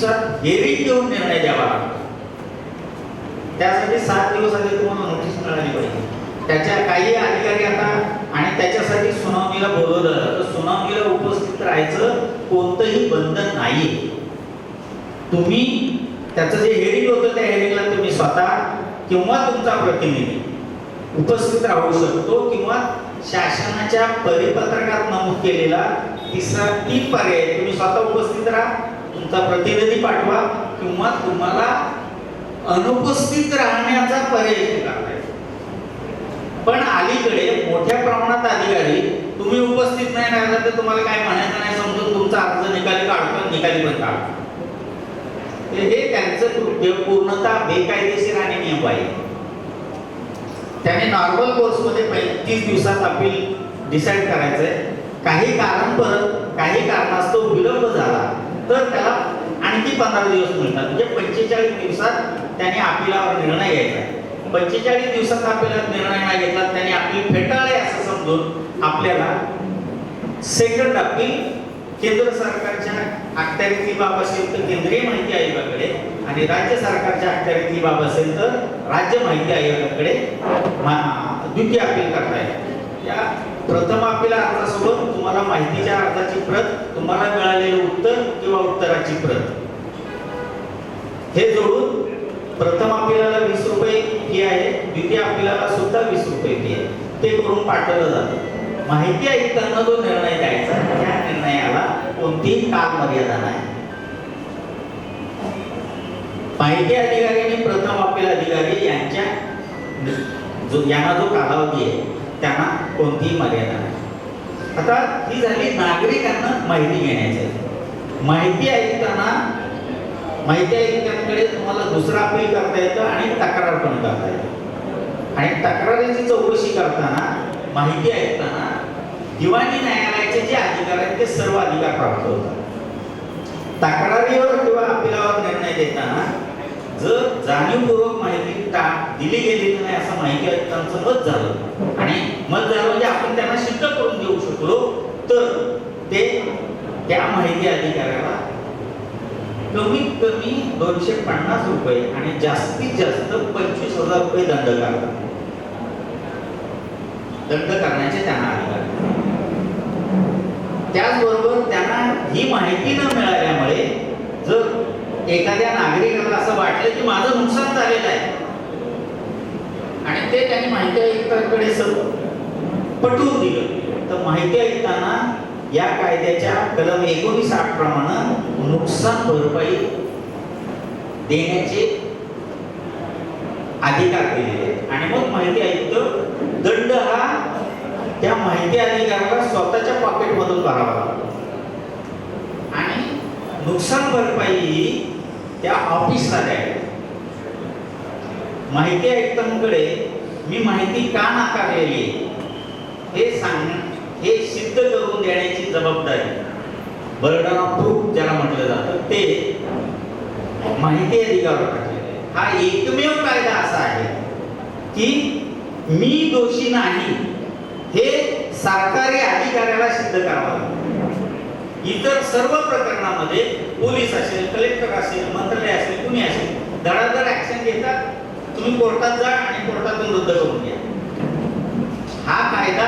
दिवसात हेरिंग घेऊन निर्णय द्यावा लागतो. त्यासाठी 7 दिवस आधी तुम्हाला नोटीस मिळाली पाहिजे. त्याच्या काही अधिकारी आता आणि त्याच्यासाठी सुनावणीला बोलवलं तर सुनावणीला उपस्थित राहायचं कोणतंही बंधन नाही. तुम्ही त्याचं जे हेरिंग होतं त्या हेरिंगला तुम्ही स्वतः किंवा तुमचा प्रतिनिधी उपस्थित राहू शकतो किंवा शासनाच्या परिपत्रकात नमूद केलेला तिसरा 3 पर्याय तुम्ही स्वतः उपस्थित राहा, तुमचा प्रतिनिधी पाठवा किंवा तुम्हाला अनुपस्थित राहण्याचा पर्याय स्वीकारता येतो. पण अलीकडे मोठ्या प्रमाणात अधिकारी तुम्ही उपस्थित नाही राहिला तर तुम्हाला काय म्हणायचं नाही समजून तुमचा अर्ज निकाली काढतो, निकाली पण काढतो. हे त्यांचं कृत्य पूर्णतः बेकायदेशीर आणि नियम आहे. त्याने नॉर्मल कोर्समध्ये 30 दिवसात अपील डिसाईड करायचंय. काही कारणास्तव विलंब झाला तर त्याला आणखी 15 दिवस मिळतात. म्हणजे 45 दिवसात त्याने अपीलावर निर्णय घ्यायचा. 45 दिवसात अपीलावर निर्णय नाही घेतला त्याने अपील फेटाळले असं समजून आपल्याला सेकंड अपील केंद्र सरकारच्या अखत्यारीतली बाब असेल तर केंद्रीय माहिती आयोगाकडे आणि राज्य सरकारच्या अखत्यारीतली बाब असेल तर राज्य माहिती आयोगाकडे द्वितीय अपील करता येईल. या प्रथम अपील अर्जासोबत तुम्हाला माहितीच्या अर्जाची प्रत, तुम्हाला मिळालेलं उत्तर किंवा उत्तराची प्रत हे जोडून प्रथम अपीलाला 20 रुपये फी आहे, द्वितीय अपीलाला सुद्धा 20 रुपये फी आहे. ते करून पाठवलं जातं. माहिती आयुक्तांना जो निर्णय द्यायचा त्या निर्णयाला कोणतीही कालमर्यादा नाही. माहिती अधिकारी आणि प्रथम अपील अधिकारी यांना जो कालावधी आहे त्यांना कोणतीही मर्यादा नाही. आता ही झाली नागरिकांना माहिती घेण्याची. माहिती आयुक्तांकडे तुम्हाला दुसरा अपील करता येतं आणि तक्रार पण करता येते. आणि तक्रारीची चौकशी करताना माहिती आयुक्तांना दिवाणी न्यायालयाचे जे अधिकार आहेत ते सर्व अधिकार प्राप्त होतात. तक्रारीवर किंवा अपिलावर निर्णय देताना जर जाणीवपूर्वक माहिती दिली गेलेली नाही असं माहिती आयुक्तांचं मत झालं आणि मत झालं म्हणजे आपण त्यांना सिद्ध करून देऊ शकलो तर ते त्या माहिती अधिकाऱ्याला कमीत कमी 250 रुपये आणि जास्तीत जास्त 25,000 रुपये दंड करतात. दंड करण्याचे त्यांना अधिकार. त्याचबरोबर त्यांना ही माहिती न मिळाल्यामुळे जर एखाद्या नागरिकाला असं वाटलं की माझं नुकसान झालेलं आहे आणि ते त्यांनी माहिती आयुक्तांकडे पटवून दिलं तर माहिती आयुक्तांना या कायद्याच्या कलम 19(8) प्रमाणे नुकसान भरपाई देण्याचे अधिकार दिलेले आहेत. आणि मग माहिती आयुक्त दंड हा त्या माहिती अधिकाऱ्याला स्वतःच्या पॉकेटमधून भरावा लागतो आणि नुकसान भरपाई त्या ऑफिसला द्यावी. माहिती आयुक्तांकडे मी माहिती का नाकारलेली हे सिद्ध करून देण्याची जबाबदारी बर्डन ऑफ प्रूफ ज्याला म्हटलं जातं ते माहिती अधिकाऱ्यावर. हा एकमेव कायदा असा आहे की मी दोषी नाही हे सरकारी अधिकाऱ्याला सिद्ध करावं लागतं. इतर सर्व प्रकरणामध्ये पोलीस असेल, कलेक्टर असेल, मंत्रालय असेल, कुणी असेल धडाधड ऍक्शन घेतात. तुम्ही कोर्टात जा आणि कोर्टातून रद्द करून घ्या. हा कायदा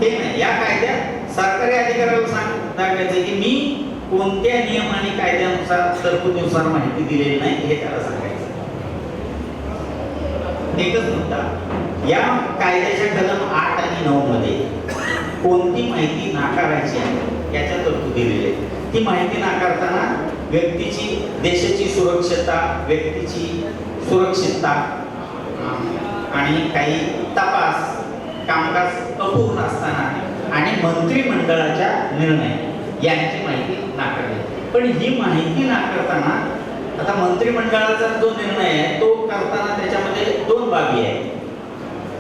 हे नाही. या कायद्यात सरकारी अधिकाऱ्याला सांगायचं की मी कोणत्या नियम आणि कायद्यानुसार तरतुदीनुसार माहिती दिलेली नाही हे त्याला सांगायचं. एकच मुद्दा, या कायद्याच्या कलम 8 आणि 9 मध्ये कोणती माहिती नाकारायची आहे याच्या तरतुदी दिलेल्या आहेत. ती माहिती नाकारताना व्यक्तीची, देशाची सुरक्षता, व्यक्तीची सुरक्षितता आणि काही तपास कामकाज अपूर्ण असताना आणि मंत्रिमंडळाच्या निर्णय यांची माहिती नाकारली. पण ही माहिती नाकारताना आता मंत्रिमंडळाचा जो निर्णय आहे तो करताना त्याच्यामध्ये 2 बाबी आहेत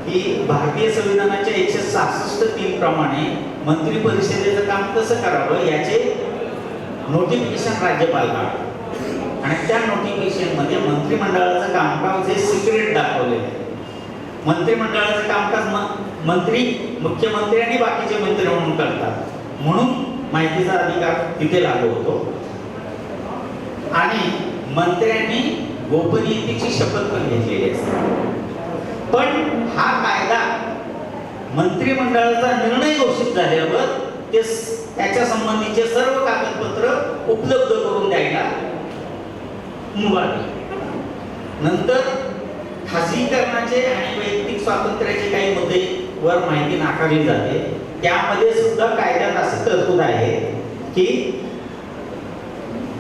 की भारतीय संविधानाच्या 166(3) प्रमाणे मंत्री परिषदेचं काम कसं करावं याचे नोटिफिकेशन राज्यपाल काढतात आणि त्या नोटिफिकेशन मध्ये मंत्रिमंडळाचं कामकाज हे सिक्रेट दाखवलेलं आहे. मंत्रिमंडळाचं कामकाज मंत्री, मुख्यमंत्री आणि बाकीचे मंत्री म्हणून करतात म्हणून माहितीचा अधिकार तिथे लागू होतो. आणि मंत्र्यांनी गोपनीयतेची शपथ पण घेतलेली असते. पण हा कायदा मंत्रिमंडळाचा निर्णय घोषित झाल्यावर त्याच्या संबंधीचे सर्व कागदपत्र उपलब्ध करून द्यायला मुभा दिली. नंतर खाजगीकरणाचे आणि वैयक्तिक स्वातंत्र्याचे काही मुद्दे वर माहिती नाकारली जाते. त्यामध्ये सुद्धा कायद्यात असं तरतूद आहे की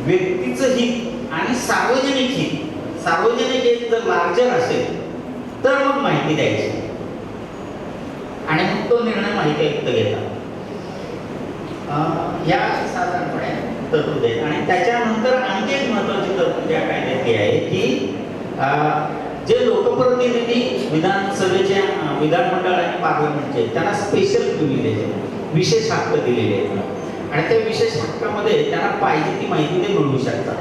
व्यक्तीचं हित आणि सार्वजनिक हित जर लार्जर असेल तर मग माहिती द्यायची आणि मग तो निर्णय माहिती आयुक्त घेतात. या साधारणपणे तरतूद आहेत. आणि त्याच्यानंतर आणखी एक महत्वाची तरतूद या कायद्यातली आहे की जे लोकप्रतिनिधी विधानसभेच्या विधानमंडळ आणि पार्लमेंटचे त्यांना स्पेशल प्रिव्हिलेज आहे, विशेष हक्क दिलेले आहेत. आणि त्या विशेष हक्कामध्ये त्यांना पाहिजे ती माहिती ते मिळवू शकतात.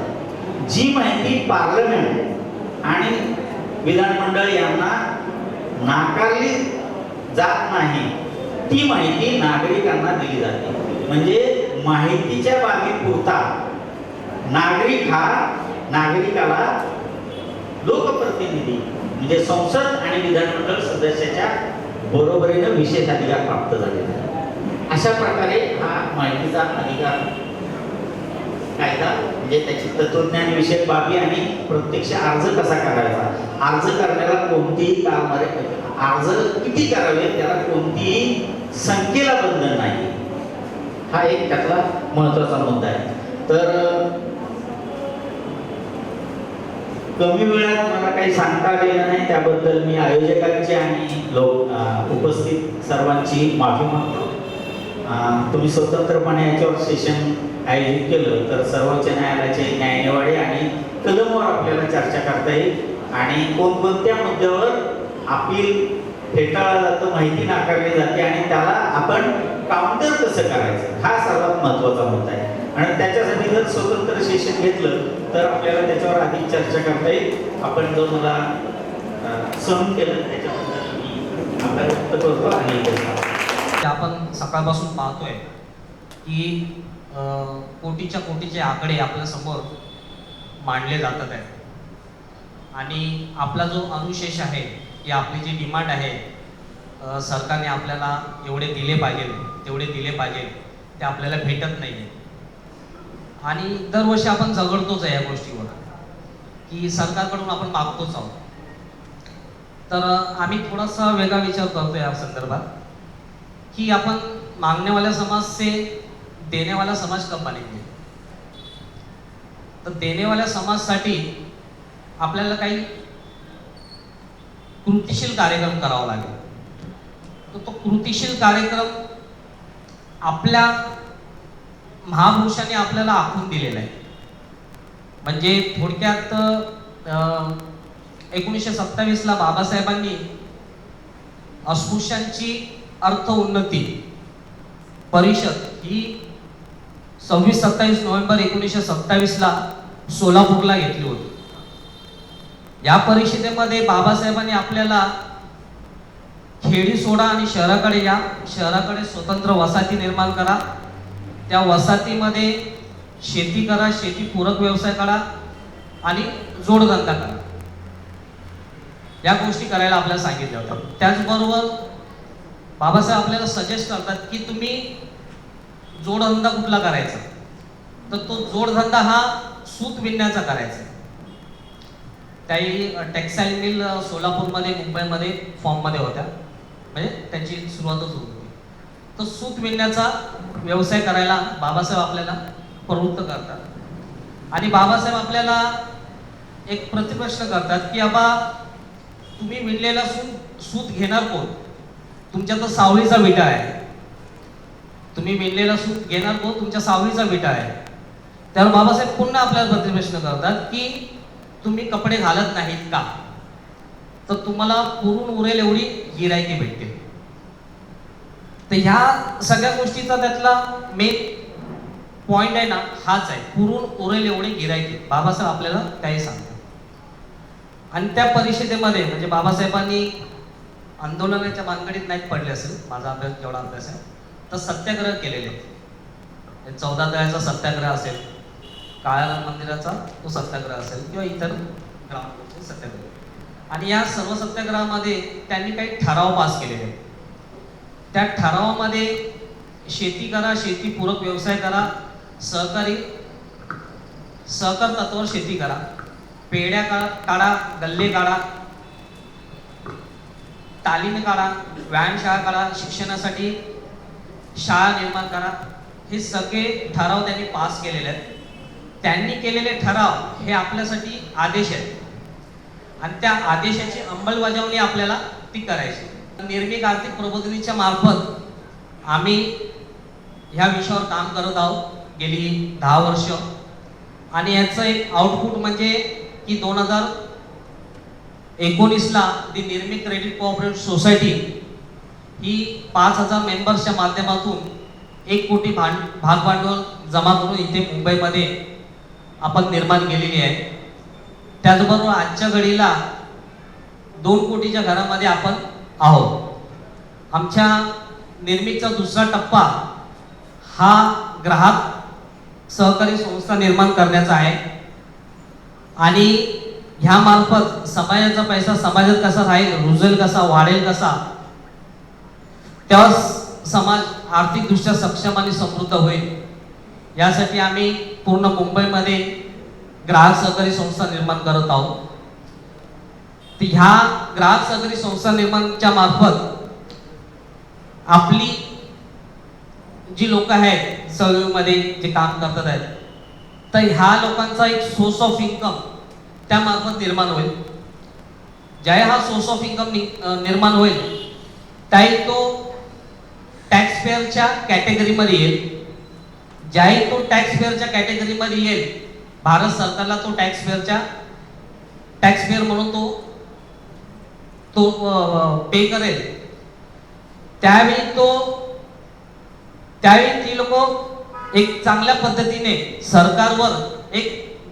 जी माहिती पार्लमेंट आणि विधानमंडळ यांना नाकारली जात नाही ती माहिती नागरिकांना दिली जाते. म्हणजे माहितीच्या बाबीपुरता नागरिकाला लोकप्रतिनिधी म्हणजे संसद आणि विधानमंडळ सदस्याच्या बरोबरीने विशेष अधिकार प्राप्त झालेला आहे. अशा प्रकारे हा माहितीचा अधिकार कायदा म्हणजे त्याची तत्वज्ञान विषयक बाबी आणि प्रत्यक्ष अर्ज कसा करायचा, अर्ज करण्याला कोणतीही कालमर्यादा, अर्ज किती करावे त्याला कोणतीही संख्येला बंधन नाही, हा एक त्यातला महत्वाचा मुद्दा आहे. तर कमी वेळात मला काही सांगता आलेलं नाही, त्याबद्दल मी आयोजकांची आणि उपस्थित सर्वांची माफी मागतो. तुम्ही स्वतंत्रपणे याच्यावर सेशन आयोजित केलं तर सर्वोच्च न्यायालयाचे न्यायनिवाडे आणि कलमवर आपल्याला चर्चा करता येईल आणि कोणकोणत्या मुद्द्यावर अपील फेटाळलं जातं, माहिती नाकारली जाते आणि त्याला आपण काउंटर कसं करायचं हा सर्वात महत्त्वाचा मुद्दा आहे. आणि त्याच्यासाठी जर स्वतंत्र सेशन घेतलं तर आपल्याला त्याच्यावर अधिक चर्चा करता येईल. आपण जो मला सहन केलं त्याच्याबद्दल मी आभार व्यक्त करतो. आणि आपण सकाळपासून पाहतोय की कोटीचे आकडे आपल्या समोर मांडले जातात आहेत आणि आपला जो अनुशेष आहे की आपली जी डिमांड आहे सरकारने आपल्याला एवढे दिले पाहिजे तेवढे दिले पाहिजे ते आपल्याला भेटत नाही. आणि दरवर्षी आपण झगडतोच आहे या गोष्टीवर की सरकारकडून आपण मागतोच आहोत. तर आम्ही थोडासा वेगळा विचार करतो या संदर्भात की आपण मांगनेवाला समाज से देनेवाला समाज कब बनेंगे. तर देनेवाल्या समाजासाठी आपल्याला काही कृतिशील कार्यक्रम करावा लागेल. तर तो कृतिशील कार्यक्रम आपल्या महापुरुषांनी आपल्याला आखून दिलेला आहे. म्हणजे थोडक्यात 1927ला बाबासाहेबांनी अस्पृश्यांची अर्थ उन्नती परिषद ही 26-27 नोव्हेंबर 1927ला सोलापूरला घेतली होती. या परिषदेमध्ये बाबासाहेबांनी आपल्याला खेडी सोडा आणि शहराकडे स्वतंत्र वसाहती निर्माण करा, त्या वसाहतीमध्ये शेती करा, शेतीपूरक व्यवसाय करा आणि जोडधंदा करा, या गोष्टी करायला आपल्याला सांगितल्या होत्या. त्याचबरोबर बाबासाहेब आपल्याला सजेस्ट करतात की तुम्ही जोडधंदा कुठला करायचा, तर तो जोडधंदा हा सूत विणण्याचा करायचा. काही टेक्सटाईल मिल सोलापूरमध्ये मुंबईमध्ये फॉर्ममध्ये होत्या, म्हणजे त्यांची सुरुवातच होत होती. तर सूत विणण्याचा व्यवसाय करायला बाबासाहेब आपल्याला प्रवृत्त करतात आणि बाबासाहेब आपल्याला एक प्रतिप्रश्न करतात की बाबा तुम्ही विणलेला सूत घेणार कोण, तुमच्या तर सावळीचा विटा आहे, तुम्ही विणलेला सूत घेणार कोण, तुमच्या सावळीचा विटा आहे. त्यावर बाबासाहेब पुन्हा आपल्याला प्रतिप्रश्न करतात की तुम्ही कपडे घालत नाहीत का, तर तुम्हाला पुरून उरेल एवढी गिरायकी भेटते. तर ह्या सगळ्या गोष्टीचा त्यातला मेन पॉइंट आहे ना हाच आहे, पुरून उरेल एवढे गिरायकी. बाबासाहेब आपल्याला त्याही सांगतात. आणि त्या परिषदेमध्ये म्हणजे बाबासाहेबांनी आंदोलनाच्या भानगडीत नाहीत पडले असेल, माझा अभ्यास जेवढा अभ्यास आहे, तर सत्याग्रह केलेले. 14 तळ्याचा सत्याग्रह असेल, काळाराम मंदिराचा तो सत्याग्रह असेल किंवा इतर ग्राउंडवरचे सत्याग्रह. आणि या सर्व सत्याग्रहामध्ये त्यांनी काही ठराव पास केलेले आहेत. त्या ठरावामध्ये शेती करा, शेतीपूरक व्यवसाय करा, सहकार तत्वावर शेती करा, पेढ्या काढा, गल्ले काढा, तालीम काढा, व्यायामशाळा काढा, शिक्षणासाठी शाळा निर्माण करा, हे सगळे ठराव त्यांनी पास केलेले आहेत. त्यांनी केलेले ठराव हे आपल्यासाठी आदेश आहेत आणि त्या आदेशाची अंमलबजावणी आपल्याला ती करायची. निर्मिक आर्थिक प्रबोधिनीच्या मार्फत आम्ही ह्या विषयावर काम करत आहोत गेली 10 वर्ष. आणि याचं एक आउटपुट म्हणजे की 2019ला दी निर्मिक क्रेडिट कोऑपरेटिव्ह सोसायटी ही 5000 मेंबर्सच्या माध्यमातून 1 कोटी भाग भांडवल जमा करून इथे मुंबईमध्ये आपण निर्माण केलेली आहे. त्याचबरोबर आजच्या घडीला 2 कोटीच्या घरामध्ये आपण आहोत. आमच्या निर्मितचा दुसरा टप्पा हा ग्राहक सहकारी संस्था निर्माण करण्याचा आहे आणि ह्या मार्फत समाजाचा पैसा समाजात कसा राहील, रुजेल कसा, वाढेल कसा, तेव्हा समाज आर्थिकदृष्ट्या सक्षम आणि समृद्ध होईल. यासाठी आम्ही पूर्ण मुंबईमध्ये ग्राहक सहकारी संस्था निर्माण करत आहोत. तर ह्या ग्राहक सहकारी संस्था निर्माणच्या मार्फत आपली जी लोक आहेत सहयोगीमध्ये जे काम करतात आहेत, तर ह्या लोकांचा एक सोर्स ऑफ इन्कम त्या मार्फत निर्माण होईल. ज्याही हा सोर्स ऑफ इन्कम निर्माण होईल त्याही तो टॅक्स पेअरच्या कॅटेगरीमध्ये येईल. ज्याही तो टॅक्स पेअरच्या कॅटेगरीमध्ये येईल, भारत सरकारला तो टॅक्स पेअर म्हणून तो पे करेल. त्यावेळी ती लोक एक चांगल्या पद्धतीने सरकारवर एक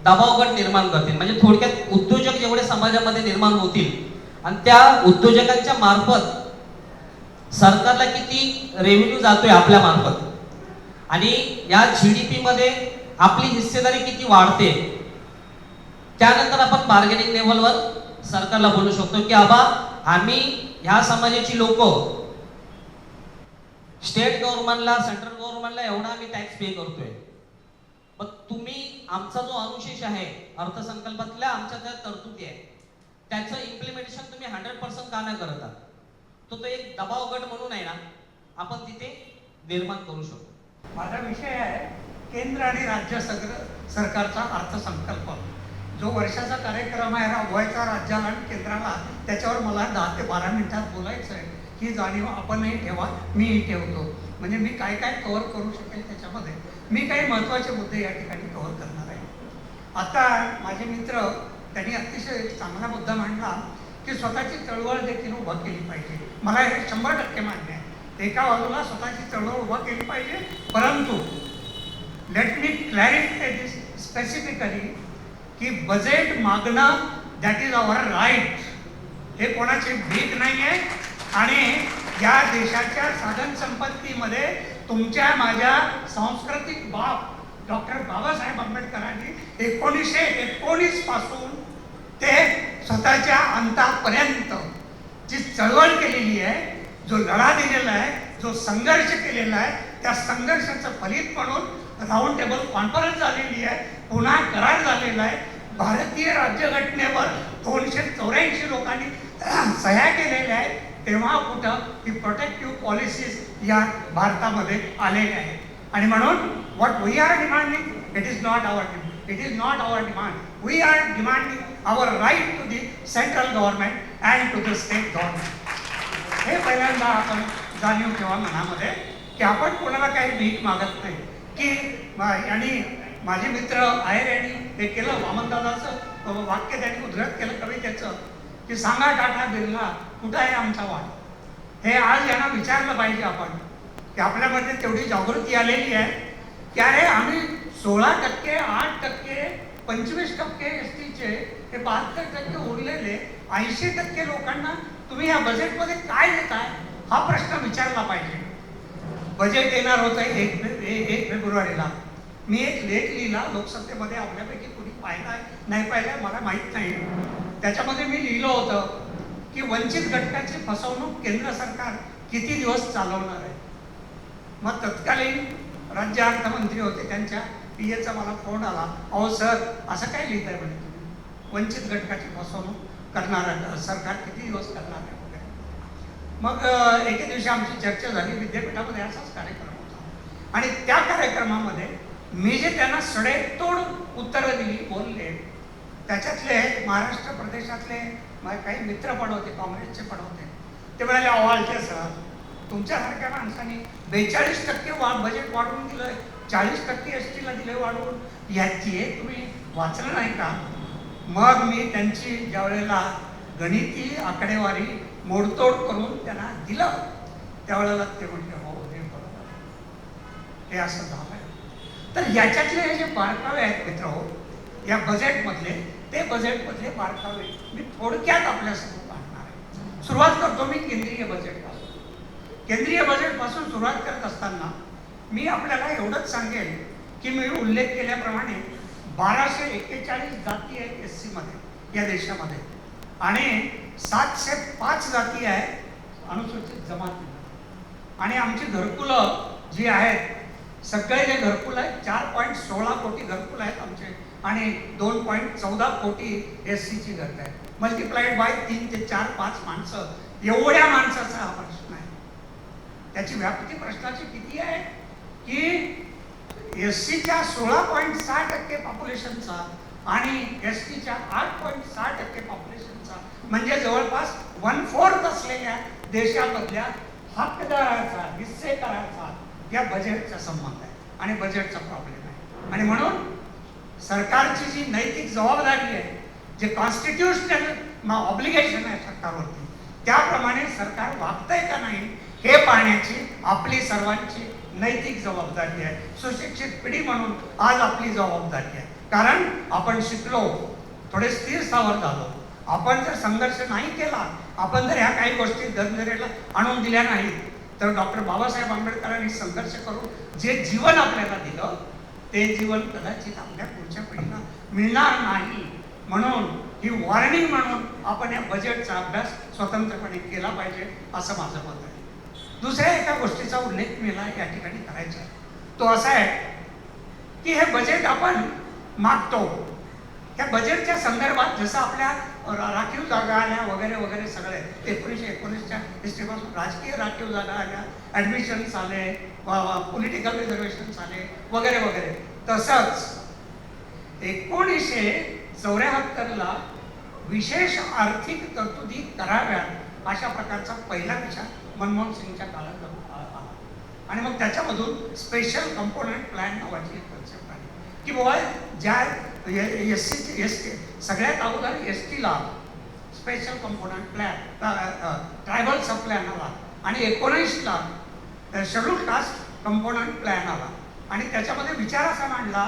दबाव गट निर्माण करतील. म्हणजे थोडक्यात उद्योजक जेवढे समाजामध्ये निर्माण होतील आणि त्या उद्योजकांच्या मार्फत सरकारला किती रेव्हेन्यू जातोय आपल्या मार्फत आणि या GDP मध्ये आपली हिस्सेदारी किती वाढते, त्यानंतर आपण बार्गेनिंग लेव्हलवर सरकारला बोलू शकतो की आबा आम्ही ह्या समाजाची लोक स्टेट गव्हर्नमेंटला, सेंट्रल गव्हर्नमेंटला एवढा आम्ही टॅक्स पे करतोय, पण तुम्ही आमचा जो अनुशेष आहे अर्थसंकल्पातल्या आमच्या त्या तरतुदी आहे त्याचं इम्प्लिमेंटेशन तुम्ही 100% का नाही करत आहात. तो एक दबाव गट म्हणून आहे ना, आपण तिथे निर्माण करू शकतो. माझा विषय आहे केंद्र आणि राज्य सरकारचा अर्थसंकल्प. जो वर्षाचा कार्यक्रम आहे राबवायचा राज्याला आणि केंद्राला, त्याच्यावर मला 10 ते 12 मिनिटात बोलायचं आहे. ही जाणीव आपणही ठेवा, मीही ठेवतो. म्हणजे मी काय काय कव्हर करू शकेल त्याच्यामध्ये मी काही महत्त्वाचे मुद्दे या ठिकाणी कव्हर करणार आहे. आता माझे मित्र त्यांनी अतिशय चांगला मुद्दा मांडला की स्वतःची चळवळ देखील उभा केली पाहिजे. मला हे 100% मान्य आहे. एका बाजूला स्वतःची चळवळ उभा केली पाहिजे, परंतु लेट मी क्लॅरिफाय दिस स्पेसिफिकली की बजेट मागणं दॅट इज आवर राईट. हे कोणाची भीक नाही आहे आणि या देशाच्या साधन संपत्तीमध्ये तुमच्या माझ्या सांस्कृतिक बाप डॉक्टर बाबासाहेब आंबेडकरांनी 1919 पासून ते स्वतःच्या अंतापर्यंत जी चळवळ केलेली आहे, जो लढा दिलेला आहे, जो संघर्ष केलेला आहे, त्या संघर्षाचं फलित म्हणून राऊंड टेबल कॉन्फरन्स झालेली आहे, पुन्हा करार झालेला आहे. भारतीय राज्यघटनेवर 284 लोकांनी सह्या केलेल्या आहेत. तेव्हा कुठं ही प्रोटेक्टिव्ह पॉलिसीज या भारतामध्ये आलेल्या आहेत. आणि म्हणून what we are demanding, it is not our demand. We are demanding our right to the central government and to the state government. हे पहिल्यांदा आपण जाणीव ठेवा मनामध्ये की आपण कोणाला काही भीक मागत नाही. की आणि माझे मित्र आहेर यांनी हे केलं, वामनदादाचं वाक्य त्यांनी उद्धृत केलं कवितेचं की सांगा टाटा बिर्ला कुठं आहे आमचा वाट. हे आज यांना विचारलं पाहिजे आपण की आपल्यामध्ये तेवढी जागृती आलेली आहे की अरे आम्ही 16%, 8%, 25% एसटीचे हे 72% उरलेले 80% लोकांना तुम्ही या बजेटमध्ये काय देताय हा प्रश्न विचारला पाहिजे. बजेट येणार होतं 1 फेब्रुवारीला. मी एक लेख लिहिला लोकसभेमध्ये, आपल्यापैकी कुणी पाहिला नाही पाहिला मला माहीत नाही. त्याच्यामध्ये मी लिहिलं होतं की वंचित घटकाची फसवणूक केंद्र सरकार किती दिवस चालवणार आहे. मग तत्कालीन राज्य अर्थमंत्री होते, त्यांच्या PAचा मला फोन आला, अहो सर असं काय लिहित आहे म्हणे तुम्ही, वंचित घटकाची फसवणूक करणार सरकार किती दिवस करणार आहे वगैरे. मग एके दिवशी आमची चर्चा झाली, विद्यापीठामध्ये असाच कार्यक्रम होता आणि त्या कार्यक्रमामध्ये मी जे त्यांना सडेतोड उत्तरं दिली, बोलले, त्याच्यातले महाराष्ट्र प्रदेशातले माझे काही मित्र पण होते, काँग्रेसचे पण होते. ते म्हणाले, अहवालचे सर तुमच्यासारख्या माणसांनी 42% बजेट वाढवून दिलंय, 40% ST ला दिले वाढवून, याची तुम्ही वाचलं नाही का? मग मी त्यांची ज्या वेळेला गणिती आकडेवारी मोडतोड करून त्यांना दिलं, त्यावेळेला ते म्हटले, हो हे बरोबर, हे असं झालंय. तर याच्यातले हे जे बारकावे आहेत मित्र हो, या बजेटमधले, ते बजेटमधले बारकावे मी थोडक्यात आपल्यासमोर मांडणार आहे. सुरुवात करतो मी केंद्रीय बजेटपासून. केंद्रीय बजेटपासून सुरुवात करत असताना मी आपल्याला एवढंच सांगेन की मी उल्लेख केल्याप्रमाणे 1241 जाती आहेत SC मध्ये या देशामध्ये आणि 705 जाती आहेत अनुसूचित जमाती. आणि आमची घरकुलं जी आहेत, सगळे जे घरकुल आहेत, 4.16 कोटी घरकुल आहेत आमचे आणि 2.14 कोटी SCची घरं आहेत. मल्टिप्लाइड बाय 3 ते 4, 5 माणसं, एवढ्या माणसाचा हा प्रश्न आहे. त्याची व्याप्ती प्रश्नाची किती आहे की SCच्या 16.6% पॉप्युलेशनचा आणि STच्या 8.6% पॉप्युलेशनचा, म्हणजे जवळपास 1/4 असलेल्या देशामधल्या हकदाराचा, हिस्सेदाराचा या बजेटचा संबंध आहे आणि बजेटचा प्रॉब्लेम आहे. आणि म्हणून सरकारची जी नैतिक जबाबदारी आहे, जे कॉन्स्टिट्यूशनल ऑब्लिगेशन आहे सरकारवरती, त्याप्रमाणे सरकार वागतंय का नाही हे पाहण्याची आपली सर्वांची नैतिक जबाबदारी आहे. सुशिक्षित पिढी म्हणून आज आपली जबाबदारी आहे. कारण आपण शिकलो, थोडे स्थिर सावर झालो, आपण जर संघर्ष नाही केला, आपण जर ह्या काही गोष्टी दरदरेला आणून दिल्या नाहीत, तर डॉक्टर बाबासाहेब आंबेडकरांनी संघर्ष करून जे जीवन आपल्याला दिलं, ते जीवन कदाचित आपल्या पुढच्या पिढीला मिळणार नाही. म्हणून ही वॉर्निंग म्हणून आपण या बजेटचा अभ्यास स्वतंत्रपणे केला पाहिजे, असं माझं मत आहे. दुसऱ्या एका गोष्टीचा उल्लेख मला या ठिकाणी करायचा आहे, तो असा आहे की हे बजेट आपण मागतो, त्या बजेटच्या संदर्भात जसं आपल्या राखीव जागा आल्या वगैरे वगैरे सगळे 1919च्या हिस्ट्रीपासून राजकीय राखीव जागा आल्या, ॲडमिशन्स आले, पॉलिटिकल रिझर्वेशन्स आले वगैरे वगैरे, तसंच 1974ला विशेष आर्थिक तरतुदी कराव्यात अशा प्रकारचा पहिला विचार मनमोहन सिंगच्या काळात आला. आणि मग त्याच्यामधून स्पेशल कंपोनंट प्लॅन नावाची एक कन्सेप्ट आली की बाबा ज्या SC सगळ्यात अगोदर STला स्पेशल कंपोनंट प्लॅन, ट्रायबल सब प्लॅन आला आणि 19ला शेड्यूल कास्ट कंपोनंट प्लॅन आला. आणि त्याच्यामध्ये विचार असा मांडला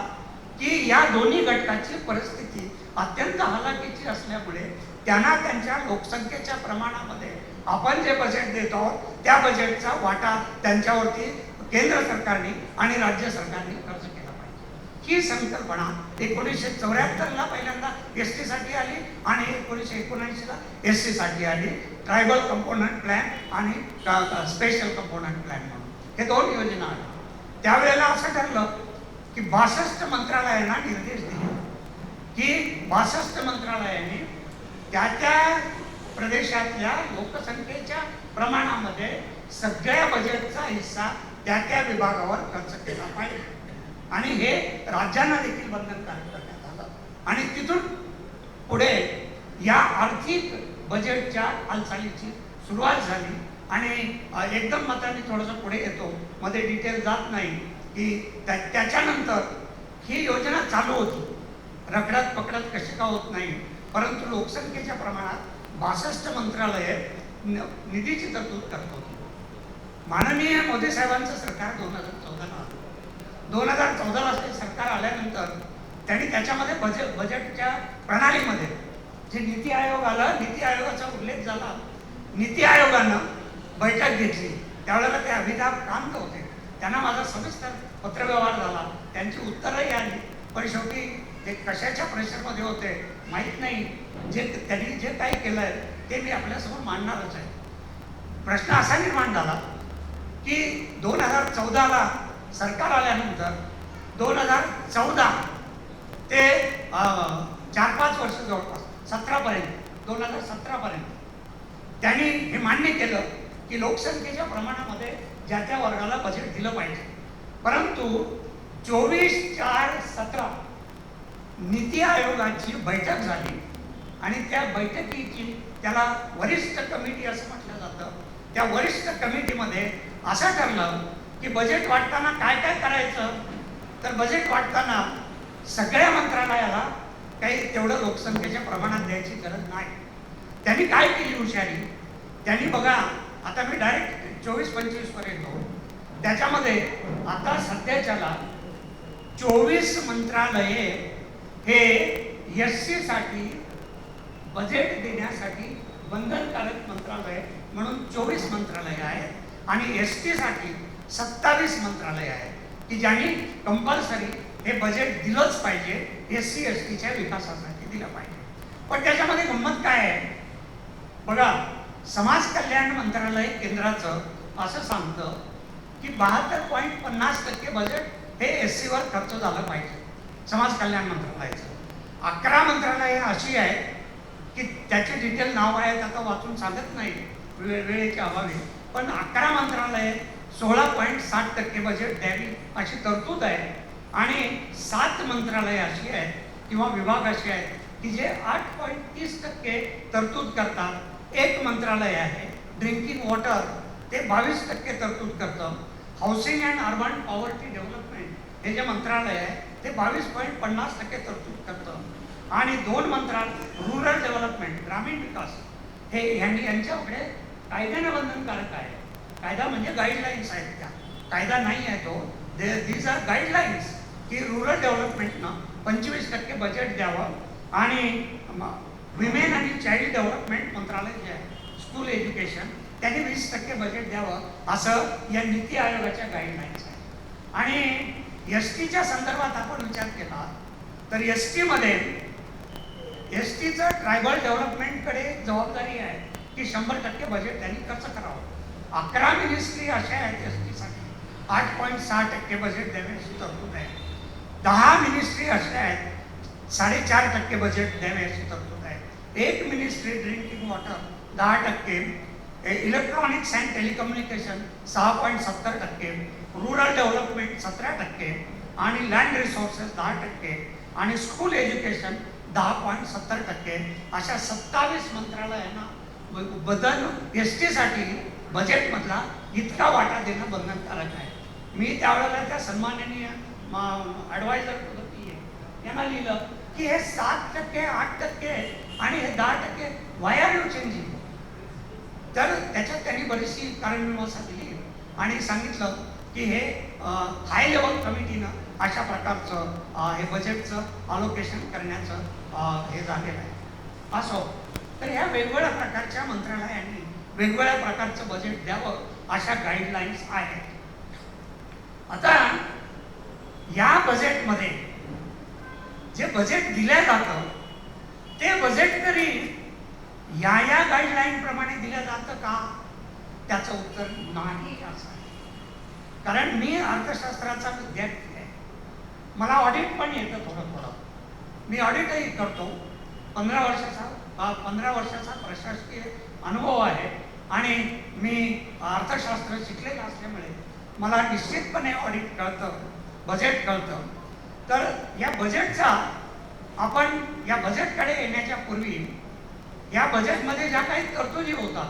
की या दोन्ही घटकाची परिस्थिती अत्यंत हलाखीची असल्यामुळे त्यांना त्यांच्या लोकसंख्येच्या प्रमाणामध्ये आपण जे बजेट देतो त्या बजेटचा वाटा त्यांच्यावरती केंद्र सरकारने आणि राज्य सरकारने खर्च केला पाहिजे. ही संकल्पना 1974ला पहिल्यांदा ST साठी आली आणि 1979ला SC साठी आली, ट्रायबल कंपोनंट प्लॅन आणि स्पेशल कंपोनंट प्लॅन म्हणून हे दोन योजना आल्या. त्यावेळेला असं ठरलं की 62 मंत्रालयांना निर्देश दिले की 62 मंत्रालयांनी त्या त्या प्रदेशातल्या लोकसंख्येच्या प्रमाणामध्ये सगळ्या बजेटचा हिस्सा त्या त्या विभागावर खर्च केला पाहिजे. आणि हे राज्यांना देखील बंधनकारक करण्यात आलं. आणि तिथून पुढे या आर्थिक बजेटच्या हालचालीची सुरुवात झाली. आणि एकदम मताने थोडंसं पुढे येतो, मध्ये डिटेल जात नाही की त्याच्यानंतर ही योजना चालू होती, रखडत पकडत कशी का होत नाही, परंतु लोकसंख्येच्या प्रमाणात 62 मंत्रालये निधीची तरतूद करत होती. माननीय मोदी साहेबांचं सरकार 2014ला आलं. 2014ला सरकार आल्यानंतर त्यांनी त्याच्यामध्ये बजेटच्या प्रणालीमध्ये जे नीती आयोग आलं, नीती आयोगाचा उल्लेख झाला. नीती आयोगानं बैठक घेतली, त्यावेळेला ते अमिताभ कांत होते, त्यांना माझा सविस्तर पत्रव्यवहार झाला. त्यांची उत्तरंही आली, पण शेवटी ते कशाच्या प्रेशरमध्ये होते माहीत नाही. त्यांनी जे काही केलं आहे ते मी आपल्यासमोर मांडणारच आहे. प्रश्न असा निर्माण झाला की 2014ला सरकार आल्यानंतर 2014 ते 4-5 वर्ष जवळपास 2017पर्यंत त्यांनी हे मान्य केलं की लोकसंख्येच्या प्रमाणामध्ये ज्या त्या वर्गाला बजेट दिलं पाहिजे. परंतु 24/4/17 नीती आयोगाची बैठक झाली आणि त्या बैठकीची, त्याला वरिष्ठ कमिटी असं म्हटलं जातं, त्या वरिष्ठ कमिटीमध्ये असं ठरलं की बजेट वाटताना काय काय करायचं. तर बजेट वाटताना सगळ्या मंत्रालयाला काही तेवढं लोकसंख्येच्या प्रमाणात द्यायची गरज नाही. त्यांनी काय केली हुशारी, त्यांनी बघा, आता मी डायरेक्ट 24-25 पर्यंत येतो. त्याच्यामध्ये आता सध्याच्याला 24 मंत्रालये हे SC साठी बजेट देण्यासाठी बंधनकारक मंत्रालय म्हणून 24 मंत्रालय आहेत आणि ST साठी 27 मंत्रालय आहेत की ज्यांनी कंपल्सरी हे बजेट दिलंच पाहिजे, SC STच्या विकासासाठी दिलं पाहिजे. पण त्याच्यामध्ये गंमत काय आहे बघा, समाज कल्याण मंत्रालय केंद्राचं असं सांगतं की 72.50% बजेट हे SC वर खर्च झालं पाहिजे समाज कल्याण मंत्रालयाचं. 11 मंत्रालये अशी आहेत की त्याचे डिटेल नाव आहेत, आता वाचून सांगत नाही वेळेच्या अभावी, पण 11 मंत्रालये 16.60% बजेट द्यावी अशी तरतूद आहे आणि 7 मंत्रालये अशी आहेत किंवा विभाग असे आहेत की जे 8.30% तरतूद करतात. एक मंत्रालय आहे ड्रिंकिंग वॉटर, ते 22% तरतूद करतं. Housing and urban poverty development हे जे मंत्रालय आहे ते 22.50% तरतूद करतं. आणि 2 मंत्रालय रुरल डेव्हलपमेंट, ग्रामीण विकास, हे यांच्याकडे कायद्याने बंधनकारक आहे. कायदा म्हणजे गाईडलाईन्स आहेत, त्या कायदा नाही आहे तो, दीज आर गाईडलाईन्स की रुरल डेव्हलपमेंटनं 25% बजेट द्यावं आणि विमेन आणि चाइल्ड डेव्हलपमेंट मंत्रालय जे आहे, स्कूल एज्युकेशन, त्यांनी 20% बजेट द्यावं असं या नीती आयोगाच्या गाईडलाईन्स आहे. आणि STच्या संदर्भात आपण विचार केला तर STमध्ये STचं ट्रायबल डेव्हलपमेंटकडे जबाबदारी आहे की 100% बजेट त्यांनी खर्च करावं. 11 मिनिस्ट्री अशा आहेत STसाठी 8.6% बजेट द्यावे अशी तरतूद आहे. 10 मिनिस्ट्री अशा आहेत 4.5% बजेट द्यावे अशी तरतूद आहे. एक ministry drinking water 10%, electronics and telecommunication 6.70%, rural development 17% आणि लँड रिसोर्सेस 10% आणि स्कूल एज्युकेशन 10.70%, अशा 27 मंत्रालयांना बदल STसाठी बजेटमधला इतका वाटा देणं बंधनकारक आहे. मी त्यावेळेला त्या सन्माननीय ॲडवायझर यांना लिहिलं की हे 7%, 8% आणि हे 10% वाय आर यू चेंजिंग. तर त्याच्यात त्यांनी बरीचशी कारणमीमांसा दिली आणि सांगितलं की हे हाय लेवल कमिटीनं अशा प्रकारचं हे बजेटचं अलोकेशन करण्याचं हे झालेलं आहे. असो, तर ह्या वेगवेगळ्या प्रकारच्या मंत्रालयांनी वेगवेगळ्या प्रकारचं बजेट द्यावं अशा गाईडलाईन्स आहेत. आता या बजेटमध्ये जे बजेट दिलं जातं ते बजेट तरी या गाईडलाईन प्रमाणे दिलं जातं का, त्याचं उत्तर नाही असं आहे. कारण मी अर्थशास्त्राचा विद्यार्थी आहे, मला ऑडिट पण येतं थोडं. मी ऑडिटही करतो. 15 वर्षाचा प्रशासकीय अनुभव आहे आणि मी अर्थशास्त्र शिकलेलं असल्यामुळे मला निश्चितपणे ऑडिट कळतं, बजेट कळतं. तर या बजेटचा आपण या बजेटकडे येण्याच्या पूर्वी या बजेटमध्ये ज्या काही तरतुदी होतात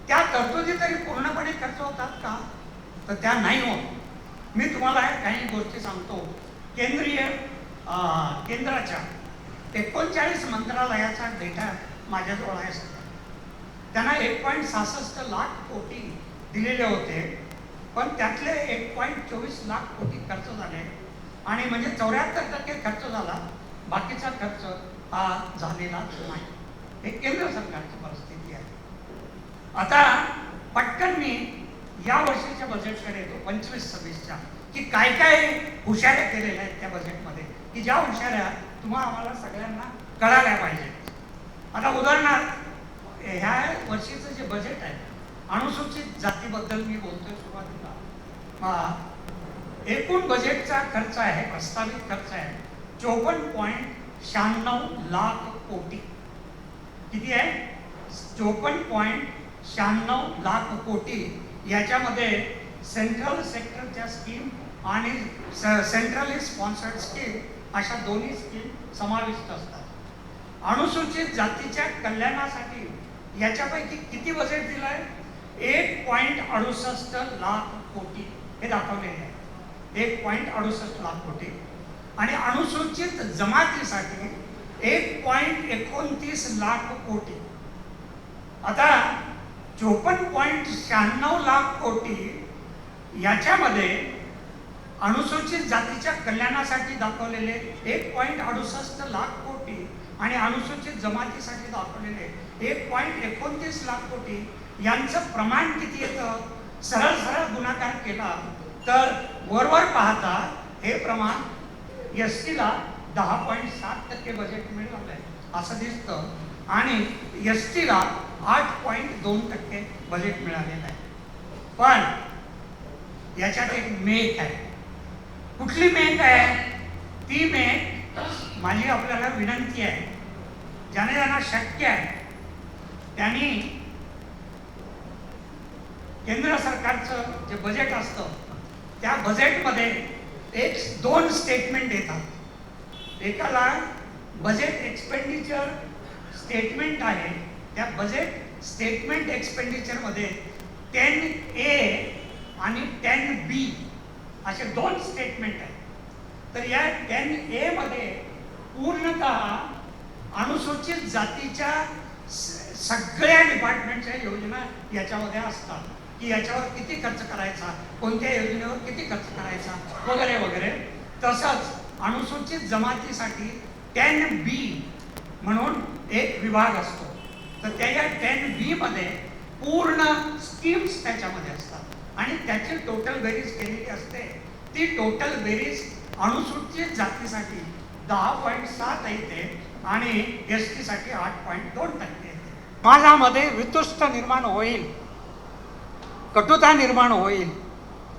त्या तरतुदी तरी पूर्णपणे खर्च होतात का, तर त्या नाही होत. मी तुम्हाला काही गोष्टी सांगतो. केंद्राच्या 39 मंत्रालयाचा डेटा माझ्याजवळ आहे सध्या. त्यांना 1.66 लाख कोटी दिलेले होते, पण त्यातले 1.24 लाख कोटी खर्च झाले आणि म्हणजे 74% खर्च झाला, बाकीचा खर्च हा झालेला नाही. हे केंद्र सरकारची परिस्थिती आहे. आता पटकन मी या वर्षीच्या बजेटकडे येतो, 25-26च्या की काय काय हुशाऱ्या केलेल्या आहेत त्या बजेटमध्ये, की ज्या हुशाऱ्या तुम्हाला आम्हाला सगळ्यांना कळायला पाहिजे. आता उदाहरणार्थ ह्या वर्षीचं जे बजेट आहे, अनुसूचित जातीबद्दल मी बोलतोय सुरुवातीला. एकूण बजेटचा खर्च आहे, प्रस्तावित खर्च आहे 54.96 लाख कोटी. किती आहे? 54.96 लाख कोटी. याच्यामध्ये सेंट्रल सेक्टरच्या स्कीम आणि सेंट्रली स्पॉन्सर्ड स्कीम अशा दोन्ही स्कीम समाविष्ट असतात. अनुसूचित जातीच्या कल्याणासाठी याच्यापैकी किती बजेट दिलं आहे? 1.68 लाख कोटी हे दाखवलेले आहे. 1.68 लाख कोटी. आणि अनुसूचित जमातीसाठी 1.29 लाख कोटी. आता 54.96 लाख कोटी याच्यामध्ये अनुसूचित जातीच्या कल्याणासाठी दाखवलेले 1.68 लाख कोटी आणि अनुसूचित जमातीसाठी दाखवलेले 1.29 लाख कोटी यांचं प्रमाण किती येतं? सरळ सरळ गुणाकार केला तर वरवर पाहता हे प्रमाण एसटीला 10.7% बजेट मिळालंय असं दिसतं आणि एसटीला 8.2% बजेट मिळालेलं आहे. पण याच्यात एक मेक आहे. कुठली मेक आहे? ती मेक माझी आपल्याला विनंती आहे, ज्याने ज्यांना शक्य आहे त्यांनी केंद्र सरकारचं जे बजेट असतं त्या बजेटमध्ये दोन स्टेटमेंट येतात. एकाला बजेट एक्सपेंडिचर स्टेटमेंट आहे. त्या बजेट स्टेटमेंट एक्सपेंडिचरमध्ये 10A आणि 10B असे दोन स्टेटमेंट आहेत. तर या 10A मध्ये पूर्णतः अनुसूचित जातीच्या सगळ्या डिपार्टमेंटच्या योजना याच्यामध्ये असतात, की याच्यावर किती खर्च करायचा, कोणत्या योजनेवर किती खर्च करायचा वगैरे वगैरे. तसंच अनुसूचित जमातीसाठी 10B म्हणून एक विभाग असतो. तर त्या 10B मध्ये पूर्ण स्कीम्स त्याच्यामध्ये असतात आणि त्याची टोटल बेरीज केलेली असते. ती टोटल बेरीज अनुसूचित जातीसाठी 10.7 येते आणि एसटी साठी 8.2% येते. समाजामध्ये वितुष्ट निर्माण होईल, कटुता निर्माण होईल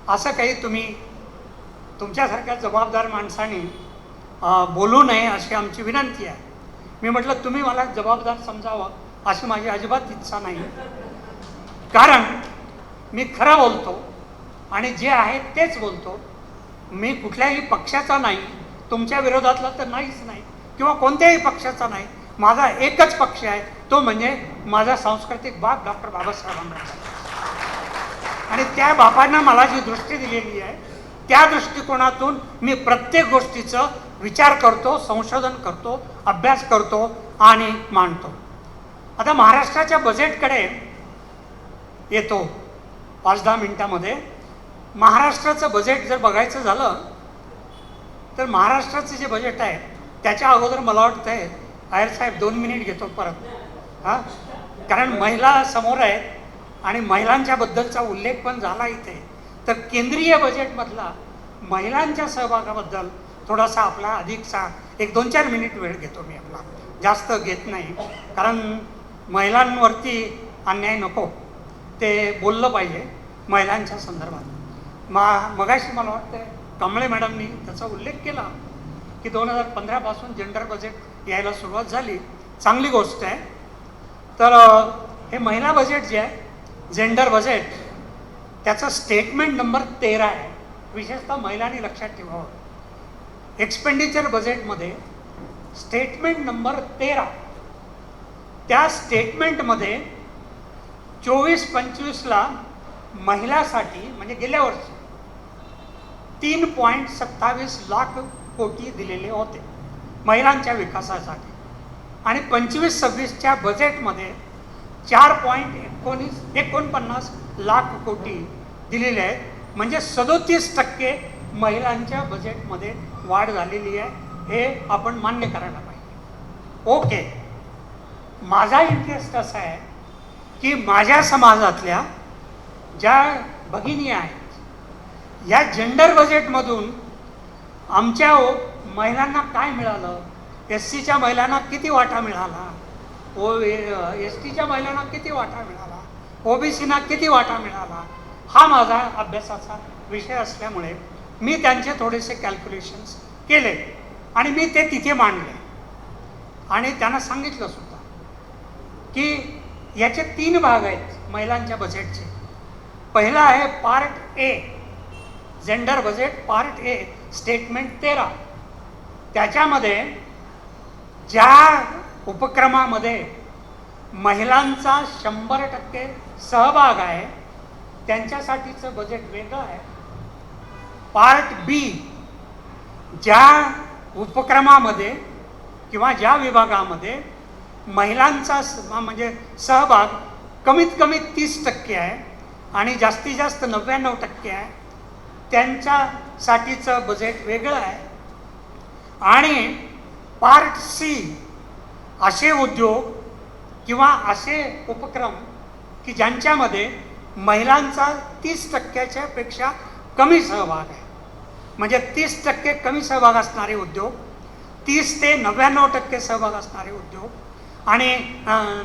असं काही तुम्ही तुमच्यासारख्या जबाबदार माणसांनी बोलू नये अशी आमची विनंती आहे. मी म्हटलं तुम्ही मला जबाबदार समजावं अशी माझी अजिबात इच्छा नाही, कारण मी खरं बोलतो आणि जे आहे तेच बोलतो. मी कुठल्याही पक्षाचा नाही, तुमच्या विरोधातला तर नाहीच नाही किंवा कोणत्याही पक्षाचा नाही. माझा एकच पक्ष आहे, तो म्हणजे माझा सांस्कृतिक बाप डॉक्टर बाबासाहेब आंबेडकर. आणि त्या बापांना मला जी दृष्टी दिलेली आहे त्या दृष्टिकोनातून मी प्रत्येक गोष्टीचं विचार करतो, संशोधन करतो, अभ्यास करतो आणि मांडतो. आता महाराष्ट्राच्या बजेटकडे येतो 5-10 मिनिटामध्ये. महाराष्ट्राचं बजेट जर बघायचं झालं तर महाराष्ट्राचं जे बजेट आहे त्याच्या अगोदर मला वाटतं आहे आयर साहेब 2 मिनिट घेतो परत हां, कारण महिला समोर आहेत आणि महिलांच्याबद्दलचा उल्लेख पण झाला इथे. तर केंद्रीय बजेटमधला महिलांच्या सहभागाबद्दल थोडासा आपला अधिकचा 1-2-4 मिनिट वेळ घेतो मी आपला, जास्त घेत नाही, कारण महिलांवरती अन्याय नको, ते बोललं पाहिजे महिलांच्या संदर्भात. मगाशी मला वाटतं कांबळे मॅडमनी त्याचा उल्लेख केला की 2015 पासून जेंडर बजेट यायला सुरुवात झाली, चांगली गोष्ट आहे. तर हे महिला बजेट जे आहे जेंडर बजेट त्याचं स्टेटमेंट नंबर 13 आहे. विशेषतः महिलांनी लक्षात ठेवावं, एक्सपेंडिचर बजेटमध्ये स्टेटमेंट नंबर 13, त्या स्टेटमेंटमध्ये 24-25ला महिलासाठी म्हणजे गेल्या वर्षी 3.27 लाख कोटी दिलेले होते महिलांच्या विकासासाठी आणि 25-26च्या बजेटमध्ये 4.49 लाख कोटी दिलेले आहेत. म्हणजे 37% महिलांच्या बजेटमध्ये वाढ झालेली आहे. हे आपण मान्य करायला पाहिजे. ओके, माझा इंटरेस्ट असा आहे की माझ्या समाजातल्या ज्या भगिनी आहेत या जेंडर बजेटमधून आमच्या महिलांना काय मिळालं, एस सीच्या महिलांना किती वाटा मिळाला, एस टीच्या महिलांना किती वाटा मिळाला, ओबीसीना किती वाटा मिळाला, हा माझा अभ्यासाचा विषय असल्यामुळे मी त्यांचे थोडेसे कॅल्क्युलेशन्स केले आणि मी ते तिथे मांडले आणि त्यांना सांगितलं सुद्धा की याचे 3 भाग आहेत महिलांच्या बजेटचे. पहिला आहे part A, gender budget part A, statement 13. त्याच्यामध्ये ज्या उपक्रमामध्ये महिलांचा 100% सहभाग आहे त्यांच्यासाठीचं बजेट वेगळं आहे. पार्ट बी, ज्या उपक्रमामध्ये किंवा ज्या विभागामध्ये महिलांचा म्हणजे सहभाग कमीत कमी 30% आहे आणि जास्तीत जास्त 99% आहे, त्यांच्यासाठीचं बजेट वेगळं आहे. आणि पार्ट सी, असे उद्योग किंवा असे उपक्रम की ज्यांच्यामध्ये महिलांचा 30%च्या पेक्षा कमी सहभाग आहे, म्हणजे 30% कमी सहभाग असणारे उद्योग, 30 ते 99% सहभाग असणारे उद्योग आणि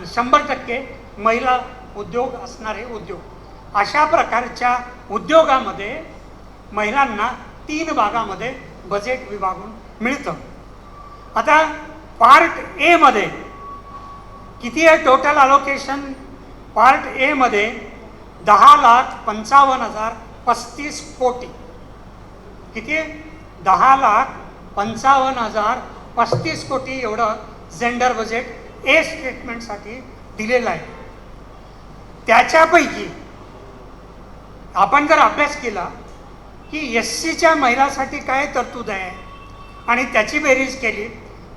100% महिला उद्योग असणारे उद्योग, अशा प्रकारच्या उद्योगामध्ये महिलांना 3 भागामध्ये बजेट विभागून मिळतं. आता पार्ट ए मध्ये किती आहे टोटल अलोकेशन? पार्ट ए मध्ये 10,55,035 कोटी. किती? 10,55,035 कोटी एवढं जेंडर बजेट ए स्टेटमेंटसाठी दिलेलं आहे. त्याच्यापैकी आपण जर अभ्यास केला की एस सीच्या महिलांसाठी काय तरतूद आहे आणि त्याची बेरीज केली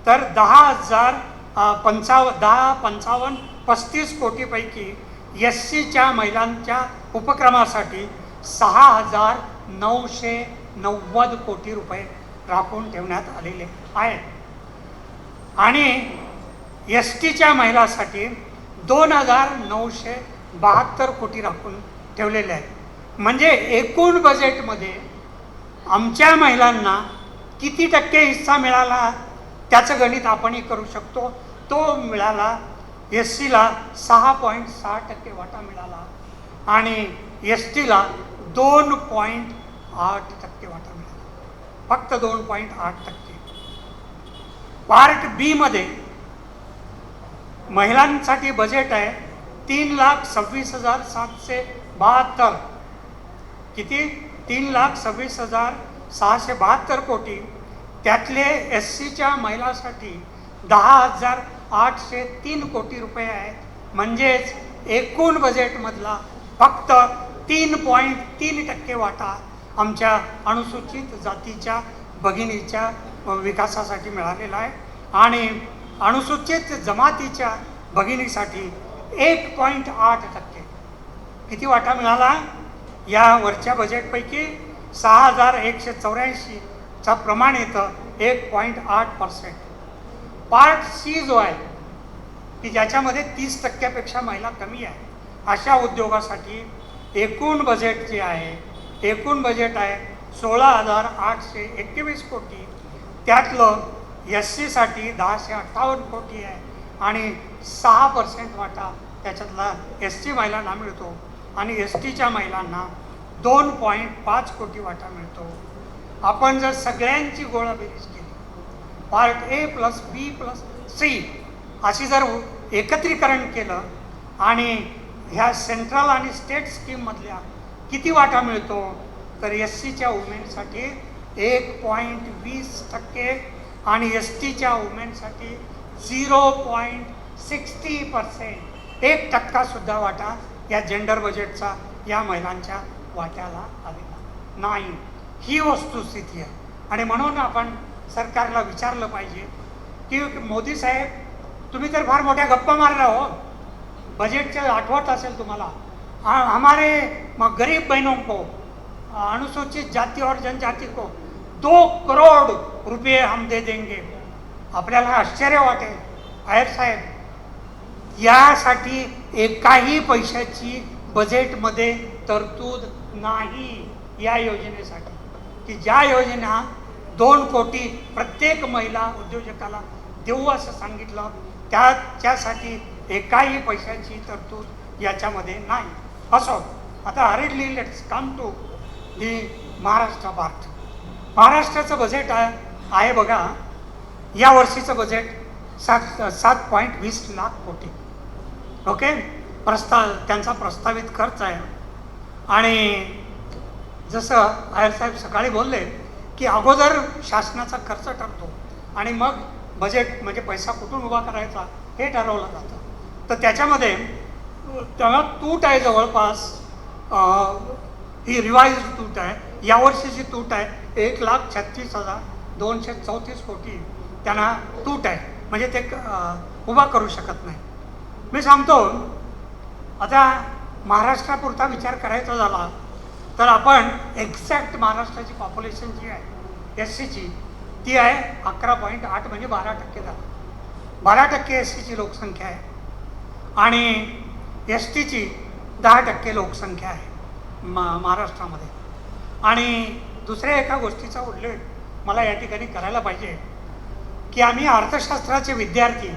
तर 10,55,35 कोटीपैकी एस सीच्या महिलांच्या उपक्रमासाठी 6,990 कोटी रुपये राखून ठेवण्यात आलेले आहेत आणि एस टीच्या महिलांसाठी 2,972 कोटी राखून ठेवलेले आहेत. म्हणजे एकूण बजेटमध्ये आमच्या महिलांना किती टक्के हिस्सा मिळाला त्याचं गणित आपणही करू शकतो. तो मिळाला, एस सीला 6.6% वाटा मिळाला आणि एस टीला 2.8% वाटा मिळाला, फक्त 2.8%. पार्ट बी मध्ये महिलांसाठी बजेट आहे 3,26,772. किती? 3,26,672 कोटी. त्यातले एस सीच्या महिलांसाठी 10,803 कोटी रुपये आहेत. म्हणजेच एकूण बजेटमधला फक्त 3.3% वाटा आमच्या अनुसूचित जातीच्या भगिनीच्या विकासासाठी मिळालेला आहे आणि अनुसूचित जमातीच्या भगिनीसाठी 1.8%. किती वाटा मिळाला? या वरच्या बजेटपैकी 6,184चा प्रमाण येतं 1.8%. पार्ट सी जो आहे की ज्याच्यामध्ये 30%पेक्षा महिला कमी आहे, अशा उद्योगासाठी एकूण बजेट जे आहे, एकूण बजेट आहे 16,821 कोटी. त्यातलं एस सीसाठी 1058 कोटी आहे आणि 6% वाटा त्याच्यातला एस टी महिलांना मिळतो आणि एस टीच्या महिलांना 2.5 कोटी वाटा मिळतो. आपण जर सगळ्यांची गोळाबेरीज केली, part A plus B plus C अशी जर एकत्रीकरण केलं आणि ह्या सेंट्रल आणि स्टेट स्कीममधल्या किती वाटा मिळतो तर एस सीच्या वुमेनसाठी 1.20% आणि एस टीच्या वुमेनसाठी 0.60%. 1% सुद्धा वाटा या जेंडर बजेटचा या महिलांच्या वाट्याला आलेला नाही. ही वस्तुस्थिती आहे आणि म्हणून आपण सरकारला विचारलं पाहिजे की मोदी साहेब, तुम्ही तर फार मोठ्या गप्पा मारल्या हो, बजेटचे आठवत असेल तुम्हाला, हमारे गरीब बहनों को, अनुसूचित जाति और जनजाति को 2 करोड रुपये हम दे देंगे. आपल्याला आश्चर्य वाटेल, अय्यर साहेब, यासाठी एकाही पैशाची बजेटमध्ये तरतूद नाही. या योजनेसाठी, की ज्या योजना 2 कोटी प्रत्येक महिला उद्योजकाला देऊ असं सांगितलं, त्यासाठी एकाही पैशाची तरतूद याच्यामध्ये नाही. असो, आता hurriedly let's come to the Maharashtra part. महाराष्ट्राचं बजेट आहे बघा, या वर्षीचं बजेट 7.20 लाख कोटी. ओके, त्यांचा प्रस्तावित खर्च आहे. आणि जसं आयर साहेब सकाळी बोलले की अगोदर शासनाचा खर्च ठरतो आणि मग बजेट म्हणजे पैसा कुठून उभा करायचा हे ठरवलं जातं. तर त्याच्यामध्ये त्याला तूट आहे जवळपास, ही रिवाइज तूट आहे. यावर्षीची तूट आहे 1,36,234 कोटी त्यांना तूट आहे, म्हणजे ते उभा करू शकत नाही. मी सांगतो, आता महाराष्ट्रापुरता विचार करायचा झाला तर आपण एक्झॅक्ट महाराष्ट्राची पॉप्युलेशन जी आहे SCची ती आहे 11.8 म्हणजे 12% झालं. 12% SCची लोकसंख्या आहे आणि STची 10% लोकसंख्या आहे महाराष्ट्रामध्ये. आणि दुसऱ्या एका गोष्टीचा उल्लेख मला या ठिकाणी करायला पाहिजे की आम्ही अर्थशास्त्राचे विद्यार्थी,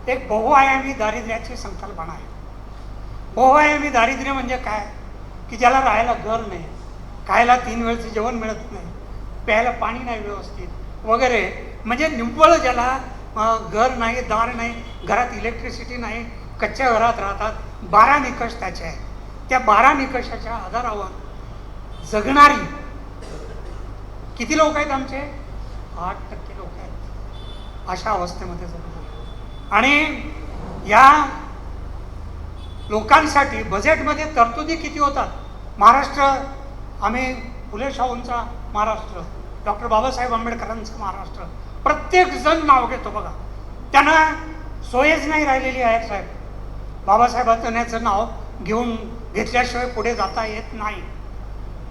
एक बहुआयामी दारिद्र्याची संकल्पना आहे. बहुआयामी दारिद्र्य म्हणजे काय, की ज्याला राहायला घर नाही, खायला 3 वेळचं जेवण मिळत नाही, प्यायला पाणी नाही व्यवस्थित वगैरे, म्हणजे निव्वळ ज्याला घर नाही, दार नाही, घरात इलेक्ट्रिसिटी नाही, कच्च्या घरात राहतात. 12 निकष त्याचे आहेत. त्या 12 निकषाच्या आधारावर जगणारी किती लोक आहेत आमचे? 8% लोक आहेत अशा अवस्थेमध्ये जगणार. आणि या लोकांसाठी बजेटमध्ये तरतुदी किती होतात? महाराष्ट्र, आम्ही फुले शाहूंचा महाराष्ट्र, डॉक्टर बाबासाहेब आंबेडकरांचा महाराष्ट्र, प्रत्येक जण नाव घेतो बघा. त्यांना सोयच नाही राहिलेली आहे साहेब. बाबासाहेबांचं नाव घेतल्याशिवाय पुढे जाता येत नाही.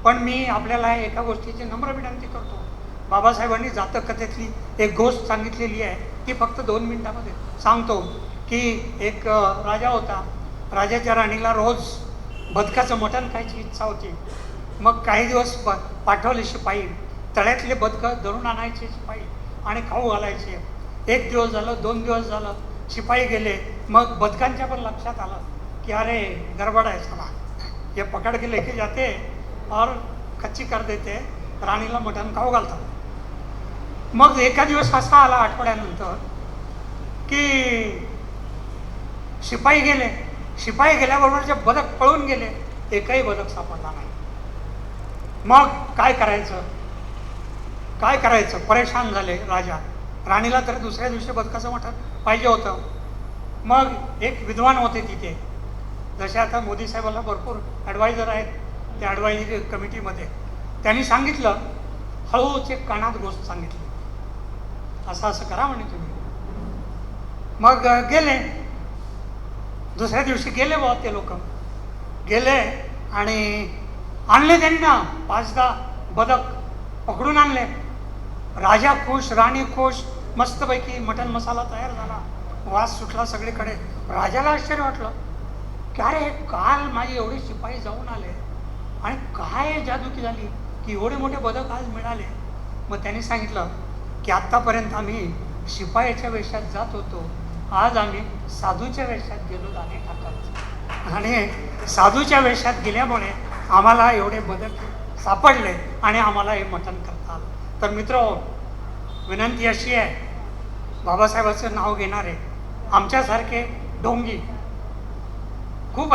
पण मी आपल्याला एका गोष्टीची नम्र विनंती करतो. बाबासाहेबांनी जातककथेतली एक गोष्ट सांगितलेली आहे, ती फक्त 2 मिनिटामध्ये सांगतो. की एक राजा होता, राजाच्या राणीला रोज बदकाचं मटण खायची इच्छा होती. मग काही दिवस पाठवले शिपाई, तळ्यातले बदकं धरून आणायचे शिपाई आणि खाऊ घालायचे. 1 दिवस झालं, 2 दिवस झालं, शिपाई गेले. मग बदकांच्या पण लक्षात आलं कि अरे गड़बड़ है साला, ये पकड़ के लेके जाते और कच्ची कर देते, राणीला मटण खाऊ घालतात. मग एका दिवस असा आला आठवड्यानंतर की शिपाई गेल्याबरोबर जे बदक पळून गेले, एकही बदक सापडला नाही. मग काय करायचं परेशान झाले राजा. राणीला तर दुसऱ्या दिवशी बदकाचं मटण पाहिजे होतं. मग एक विद्वान होते तिथे, जसे आता मोदी साहेबांना भरपूर ॲडवायझर आहेत त्या ॲडवायझरी कमिटीमध्ये, त्यांनी सांगितलं, हळूच एक कानात गोष्ट सांगितली, असं करा म्हणे तुम्ही. मग गेले, दुसऱ्या दिवशी गेले बुवा ते लोक गेले आणि आणले त्यांनी ना 5-10 बदक पकडून आणले. राजा खुश, राणी खुश, मस्तपैकी मटण मसाला तयार झाला, वास सुटला सगळीकडे. राजाला आश्चर्य वाटलं की अरे काल माझे एवढे शिपाई जाऊन आले आणि काय जादू झाली की एवढे मोठे बदक आज मिळाले. मग त्यांनी सांगितलं की आत्तापर्यंत आम्ही शिपायाच्या वेशात जात होतो, आज आम्ही साधूच्या वेशात गेलो दाणे टाकायचं, आणि साधूच्या वेशात गेल्यामुळे आम्हाला एवढे बदक सापडले आणि आम्हाला हे मटण करता आलं. तर मित्र, विनंती अशी आहे, बाबासाहेबांचं नाव घेणारे आमच्यासारखे ढोंगी खूप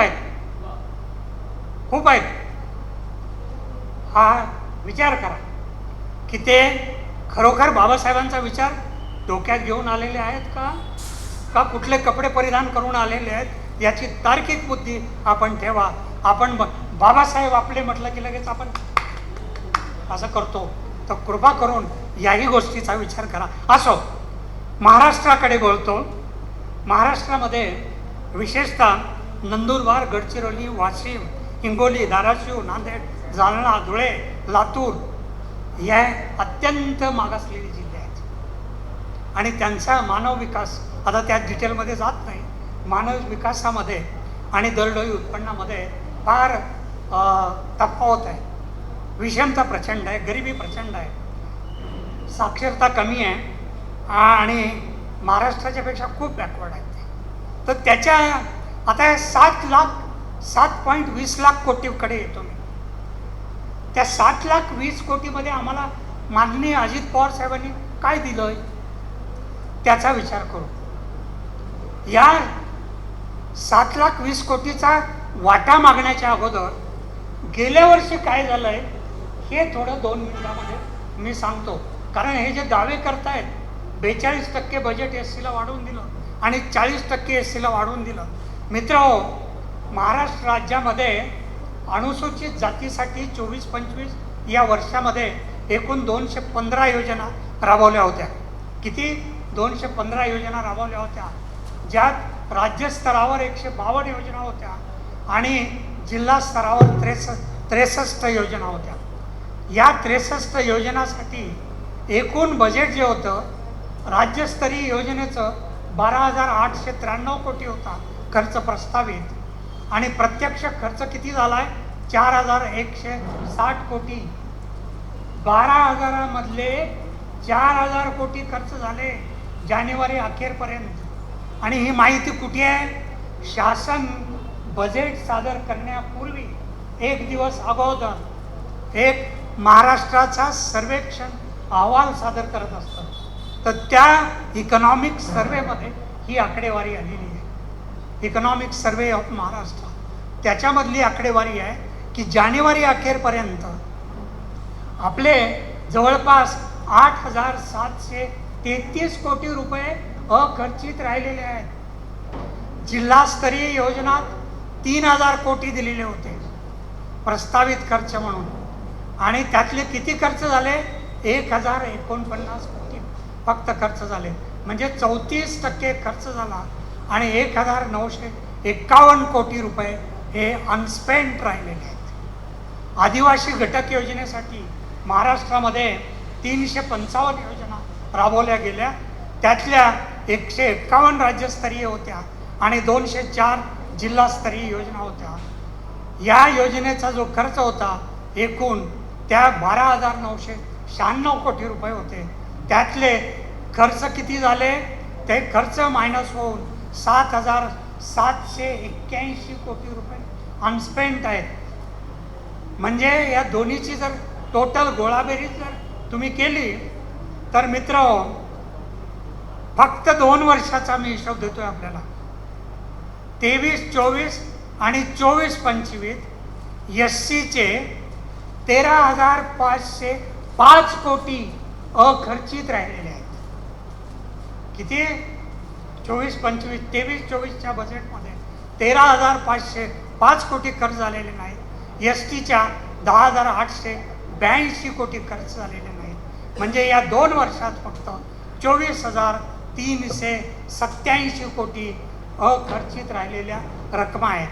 आहेत. हा विचार करा की ते खरोखर बाबासाहेबांचा विचार डोक्यात घेऊन आलेले आहेत का कुठले कपडे परिधान करून आलेले आहेत, याची तार्किक बुद्धी आपण ठेवा. आपण बाबासाहेब आपले म्हटलं की लगेच आपण असं करतो, तर कृपा करून याही गोष्टीचा विचार करा. असो, महाराष्ट्राकडे बोलतो. महाराष्ट्रामध्ये विशेषतः नंदुरबार, गडचिरोली, वाशिम, हिंगोली, धाराशिव, नांदेड, जालना, धुळे, लातूर या अत्यंत मागासलेले जिल्हे आहेत आणि त्यांचा मानव विकास, आता त्या डिटेलमध्ये जात नाही, मानव विकासामध्ये आणि दरडोई उत्पन्नामध्ये फार तफावत आहे. विषमता प्रचंड आहे, गरिबी प्रचंड आहे, साक्षरता कमी आहे आणि महाराष्ट्राच्या पेक्षा खूप बॅकवर्ड आहे ते. तर त्याच्या आता 7.20 लाख कोटीकडे येतो मी. त्या 7,20,00,000 कोटीमध्ये आम्हाला माननीय अजित पवार साहेबांनी काय दिलंय त्याचा विचार करू. या 7,20,00,000 कोटीचा वाटा मागण्याच्या अगोदर गेल्या वर्षी काय झालंय हे थोडं 2 मिनिटामध्ये मी सांगतो. कारण हे जे दावे करतायत 42% बजेट SCला वाढवून दिलं आणि 40% SCला वाढवून दिलं. मित्रहो, महाराष्ट्र राज्यामध्ये अनुसूचित जातीसाठी 24-25 या वर्षामध्ये एकूण 215 योजना राबवल्या होत्या. किती? 215 योजना राबवल्या होत्या, ज्यात राज्यस्तरावर 152 योजना होत्या आणि जिल्हा स्तरावर 63 योजना होत्या. या 63 योजनासाठी एकूण बजेट जे होतं राज्यस्तरीय योजनेचं 12,893 कोटी होता खर्च प्रस्तावित, आणि प्रत्यक्ष खर्च किती झाला आहे? 4,160 कोटी. 12,000 4,000 कोटी खर्च झाले जानेवारी अखेरपर्यंत. आणि ही माहिती कुठे आहे? शासन बजेट सादर करण्यापूर्वी 1 दिवस अगोदर एक महाराष्ट्राचा सर्वेक्षण अहवाल सादर करत असतं. तर त्या इकॉनॉमिक सर्वेमध्ये ही आकडेवारी आलेली आहे. इकॉनॉमिक सर्वे ऑफ महाराष्ट्र त्याच्यामधली आकडेवारी आहे की जानेवारी अखेरपर्यंत आपले जवळपास 8,733 कोटी रुपये अखर्चित राहिलेले आहेत. जिल्हास्तरीय योजनात 3,000 कोटी दिलेले होते प्रस्तावित खर्च म्हणून, आणि त्यातले किती खर्च झाले? 1,049 कोटी फक्त खर्च झाले. म्हणजे 34% खर्च झाला आणि 1,951 कोटी रुपये हे अनस्पेंट राहिलेले आहेत. आदिवासी घटक योजनेसाठी महाराष्ट्रामध्ये 355 योजना राबवल्या गेल्या. त्यातल्या 151 राज्यस्तरीय होत्या आणि 204 जिल्हास्तरीय योजना होत्या. या योजनेचा जो खर्च होता एकूण त्या 12,996 कोटी रुपये होते. त्यातले खर्च किती झाले? ते खर्च मायनस होऊन 7,781 कोटी रुपये अनस्पेंट आहेत. म्हणजे या दोन्हीची जर टोटल गोळाबेरीज जर तुम्ही केली तर मित्र फक्त 2 वर्षाचा मी हिशोब देतोय आपल्याला. 23-24 आणि 24-25 SCचे 13,505 कोटी अखर्चित राहिलेले आहेत. किती? 24-25 23-24च्या बजेटमध्ये 13,505 कोटी खर्च झालेले नाहीत. STच्या 10,882 कोटी खर्च झालेले नाहीत. म्हणजे या 2 वर्षात फक्त 24,387 कोटी अखर्चित राहिलेल्या रकमा आहेत.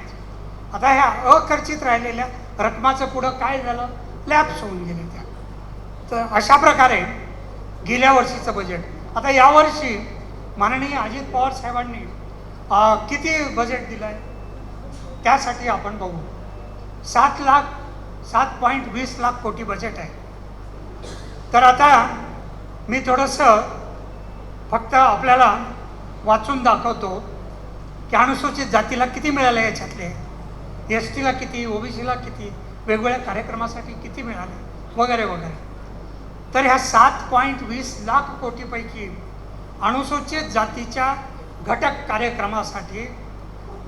आता ह्या अखर्चित राहिलेल्या रकमाचं पुढं काय झालं? लॅप्स होऊन गेले त्या. तर अशा प्रकारे गेल्या वर्षीचं बजेट. आता यावर्षी माननीय अजित पवार साहेबांनी किती बजेट दिलं आहे त्यासाठी आपण बघू. 7.20 लाख कोटी बजेट आहे. तर आता मी थोडंसं फक्त आपल्याला वाचून दाखवतो की अनुसूचित जातीला किती मिळाले याच्यातले, STला किती, OBCला किती, वेगवेगळ्या कार्यक्रमासाठी किती मिळाले वगैरे वगैरे. तर ह्या 7.20 लाख कोटीपैकी अनुसूचित जातीच्या घटक कार्यक्रमासाठी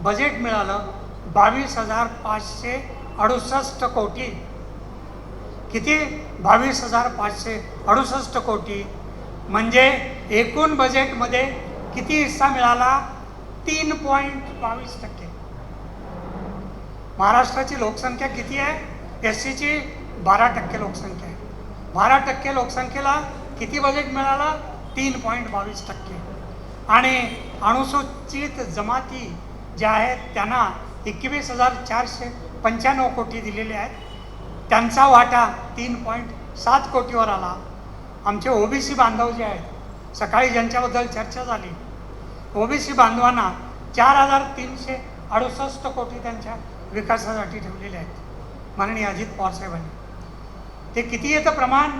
बजेट मिळालं 22,568 कोटी. किती? 22,568 कोटी. म्हणजे एकूण बजेटमध्ये किती हिस्सा मिळाला? 3.22%. महाराष्ट्राची लोकसंख्या किती आहे? SCची 12% लोकसंख्या आहे. 12% लोकसंख्येला किती बजेट मिळालं? 3.22%. आणि अनुसूचित जमाती ज्या आहेत त्यांना 21,495 कोटी दिलेले आहेत. त्यांचा वाटा 3.7 कोटीवर आला. आमचे OBC बांधव जे आहेत, सकाळी ज्यांच्याबद्दल चर्चा झाली, OBC बांधवांना 4,368 कोटी त्यांच्या विकासासाठी ठेवलेले आहेत माननीय अजित पवार साहेबांनी. ते किती येतं प्रमाण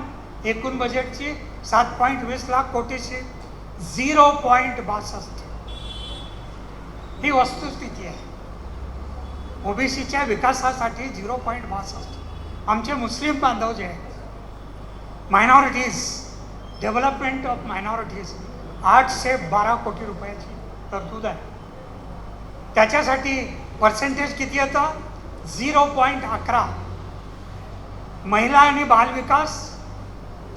एकूण बजेटची 7.20 लाख कोटीची 0.62. ही वस्तुस्थिती आहे. ओबीसीच्या विकासासाठी 0.62. आमचे मुस्लिम बांधव जे आहेत, मायनॉरिटीज, डेव्हलपमेंट ऑफ मायनॉरिटीज 812 कोटी रुपयाची तरतूद आहे. त्याच्यासाठी पर्सेंटेज किती येतं 0.11. महिला आणि बालविकास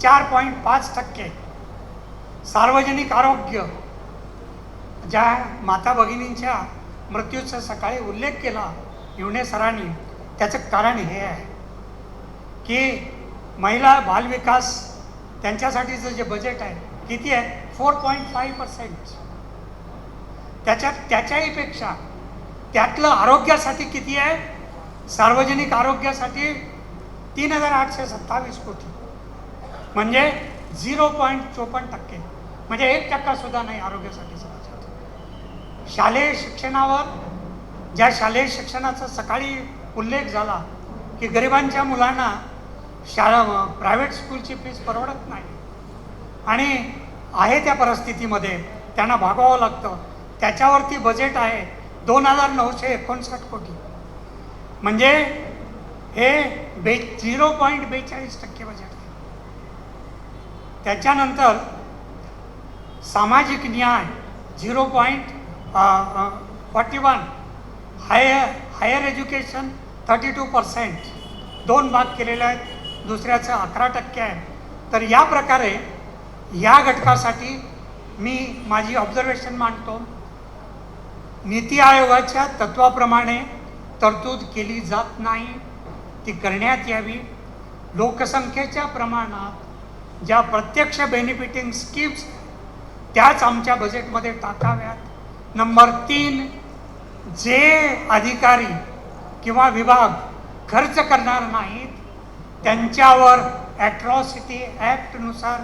4.5%. सार्वजनिक आरोग्य, ज्या माता भगिनींच्या मृत्यूचा सकाळी उल्लेख केला युने सरांनी, त्याचं कारण हे आहे की महिला बालविकास त्यांच्यासाठीचं जे बजेट आहे किती आहे 4.5%. त्याच्याही पेक्षा त्यातलं आरोग्यासाठी किती आहे, सार्वजनिक आरोग्यासाठी 3,827 कोटी, म्हणजे 0.54%, म्हणजे 1% सुद्धा नाही आरोग्यासाठीचं बजेट. शालेय शिक्षणावर, ज्या शालेय शिक्षणाचा सकाळी उल्लेख झाला की गरिबांच्या मुलांना प्रायव्हेट स्कूलची फीस परवडत नाही आणि आहे त्या परिस्थितीमध्ये त्यांना भागवावं लागतं, त्याच्यावरती बजेट आहे 2,959 कोटी, म्हणजे हे 0.42% बजेट आहे. त्याच्यानंतर सामाजिक न्याय 0.41. हायर एज्युकेशन 32%, 2 भाग केलेले आहेत, दुसऱ्याचं 11% आहे. तर या प्रकारे या घटकासाठी मी माझी ऑब्झर्वेशन मांडतो. नीती आयोगाच्या तत्वाप्रमाणे तरतूद केली जात नाही, ती करण्यात यावी. लोकसंख्येच्या प्रमाणात ज्या प्रत्यक्ष बेनिफिटिंग स्कीम्स त्याच आमच्या बजेटमध्ये टाकाव्यात. नंबर 3, जे अधिकारी किंवा विभाग खर्च करणार नाहीत त्यांच्यावर ॲट्रॉसिटी ॲक्टनुसार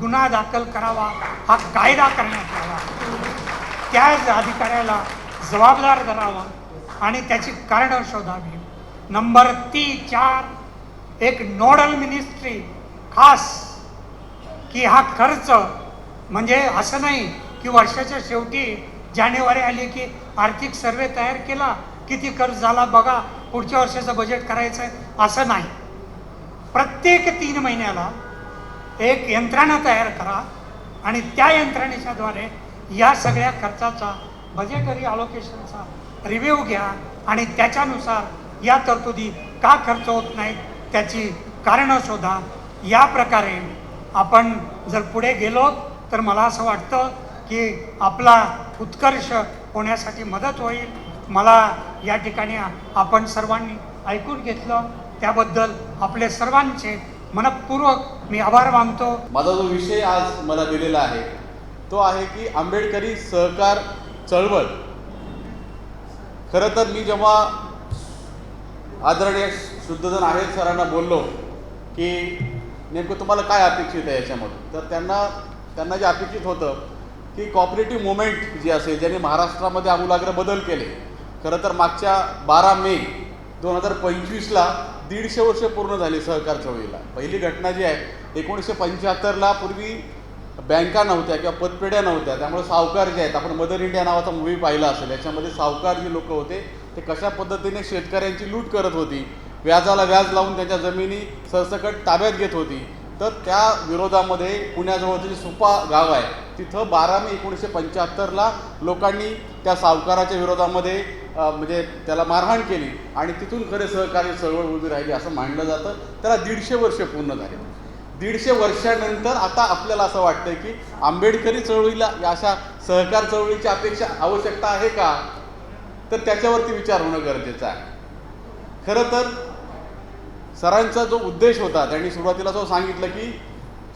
गुन्हा दाखल करावा, हा कायदा करण्यात यावा. त्याच अधिकाऱ्याला जबाबदार धरावं आणि त्याची कारणं शोधावी. नंबर 4, एक नोडल मिनिस्ट्री खास, की हा खर्च म्हणजे असं नाही की वर्षाच्या शेवटी जानेवारी आली की आर्थिक सर्वे तयार केला, किती खर्च झाला बघा, पुढच्या वर्षाचं बजेट करायचं आहे, असं नाही. प्रत्येक 3 महिन्याला एक यंत्रणा तयार करा आणि त्या यंत्रणेच्याद्वारे या सगळ्या खर्चाचा बजेटरी अलोकेशनचा रिव्ह्यू घ्या आणि त्याच्यानुसार या तरतुदी का खर्च होत नाहीत त्याची कारणं शोधा. या प्रकारे आपण जर पुढे गेलो तर मला असं वाटतं की आपला उत्कर्ष होण्यासाठी मदत होईल. मला या ठिकाणी आपण सर्वांनी ऐकून घेतलं त्याबद्दल आपले सर्वांचे मनपूर्वक मी आभार मानतो. माझा जो विषय आज मला दिलेला आहे तो आहे की आंबेडकरी सहकार चळवळ. खरं तर मी जेव्हा आदरणीय शुद्धजन आहेर सरांना बोललो की नेमकं तुम्हाला काय अपेक्षित आहे याच्यामधून, तर त्यांना जे अपेक्षित होतं की कॉपरेटिव्ह मुवमेंट जी असेल ज्याने महाराष्ट्रामध्ये आमूलाग्र बदल केले. खरं तर मागच्या 12 मे 2025ला 150 वर्ष पूर्ण झाली सहकार चळवळीला. पहिली घटना जी आहे 1975ला पूर्वी बँका नव्हत्या किंवा पतपेढ्या नव्हत्या, त्यामुळे सावकार जे आहेत, आपण मदर इंडिया नावाचा मूव्ही पाहिला असेल, याच्यामध्ये सावकार जे लोक होते ते कशा पद्धतीने शेतकऱ्यांची लूट करत होती, व्याजाला व्याज लावून त्यांच्या जमिनी सरसकट ताब्यात घेत होती. तर त्या विरोधामध्ये पुण्याजवळचं जे सुपा गाव आहे तिथं 12 मे 1975ला लोकांनी त्या सावकाराच्या विरोधामध्ये म्हणजे त्याला मारहाण केली आणि तिथून खरे सहकारी चळवळ उभी राहिली असं मानलं जातं. त्याला 150 वर्ष पूर्ण झाले. 150 वर्षानंतर आता आपल्याला असं वाटतं की आंबेडकरी चळवळीला या अशा सहकार चळवळीची आवश्यकता आहे का, तर त्याच्यावरती विचार होणं गरजेचं आहे. खरं तर सरांचा जो उद्देश होता त्यांनी सुरुवातीला जो सांगितलं की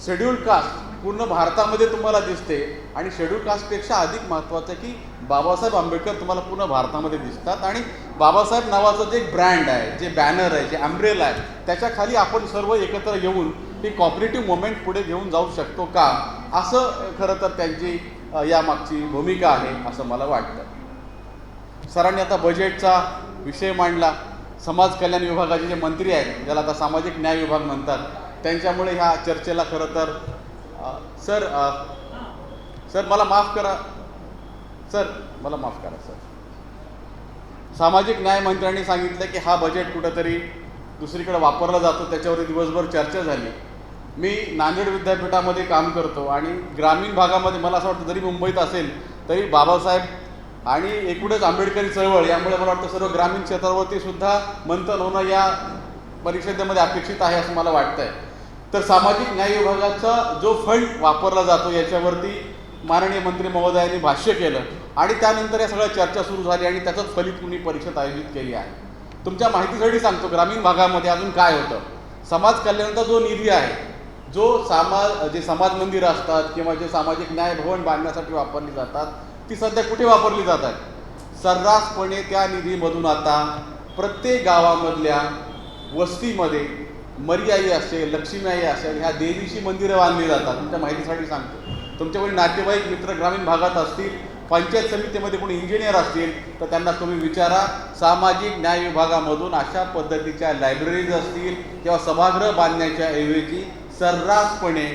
शेड्यूल्ड कास्ट पूर्ण भारतामध्ये तुम्हाला दिसते आणि शेड्यूल्ड कास्टपेक्षा अधिक महत्त्वाचं की बाबासाहेब आंबेडकर तुम्हाला पूर्ण भारतामध्ये दिसतात आणि बाबासाहेब नावाचं जे ब्रँड आहे, जे बॅनर आहे, जे अम्ब्रेला आहे, त्याच्याखाली आपण सर्व एकत्र येऊन ही कॉपरेटिव्ह मुवमेंट पुढे घेऊन जाऊ शकतो का, असं खरं तर त्यांची यामागची भूमिका आहे असं मला वाटतं. सरांनी आता बजेटचा विषय मांडला. समाज कल्याण विभागाचे जे मंत्री आहेत, ज्याला आता सामाजिक न्याय विभाग म्हणतात, त्यांच्यामुळे ह्या चर्चेला खरं तर सर मला माफ करा सर. सामाजिक न्याय मंत्र्यांनी सांगितलं की हा बजेट कुठंतरी दुसरीकडे वापरला जातो, त्याच्यावरती दिवसभर चर्चा झाली. मी नांदेड विद्यापीठामध्ये काम करतो आणि ग्रामीण भागामध्ये मला असं वाटतं जरी मुंबईत असेल तरी बाबासाहेब आणि एकूणच आंबेडकरी चळवळ यामुळे मला वाटतं सर्व ग्रामीण क्षेत्रावरती सुद्धा मंथन होणं या परिषदेमध्ये अपेक्षित आहे असं मला वाटतंय. तर सामाजिक न्याय विभागाचा जो फंड वापरला जातो याच्यावरती माननीय मंत्री महोदयांनी भाष्य केलं आणि त्यानंतर या सगळ्या चर्चा सुरू झाली आणि त्याचंच फलित तुम्ही परिषद आयोजित केली आहे. तुमच्या माहितीसाठी सांगतो, ग्रामीण भागामध्ये अजून काय होतं. समाज कल्याणाचा जो निधी आहे, जो जे समाज मंदिरं असतात किंवा जे सामाजिक न्याय भवन बांधण्यासाठी वापरली जातात, ती सध्या कुठे वापरली जातात? सर्रासपणे त्या निधीमधून आता प्रत्येक गावामधल्या वस्तीमध्ये मरियाई असेल, लक्ष्मी आई असेल, ह्या देवीची मंदिरं बांधली जातात. तुमच्या माहितीसाठी सांगतो. तुमच्याकडे नातेवाईक मित्र ग्रामीण भागात असतील, पंचायत समितीमध्ये कोणी इंजिनियर असतील तर त्यांना तुम्ही विचारा, सामाजिक न्याय विभागामधून अशा पद्धतीच्या लायब्ररीज असतील किंवा सभागृह बांधण्याच्या ऐवजी सर्रासपणे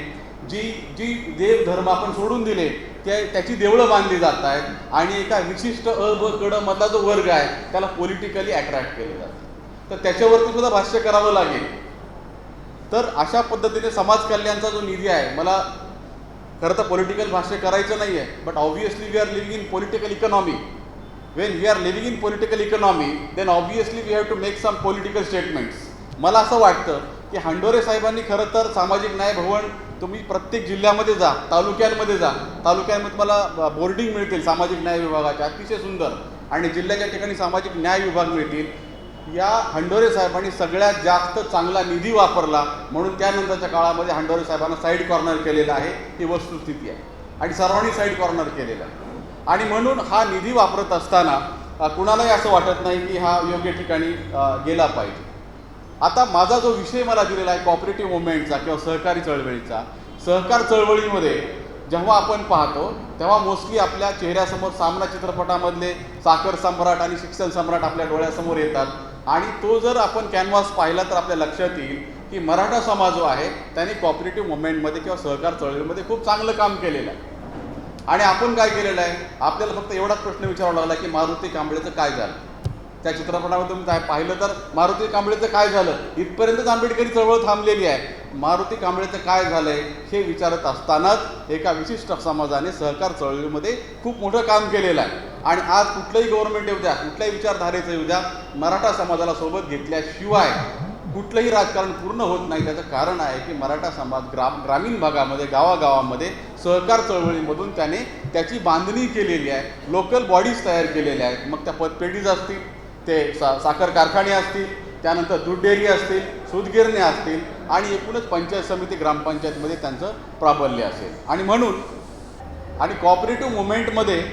जी देवधर्म आपण सोडून दिले त्याची देवळं बांधली जात आहेत आणि एका विशिष्ट ब क ड मधला जो वर्ग आहे त्याला पॉलिटिकली अट्रॅक्ट केले जातं. तर त्याच्यावरती सुद्धा भाष्य करावं लागेल. तर अशा पद्धतीने समाज कल्याणचा जो निधी आहे, मला खरं तर पॉलिटिकल भाष्य करायचं नाही आहे, but obviously we are living in political economy. When we are living in political economy then obviously we have to make some political statements. मला असं वाटतं की हंडोरे साहेबांनी खरं तर सामाजिक न्याय भवन तुम्ही प्रत्येक जिल्ह्यामध्ये जा, तालुक्यांमध्ये तुम्हाला बोर्डिंग मिळतील सामाजिक न्याय विभागाच्या अतिशय सुंदर, आणि जिल्ह्याच्या ठिकाणी सामाजिक न्याय विभाग मिळतील. या हंडोरे साहेबांनी सगळ्यात जास्त चांगला निधी वापरला म्हणून त्यानंतरच्या काळामध्ये हंडोरे साहेबांना साईड कॉर्नर केलेलं आहे, ही वस्तुस्थिती आहे आणि सर्वांनी साईड कॉर्नर केलेलं आहे. आणि म्हणून हा निधी वापरत असताना कुणालाही असं वाटत नाही की हा योग्य ठिकाणी गेला पाहिजे. आता माझा जो विषय मला दिलेला आहे कॉपरेटिव्ह मुवमेंटचा किंवा सहकारी चळवळीचा, सहकार चळवळीमध्ये जेव्हा आपण पाहतो तेव्हा मोस्टली आपल्या चेहऱ्यासमोर सामना चित्रपटामधले साखर सम्राट आणि शिक्षण सम्राट आपल्या डोळ्यासमोर येतात आणि तो जर आपण कॅनव्हास पाहिला तर आपल्या लक्षात येईल की मराठा समाज जो आहे त्याने कॉपरेटिव्ह मुवमेंटमध्ये किंवा सहकार चळवळीमध्ये खूप चांगलं काम केलेलं आहे. आणि आपण काय केलेलं आहे, आपल्याला फक्त एवढाच प्रश्न विचारावा लागला की मारुती कांबळेचं काय झालं. त्या चित्रपटामध्ये तुम्ही पाहिलं तर मारुती कांबळेचं काय झालं, इथपर्यंतच आंबेडकरी चळवळ थांबलेली आहे. मारुती कांबळेचं काय झालंय हे विचारत असतानाच एका विशिष्ट समाजाने सहकार चळवळीमध्ये खूप मोठं काम केलेलं आहे. आणि आज कुठलंही गव्हर्नमेंट येऊ द्या, कुठल्याही विचारधारेचं येऊ द्या, मराठा समाजाला सोबत घेतल्याशिवाय कुठलंही राजकारण पूर्ण होत नाही. त्याचं कारण आहे की मराठा समाज ग्रामीण भागामध्ये गावागावामध्ये सहकार चळवळीमधून त्याने त्याची बांधणी केलेली आहे, लोकल बॉडीज तयार केलेल्या आहेत. मग त्या पतपेढीज असतील, ते साखर कारखाने असतील, त्यानंतर दूध डेअरी असतील, सूतगिरण्या असतील आणि एकूणच पंचायत समिती ग्रामपंचायतमध्ये त्यांचं प्राबल्य असेल. आणि म्हणून आणि कॉपरेटिव्ह मुवमेंटमध्ये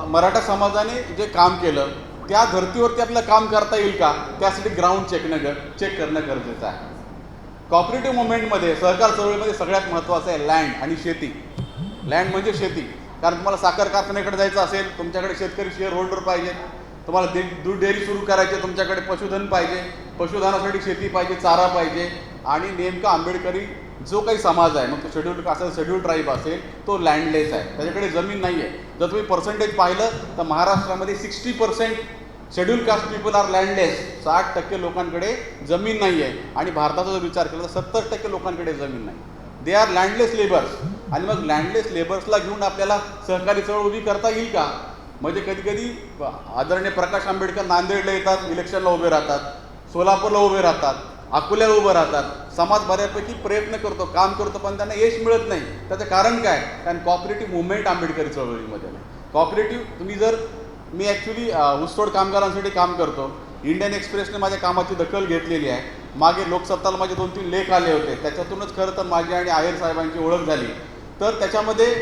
मराठा समाजाने जे काम केलं त्या धर्तीवरती आपल्याला काम करता येईल का, त्यासाठी ग्राउंड चेक करणं गरजेचं आहे. कॉपरेटिव्ह मुवमेंटमध्ये सहकार चळवळीमध्ये सगळ्यात महत्त्वाचं आहे लँड आणि शेती. लँड म्हणजे शेती, कारण तुम्हाला साखर कारखान्याकडे जायचं असेल तुमच्याकडे शेतकरी शेअर होल्डर पाहिजे, तुम्हाला दूध डेअरी सुरू करायचे तुमच्याकडे पशुधन पाहिजे, पशुधनासाठी शेती पाहिजे, चारा पाहिजे. आणि नेमका आंबेडकरी जो काही समाज आहे, मग तो शेड्यूल असेल, शेड्यूल ट्राईब असेल, तो लँडलेस आहे, त्याच्याकडे जमीन नाही आहे. जर तुम्ही पर्सेंटेज पाहिलं तर महाराष्ट्रामध्ये 60% शेड्यूल कास्ट पीपल आर लँडलेस. 60% लोकांकडे जमीन नाही आहे. आणि भारताचा जर विचार केला तर 70% लोकांकडे जमीन नाही. They are landless labours. आणि मग लँडलेस लेबर्सला घेऊन आपल्याला सहकारी चळवळ उभी करता येईल का? म्हणजे कधी कधी आदरणीय प्रकाश आंबेडकर नांदेडला येतात, इलेक्शनला उभे राहतात, सोलापूरला उभे राहतात, अकोल्याला उभं राहतात. समाज बऱ्यापैकी प्रयत्न करतो, काम करतो, पण त्यांना यश मिळत नाही. त्याचं कारण काय? कारण कॉपरेटिव्ह मुवमेंट आंबेडकरी चळवळीमध्ये नाही. कॉपरेटिव्ह मी ॲक्च्युली ऊसतोड कामगारांसाठी काम करतो. इंडियन एक्सप्रेसने माझ्या कामाची दखल घेतलेली आहे. मागे लोकसत्ताला माझे 2-3 लेख आले होते, त्याच्यातूनच खरं तर माझी आणि आहेर साहेबांची ओळख झाली. तर त्याच्यामध्ये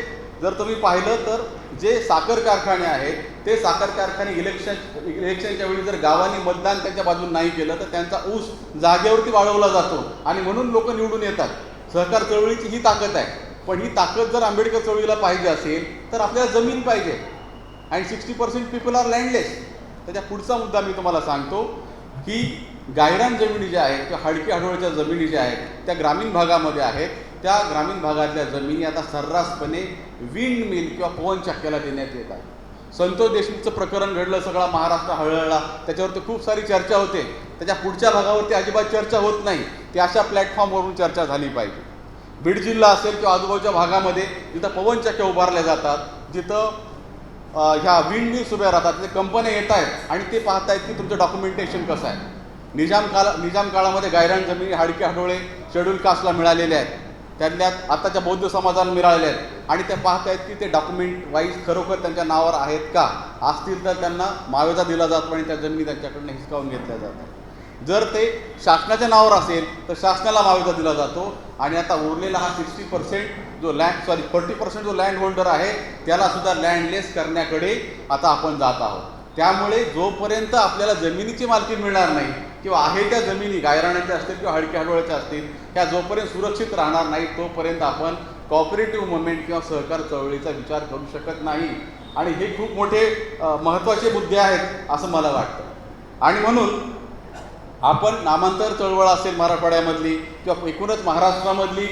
जर तुम्ही पाहिलं तर जे साखर कारखाने आहेत ते साखर कारखाने इलेक्शनच्या वेळी जर गावांनी मतदान त्यांच्या बाजून नाही केलं तर त्यांचा ऊस जागेवरती वाढवला जातो आणि म्हणून लोक निवडून येतात. सहकार चळवळीची ही ताकद आहे. पण ही ताकद जर आंबेडकर चळवळीला पाहिजे असेल तर आपल्याला जमीन पाहिजे आणि 60% पीपल आर लँडलेस. त्याच्या पुढचा मुद्दा मी तुम्हाला सांगतो की गायरान जमिनी ज्या आहेत किंवा हडकी हडवळच्या जमिनी ज्या आहेत त्या ग्रामीण भागामध्ये आहेत, त्या ग्रामीण भागातल्या जमिनी आता सर्रासपणे विंड मिल किंवा पवनचक्क्याला देण्यात येत आहे. संतोष देशमुखचं प्रकरण घडलं, सगळा महाराष्ट्र हळहळला, त्याच्यावरती खूप सारी चर्चा होते. त्याच्या पुढच्या भागावरती अजिबात चर्चा होत नाही. ती अशा प्लॅटफॉर्मवरून चर्चा झाली पाहिजे. बीड जिल्हा असेल किंवा आजूबाजूच्या भागामध्ये जिथं पवनचक्क्या उभारल्या जातात, जिथं ह्या विंड मिल्स उभ्या राहतात, तिथे कंपन्या येत आहेत आणि ते पाहत आहेत की तुमचं डॉक्युमेंटेशन कसं आहे. निजाम काळामध्ये गायरान जमिनी हडके हडोळे शेड्यूल कास्टला मिळालेले आहेत, त्यातल्यात आताच्या बौद्ध समाजाला मिळालेले आहेत आणि ते पाहत आहेत की ते डॉक्युमेंट वाईज खरोखर त्यांच्या नावावर आहेत का. असतील तर त्यांना मावेजा दिला जातो आणि त्या जमिनी त्यांच्याकडनं हिसकावून घेतल्या जातात. जर ते शासनाच्या नावावर असेल तर शासनाला मावेजा दिला जातो आणि आता उरलेला हा 40% जो 40% जो लँड होल्डर आहे त्याला सुद्धा लँडलेस करण्याकडे आता आपण जात आहोत. त्यामुळे जोपर्यंत आपल्याला जमिनीची मालकी मिळणार नाही किंवा आहे त्या जमिनी गायराण्याच्या असतील किंवा हडकी हडवळ्याच्या असतील ह्या जोपर्यंत सुरक्षित राहणार नाही तोपर्यंत आपण कॉपरेटिव्ह मुवमेंट किंवा सहकार चळवळीचा विचार करू शकत नाही. आणि हे खूप मोठे महत्त्वाचे मुद्दे आहेत असं मला वाटतं. आणि म्हणून आपण नामांतर चळवळ असेल मराठवाड्यामधली किंवा एकूणच महाराष्ट्रामधली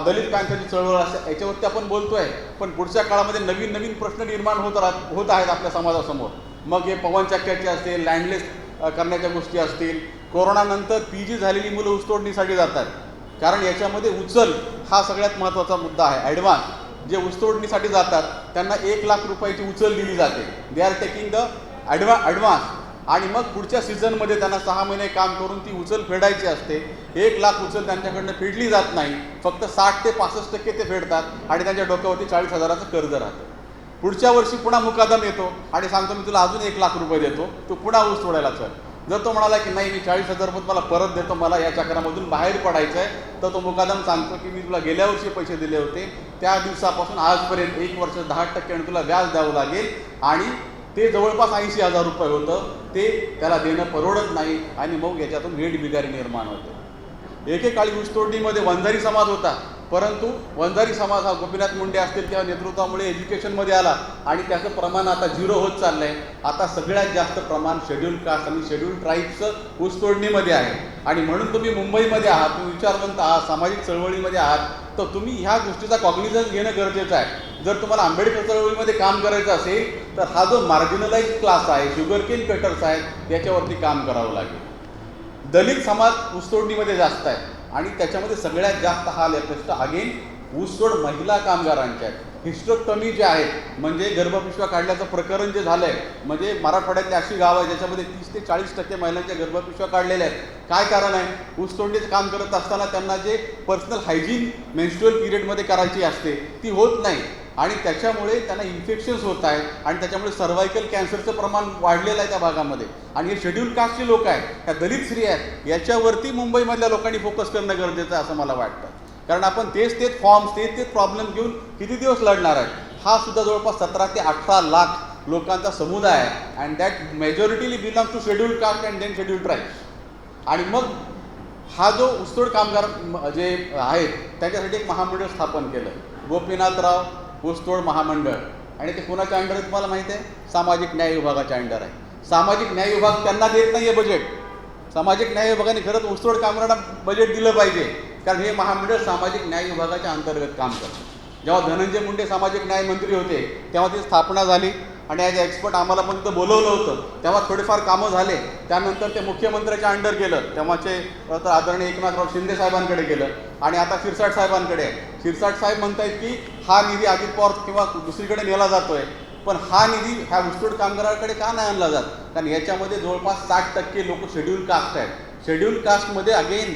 दलित पॅंथरची चळवळ असेल याच्यावरती आपण बोलतो आहे, पण पुढच्या काळामध्ये नवीन नवीन प्रश्न निर्माण होत आहेत आपल्या समाजासमोर. मग हे पवनचक्क्याचे असतील, लँडलेस करण्याच्या गोष्टी असतील. कोरोनानंतर PG झालेली मुलं ऊसतोडणीसाठी जातात, कारण याच्यामध्ये उचल हा सगळ्यात महत्त्वाचा मुद्दा आहे. ॲडव्हान्स जे ऊसतोडणीसाठी जातात त्यांना 1 लाख रुपयाची उचल दिली जाते. They are taking the advance आणि मग पुढच्या सीझनमध्ये त्यांना 6 महिने काम करून ती उचल फेडायची असते. 1 लाख उचल त्यांच्याकडनं फेडली जात नाही, फक्त 60 ते 65% ते फेडतात आणि त्यांच्या डोक्यावरती 40,000चं कर्ज राहतं. पुढच्या वर्षी पुन्हा मुकादम येतो आणि सांगतो मी तुला अजून 1 लाख रुपये देतो, तू पुन्हा ऊस तोडायला चल. जर तो म्हणाला की नाही मी 40,000 रुपये मला परत देतो, मला या चक्रामधून बाहेर पडायचं आहे, तर तो मुकादम सांगतो की मी तुला गेल्या वर्षी पैसे दिले होते त्या दिवसापासून आजपर्यंत 1 वर्ष 10% तुला व्याज द्यावं लागेल आणि ते जवळपास 80,000 रुपये होतं, ते त्याला देणं परवडत नाही आणि मग याच्यातून वेठबिगारी निर्माण होते. एकेकाळी ऊसतोडणीमध्ये वंजारी समाज होता, परंतु वंजारी समाज हा गोपीनाथ मुंडे असतील त्या नेतृत्वामुळे एज्युकेशनमध्ये आला आणि त्याचं प्रमाण आता 0 होत चाललं आहे. आता सगळ्यात जास्त प्रमाण शेड्यूल कास्ट आणि शेड्यूल ट्राईब्सचं ऊसतोडणीमध्ये आहे. आणि म्हणून तुम्ही मुंबईमध्ये आहात, तुम्ही विचारवंत आहात, सामाजिक चळवळीमध्ये आहात, तर तुम्ही ह्या गोष्टीचा कॉग्निझन्स घेणं गरजेचं आहे. जर तुम्हाला आंबेडकर चळवळीमध्ये काम करायचं असेल तर हा जो मार्जिनलाइज क्लास आहे, शुगरकेन कटर्स आहेत, याच्यावरती काम करावं लागेल. दलित समाज ऊसतोडणीमध्ये जास्त आहे आणि त्याच्यामध्ये सगळ्यात जास्त हाल कष्ट अगेन ऊसतोड महिला कामगारांच्या आहेत. हिस्टेक्टॉमी जे आहेत म्हणजे गर्भपिशव्या काढल्याचं प्रकरण जे झालं आहे, म्हणजे मराठवाड्यातली अशी गावं आहे ज्याच्यामध्ये 30 ते 40% महिलांच्या गर्भपिशव्या काढलेल्या आहेत. काय कारण आहे? ऊसतोडणीचं काम करत असताना त्यांना जे पर्सनल हायजीन मेन्स्ट्रुअल पिरियडमध्ये करायची असते ती होत नाही आणि त्याच्यामुळे त्यांना इन्फेक्शन्स होत आहेत आणि त्याच्यामुळे सर्व्हायकल कॅन्सरचं प्रमाण वाढलेलं आहे त्या भागामध्ये. आणि हे शेड्यूल कास्टचे लोक आहेत, ह्या दलित स्त्री आहेत, याच्यावरती मुंबईमधल्या लोकांनी फोकस करणं गरजेचं आहे असं मला वाटतं. कारण आपण तेच फॉर्म्स तेच प्रॉब्लेम घेऊन किती दिवस लढणार आहे. हा सुद्धा जवळपास 17 ते 18 लाख लोकांचा समुदाय आहे and that majorly belong to schedule caste and then schedule tribes. आणि मग हा जो ऊसतोड कामगार जे आहेत त्याच्यासाठी एक महामंडळ स्थापन केलं, गोपीनाथराव ऊसतोड महामंडळ. आणि ते कोणाच्या अंडर आहे तुम्हाला माहिती आहे? सामाजिक न्याय विभागाच्या अंडर आहे. सामाजिक न्याय विभाग त्यांना देत नाही आहे बजेट. सामाजिक न्याय विभागाने खरंच ऊसतोड कामगारांना बजेट दिलं पाहिजे, कारण हे महामंडळ सामाजिक न्याय विभागाच्या अंतर्गत काम करतं. जेव्हा धनंजय मुंडे सामाजिक न्याय मंत्री होते तेव्हा ती स्थापना झाली आणि ॲज एक्सपर्ट आम्हाला पण तिथं बोलवलं होतं. तेव्हा थोडेफार कामं झाले. त्यानंतर ते मुख्यमंत्र्याच्या अंडर गेलं, तेव्हाचे तर आदरणीय एकनाथराव शिंदे साहेबांकडे गेलं आणि आता शिरसाट साहेबांकडे आहे. शिरसाट साहेब म्हणतायत की हा निधी अजित पवार किंवा दुसरीकडे नेला जातोय, पण हा निधी ह्या ऊसतोड कामगारांकडे का नाही आणला जात? कारण याच्यामध्ये जवळपास 60% लोक शेड्यूल कास्ट आहेत. शेड्यूल कास्टमध्ये अगेन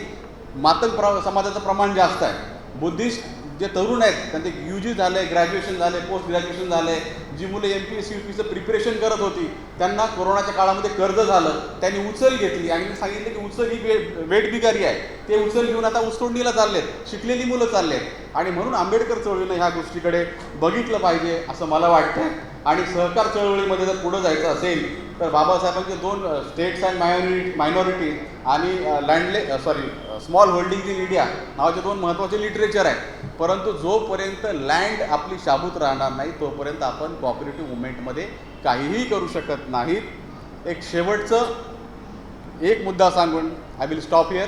मातंग समाजाचं प्रमाण जास्त आहे. बुद्धिस्ट जे तरुण आहेत त्यांचे UG झालं आहे, ग्रॅज्युएशन झालं आहे, पोस्ट ग्रॅज्युएशन झालं आहे. जी मुलं MPSC UPSCचं प्रिपरेशन करत होती त्यांना कोरोनाच्या काळामध्ये कर्ज झालं, त्यांनी उचल घेतली आणि मी सांगितलं की उचल ही वेठबिगारी आहे. ते उचल घेऊन आता ऊसतोडणीला चाललेत, शिकलेली मुलं चाललेत. आणि म्हणून आंबेडकर चळवळीनं ह्या गोष्टीकडे बघितलं पाहिजे असं मला वाटतं. आणि सहकार चळवळीमध्ये जर पुढं जायचं असेल तर बाबासाहेबांचे 2 स्टेट्स अँड मायनॉरिटीज आणि स्मॉल होल्डिंग इन इंडिया नावाचे 2 महत्त्वाचे लिटरेचर आहे. परंतु जोपर्यंत लँड आपली शाबूत राहणार नाही तोपर्यंत आपण कॉपरेटिव्ह मुवमेंटमध्ये काहीही करू शकत नाहीत. एक शेवटचं एक मुद्दा सांगून आय विल स्टॉप हिअर.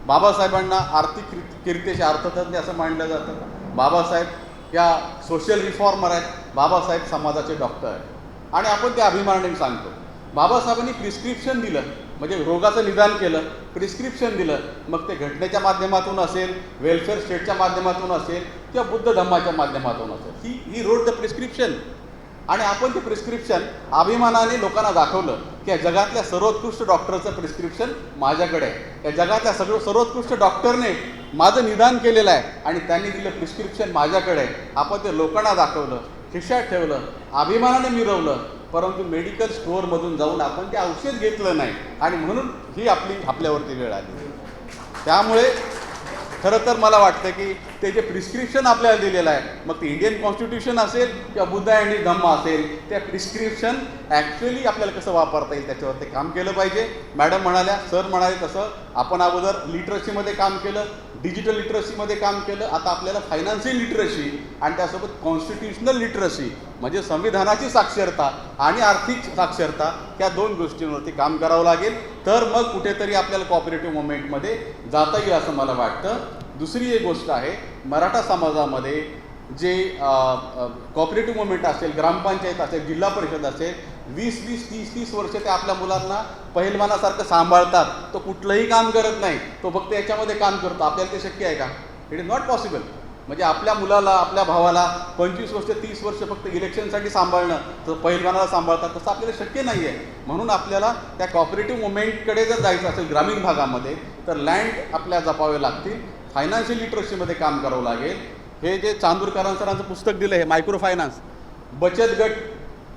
बाबासाहेबांना आर्थिक कीर्तीचे अर्थतज्ञ असं मानलं जातं. बाबासाहेब या सोशल रिफॉर्मर आहेत. बाबासाहेब समाजाचे डॉक्टर आहेत आणि आपण ते अभिमानाने सांगतो. बाबासाहेबांनी प्रिस्क्रिप्शन दिलं, म्हणजे रोगाचं निदान केलं, प्रिस्क्रिप्शन दिलं, मग ते घटनेच्या माध्यमातून असेल, वेलफेअर स्टेटच्या माध्यमातून असेल किंवा बुद्ध धम्माच्या माध्यमातून असेल. ही रोड द प्रिस्क्रिप्शन. आणि आपण ते प्रिस्क्रिप्शन अभिमानाने लोकांना दाखवलं की या जगातल्या सर्वोत्कृष्ट डॉक्टरचं प्रिस्क्रिप्शन माझ्याकडे आहे. या जगातल्या सर्वोत्कृष्ट डॉक्टरने माझं निदान केलेलं आहे आणि त्यांनी दिलं प्रिस्क्रिप्शन माझ्याकडे आहे. आपण ते लोकांना दाखवलं, खिशात ठेवलं, अभिमानाने मिरवलं, परंतु मेडिकल स्टोअरमधून जाऊन आपण ते औषध घेतलं नाही आणि म्हणून ही आपल्यावरती वेळ आली. त्यामुळे खरं तर मला वाटतं की ते जे प्रिस्क्रिप्शन आपल्याला दिलेलं आहे, मग ते इंडियन कॉन्स्टिट्यूशन असेल किंवा बुद्ध आणि धम्म असेल, त्या प्रिस्क्रिप्शन ॲक्च्युअली आपल्याला कसं वापरता येईल त्याच्यावर ते काम केलं पाहिजे. मॅडम म्हणाल्या, सर म्हणाले तसं आपण अगोदर लिटरसीमध्ये काम केलं, डिजिटल लिटरसीमध्ये काम केलं, आता आपल्याला फायनान्शियल लिटरसी आणि त्यासोबत कॉन्स्टिट्युशनल लिटरसी म्हणजे संविधानाची साक्षरता आणि आर्थिक साक्षरता या दोन गोष्टींवरती काम करावं लागेल. तर मग कुठेतरी आपल्याला कॉपरेटिव्ह मुवमेंटमध्ये जाता येईल असं मला वाटतं. दुसरी एक गोष्ट आहे, मराठा समाजामध्ये जे कॉपरेटिव्ह मुवमेंट असेल, ग्रामपंचायत असेल, जिल्हा परिषद असेल, 20-20, 30-30 वर्ष ते आपल्या मुलांना पहिलवानासारखं सांभाळतात. तो कुठलंही काम करत नाही, तो फक्त याच्यामध्ये काम करतो. आपल्याला ते शक्य आहे का? It is not possible. म्हणजे आपल्या मुलाला, आपल्या भावाला 25 वर्ष 30 वर्ष फक्त इलेक्शनसाठी सांभाळणं, तर पहिलवानाला सांभाळतात, तसं आपल्याला शक्य नाही आहे. म्हणून आपल्याला त्या कॉपरेटिव्ह मुवमेंटकडे जर जायचं असेल ग्रामीण भागामध्ये, तर लँड आपल्या जपावे लागतील, फायनान्शियल लिटरसीमध्ये काम करावं लागेल. हे जे चांदूरकरां सरांचं पुस्तक दिलं आहे मायक्रो फायनान्स,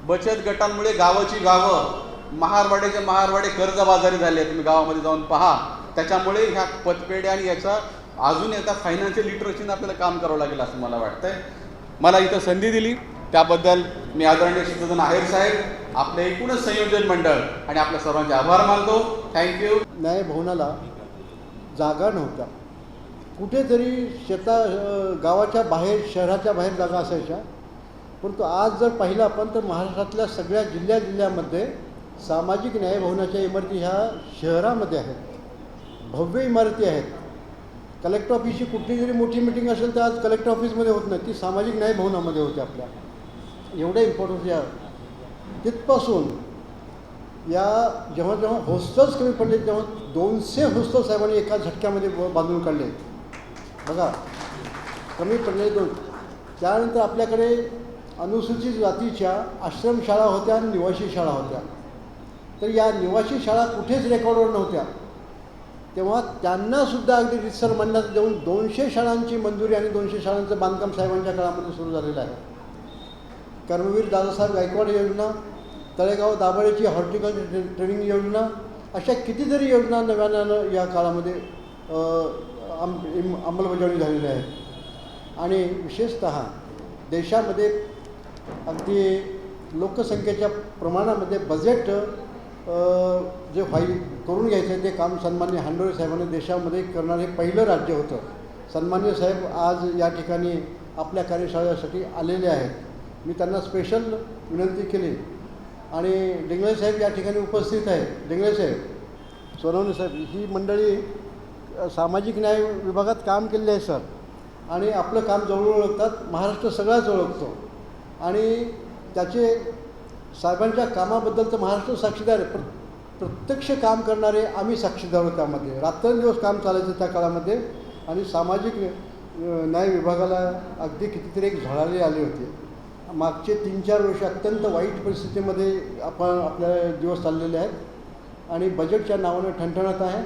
बचत गटांमुळे गावाची गावं, महारवाडे कर्जबाजारी झाले. तुम्ही गावामध्ये जाऊन पहा. त्याच्यामुळे ह्या पतपेढ्या आणि याचा अजून एकदा फायनान्शियल लिटरसीनं आपल्याला काम करावं लागेल असं मला वाटतंय. मला इथं संधी दिली त्याबद्दल मी आदरणीय श्रीयुत आहेर साहेब, आपलं एकूणच संयोजन मंडळ आणि आपल्या सर्वांचे आभार मानतो. थँक्यू. न्यायभवनाला जागा नव्हत्या. कुठेतरी गावाच्या बाहेर, शहराच्या बाहेर जागा असायच्या. परंतु आज जर पाहिलं आपण तर महाराष्ट्रातल्या सगळ्या जिल्ह्यामध्ये सामाजिक न्यायभवनाच्या इमारती ह्या शहरामध्ये आहेत. भव्य इमारती आहेत. कलेक्टर ऑफिसची कुठली जरी मोठी मिटिंग असेल तर आज कलेक्टर ऑफिसमध्ये होत नाही, ती सामाजिक न्यायभवनामध्ये होते. आपल्या एवढ्या इम्पॉर्टन्स या तिथपासून या जेव्हा हॉस्टेल्स कमी पडले तेव्हा 200 हॉस्टेल साहेबांनी एका झटक्यामध्ये बांधून काढले. बघा, कमी पडले 2. त्यानंतर आपल्याकडे अनुसूचित जातीच्या आश्रमशाळा होत्या आणि निवासी शाळा होत्या. तर या निवासी शाळा कुठेच रेकॉर्डवर नव्हत्या. तेव्हा त्यांनासुद्धा अगदी रितसर मान्यता देऊन 200 शाळांची मंजुरी आणि 200 शाळांचं बांधकाम साहेबांच्या काळामध्ये सुरू झालेलं आहे. कर्मवीर दादासाहेब गायकवाड योजना, तळेगाव दाभाडेची हॉर्टिकल्चर ट्रेनिंग योजना, अशा कितीतरी योजना नव्यानं या काळामध्ये अंमलबजावणी झालेली आहे. आणि विशेषतः देशामध्ये अगदी लोकसंख्येच्या प्रमाणामध्ये बजेट जे करून घ्यायचं आहे ते काम सन्मान्य हांडोळे साहेबांनी देशामध्ये करणारे पहिलं राज्य होतं. सन्मान्य साहेब आज या ठिकाणी आपल्या कार्यशाळेसाठी आलेले आहेत. मी त्यांना स्पेशल विनंती केली आणि डिंगळे साहेब या ठिकाणी उपस्थित आहे. डिंगळे साहेब, सोनवणे साहेब, ही मंडळी सामाजिक न्याय विभागात काम केलेले आहे सर, आणि आपलं काम जवळ ओळखतात. महाराष्ट्र सगळाच ओळखतो आणि त्याचे साहेबांच्या कामाबद्दल तर महाराष्ट्र साक्षीदार आहे. प्रत्यक्ष काम करणारे आम्ही साक्षीदार आहोत. त्यामध्ये रात्रंदिवस काम चालायचं त्या काळामध्ये. आणि सामाजिक न्याय विभागाला अगदी कितीतरी एक झळाळी आली होती. मागचे 3-4 वर्ष अत्यंत वाईट परिस्थितीमध्ये आपल्या दिवस चाललेले आहेत आणि बजेटच्या नावानं ठणठणत आहे.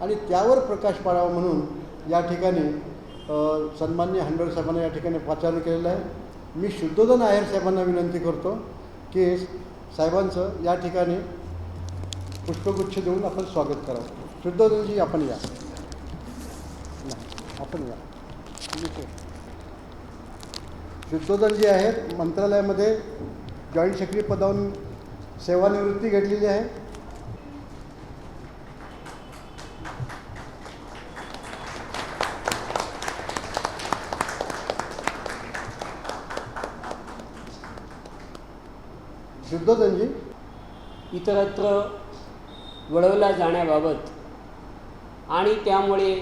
आणि त्यावर प्रकाश पाडावा म्हणून या ठिकाणी सन्मान्य हांडोळे साहेबांना या ठिकाणी पाचारण केलेलं आहे. मी शुद्धोधन आहेर साहेबांना विनंती करतो की साहेबांचं या ठिकाणी पुष्पगुच्छ देऊन आपण स्वागत करावं. शुद्धोधनजी आपण या, आपण या. शुद्धोधनजी आहेत, मंत्रालयामध्ये जॉईंट सेक्रेटरी पदावरून सेवानिवृत्ती घेतलेली आहे. शुद्धोधनजी. इतरत्र वळवला जाण्याबाबत आणि त्यामुळे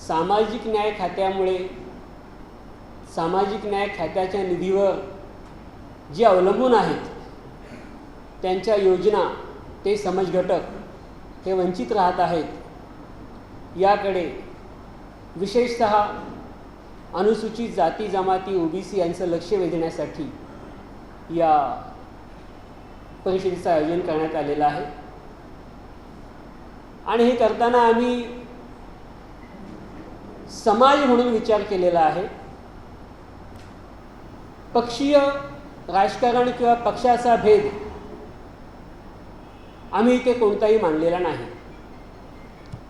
सामाजिक न्याय खात्यामुळे सामाजिक न्याय खात्याच्या निधीवर जे अवलंबून आहेत त्यांच्या योजना ते समाज घटक हे वंचित राहत आहेत याकडे विशेषतः अनुसूचित जाती जमाती OBC यांचं लक्ष वेधण्यासाठी या परिषदेचं आयोजन करण्यात आलेलं आहे. आणि हे करताना आम्ही समाज म्हणून विचार केलेला आहे. पक्षीय राजकारण किंवा पक्षाचा भेद आम्ही इथे कोणताही मानलेला नाही.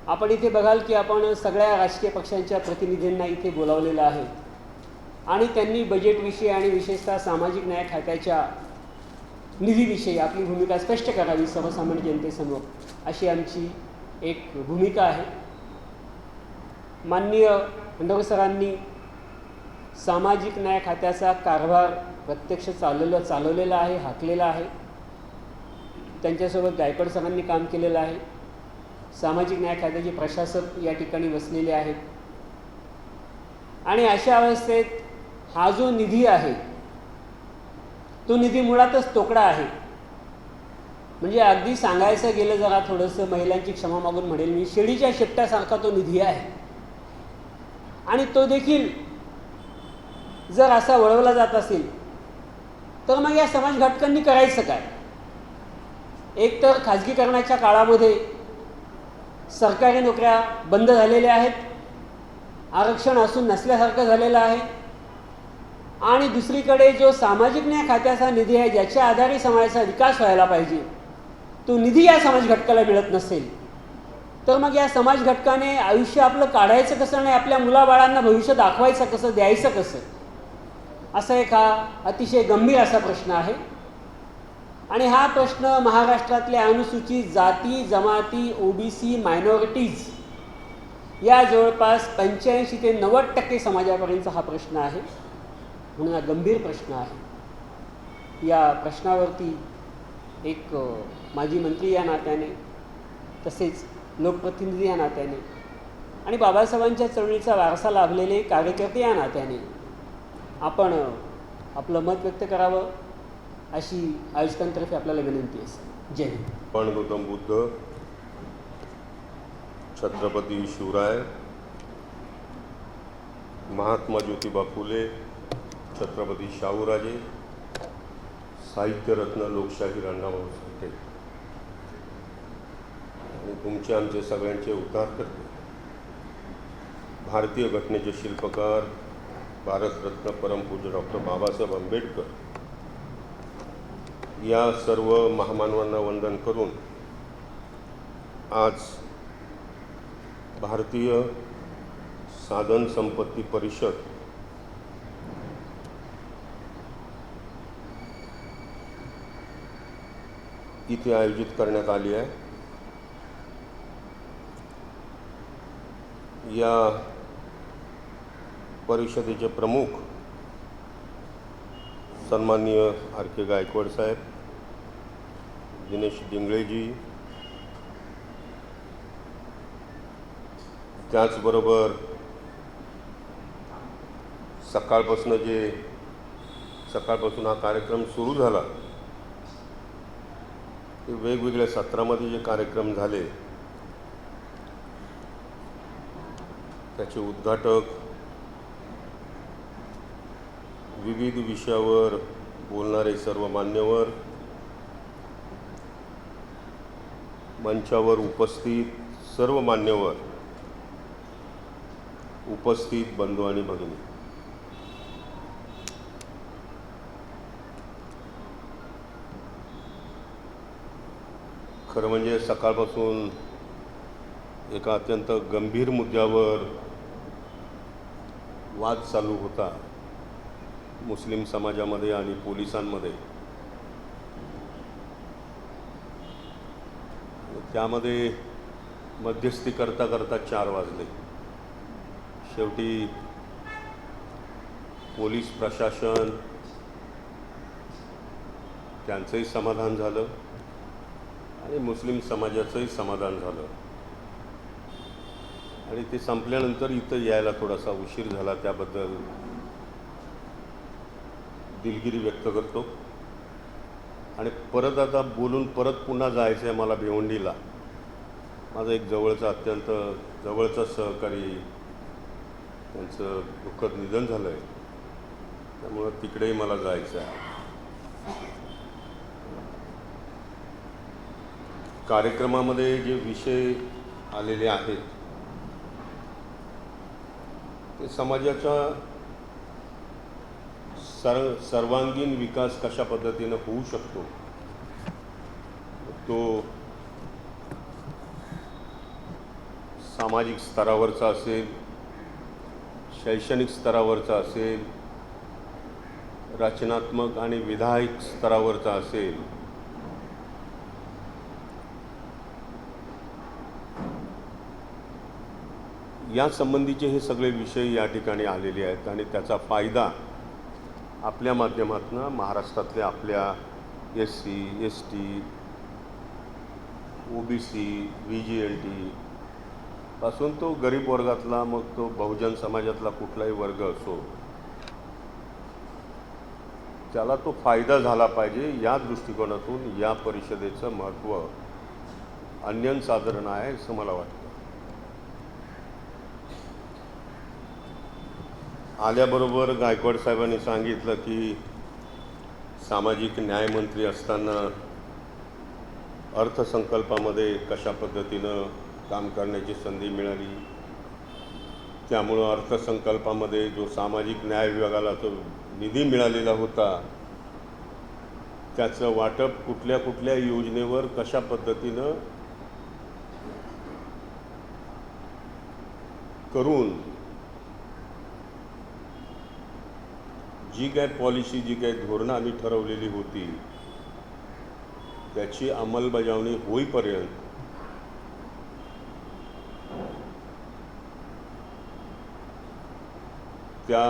आपण इथे बघाल की आपण सगळ्या राजकीय पक्षांच्या प्रतिनिधींना इथे बोलावलेलं आहे आणि त्यांनी बजेटविषयी आणि विशेषतः सामाजिक न्याय खात्याच्या निधीविषयी आपली भूमिका स्पष्ट करावी सर्वसामान्य जनतेसमोर, अशी आमची एक भूमिका आहे. माननीय खंडोरे सरांनी सामाजिक न्याय खात्याचा कारभार प्रत्यक्ष चालवलेला आहे, हाकलेला आहे. त्यांच्यासोबत गायकवाड सरांनी काम केलेलं आहे. सामाजिक न्याय खात्याचे प्रशासक या ठिकाणी बसलेले आहेत. आणि अशा अवस्थेत हा जो निधी आहे तो निधी मुळातच तोकडा आहे. म्हणजे अगदी सांगायचं गेलं जरा थोडंसं महिलांची क्षमा मागून म्हणेल मी, शेळीच्या शेपटासारखा तो निधी आहे. आणि तो देखील जर असा वळवला जात असेल तर मग या समाज घटकांनी करायचं काय? एक तर खाजगीकरणाच्या काळामध्ये सरकारी नोकऱ्या बंद झालेल्या आहेत, आरक्षण असून नसल्यासारखं झालेलं आहे. आणि दुसरीकडे जो सामाजिक न्याय खात्याचा निधी आहे ज्याच्या आधारे समाजाचा विकास व्हायला पाहिजे तो निधी या समाज घटकाला मिळत नसेल तर मग या समाज घटकाने आयुष्य आपलं काढायचं कसं आणि आपल्या मुलाबाळांना भविष्य दाखवायचं कसं, द्यायचं कसं, असा एक हा अतिशय गंभीर असा प्रश्न आहे. आणि हा प्रश्न महाराष्ट्रातल्या अनुसूचित जाती जमाती OBC मायनॉरिटीज या जवळपास 85 ते 90% समाजापर्यंतचा हा प्रश्न आहे. म्हणून हा गंभीर प्रश्न आहे. या प्रश्नावरती एक माजी मंत्री या नात्याने तसेच लोकप्रतिनिधी या नात्याने आणि बाबासाहेबांच्या चळवळीचा वारसा लाभलेले कार्यकर्ते या नात्याने आपण आपलं मत व्यक्त करावं अशी आयोजकांतर्फे आपल्याला विनंती आहे. जय हिंद. पण गौतम बुद्ध, छत्रपती शिवराय, महात्मा ज्योतिबा फुले, छत्रपती शाहूराजे, साहित्यरत्न लोकशाहीर अण्णाभाऊ साठे आणि तुमचे आमचे सगळ्यांचे उद्धारकर्ते भारतीय घटनेचे शिल्पकार भारतरत्न परमपूज्य डॉक्टर बाबासाहेब आंबेडकर या सर्व महामानवांना वंदन करून आज भारतीय साधन संपत्ती परिषद इथे आयोजित करण्यात आली आहे. या परिषदेचे प्रमुख सन्माननीय R.K. गायकवाड साहेब, दिनेश डिंगळेजी, त्याचबरोबर सकाळपासून हा कार्यक्रम सुरू झाला ते वेगवेगळ्या सत्रामध्ये जे कार्यक्रम झाले त्याचे उद्घाटक, विविध विषयावर बोलणारे सर्व मान्यवर, मंचावर उपस्थित सर्व मान्यवर, उपस्थित बंधू आणि भगिनी, खरं म्हणजे सकाळपासून एका अत्यंत गंभीर मुद्द्यावर वाद चालू होता मुस्लिम समाजामध्ये आणि पोलिसांमध्ये. त्यामध्ये मध्यस्थी करता करता 4 वाजले. शेवटी पोलीस प्रशासन त्यांचंही समाधान झालं आणि मुस्लिम समाजाचंही समाधान झालं आणि ते संपल्यानंतर इथं यायला थोडासा उशीर झाला, त्याबद्दल दिलगिरी व्यक्त करतो. आणि परत आता बोलून पुन्हा जायचं आहे मला भिवंडीला. माझं एक अत्यंत जवळचा सहकारी, त्यांचं दुःखद निधन झालं आहे, त्यामुळं तिकडेही मला जायचं आहे. कार्यक्रमामध्ये जे विषय आलेले आहेत ते समाजाचा सर्वांगीण विकास कशा पद्धतीनं होऊ शकतो तो सामाजिक स्तरावरचा असेल, शैक्षणिक स्तरावरचा असेल, रचनात्मक आणि विधायक स्तरावरचा असेल, या संबंधीचे हे सगळे विषय या ठिकाणी आलेले आहेत आणि त्याचा फायदा आपल्या माध्यमातून महाराष्ट्रातल्या आपल्या SC, ST, OBC, VGLT पासून तो गरीब वर्गातला, मग तो बहुजन समाजातला कुठलाही वर्ग असो, त्याला तो फायदा झाला पाहिजे. या दृष्टिकोनातून या परिषदेचं महत्त्व अन्यसाधारण आहे असं मला वाटतं. आल्याबरोबर गायकवाड साहेबांनी सांगितलं की सामाजिक न्यायमंत्री असताना अर्थसंकल्पामध्ये कशा पद्धतीनं काम करण्याची संधी मिळाली, त्यामुळं अर्थसंकल्पामध्ये जो सामाजिक न्याय विभागाला जो निधी मिळालेला होता त्याचं वाटप कुठल्या कुठल्या योजनेवर कशा पद्धतीनं करून जी काय पॉलिसी, जी काय धोरणं आम्ही ठरवलेली होती त्याची अंमलबजावणी होईपर्यंत त्या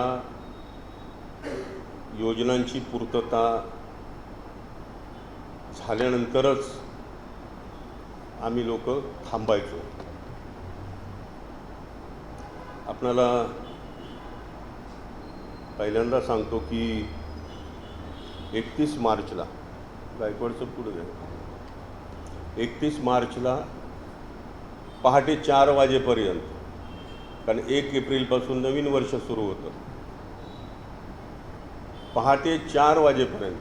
योजनांची पूर्तता झाल्यानंतरच आम्ही लोक थांबायचो. आपणाला पहिल्यांदा सांगतो की 31 मार्चला, गायकवाडचं पुढे जाईल, 31 मार्चला पहाटे 4 वाजेपर्यंत, कारण 1 एप्रिलपासून नवीन वर्ष सुरू होतं, पहाटे 4 वाजेपर्यंत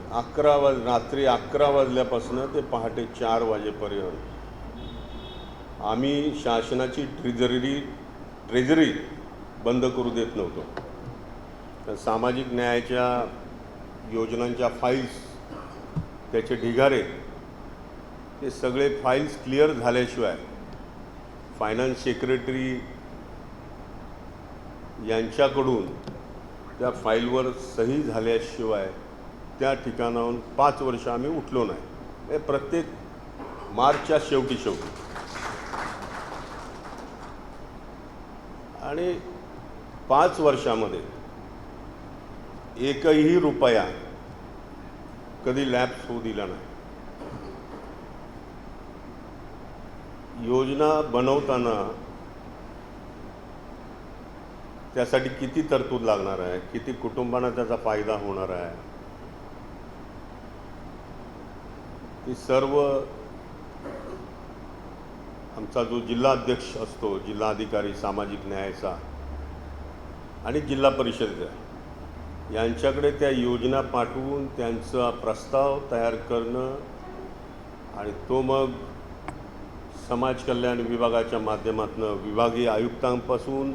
रात्री 11 वाजल्यापासून ते पहाटे 4 वाजेपर्यंत आम्ही शासनाची ट्रेझरी बंद करू देत नव्हतो. तर सामाजिक न्यायाच्या योजनांच्या फाईल्स, त्याचे ढिगारे, ते सगळे फाईल्स क्लिअर झाल्याशिवाय, फायनान्स सेक्रेटरी यांच्याकडून त्या फाईलवर सही झाल्याशिवाय त्या ठिकाणाहून 5 वर्ष आम्ही उठलो नाही. प्रत्येक मार्चच्या शेवटी आणि 5 वर्षामध्ये एकही रुपया कधी लॅप्स होऊ दिला नाही. योजना बनवताना त्यासाठी किती तरतूद लागणार आहे, किती कुटुंबांना त्याचा फायदा होणार आहे, ती सर्व आमचा जो जिल्हा अध्यक्ष असतो, जिल्हाधिकारी सामाजिक न्यायाचा आणि जिल्हा परिषदेचा, यांच्याकडे त्या योजना पाठवून त्यांचा प्रस्ताव तयार करणं आणि तो मग समाज कल्याण विभागाच्या माध्यमातून विभागीय आयुक्तांपासून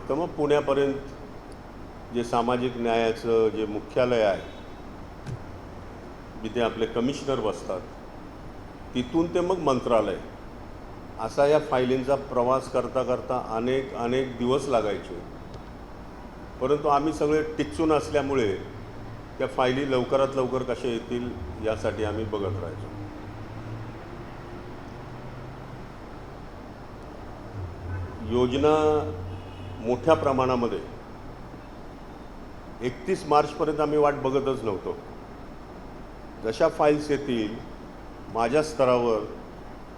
तर मग पुण्यापर्यंत जे सामाजिक न्यायाचं जे मुख्यालय आहे, जिथे आपले कमिशनर बसतात, तिथून ते मग मंत्रालय, असा या फायलींचा प्रवास करता करता अनेक दिवस लागायचे. परंतु आम्ही सगळे टिचून असल्यामुळे त्या फायली लवकरात लवकर कशा येतील यासाठी आम्ही बघत राहायचो. योजना मोठ्या प्रमाणामध्ये 31 मार्चपर्यंत आम्ही वाट बघतच नव्हतो. जशा फाईल्स येतील माझ्या स्तरावर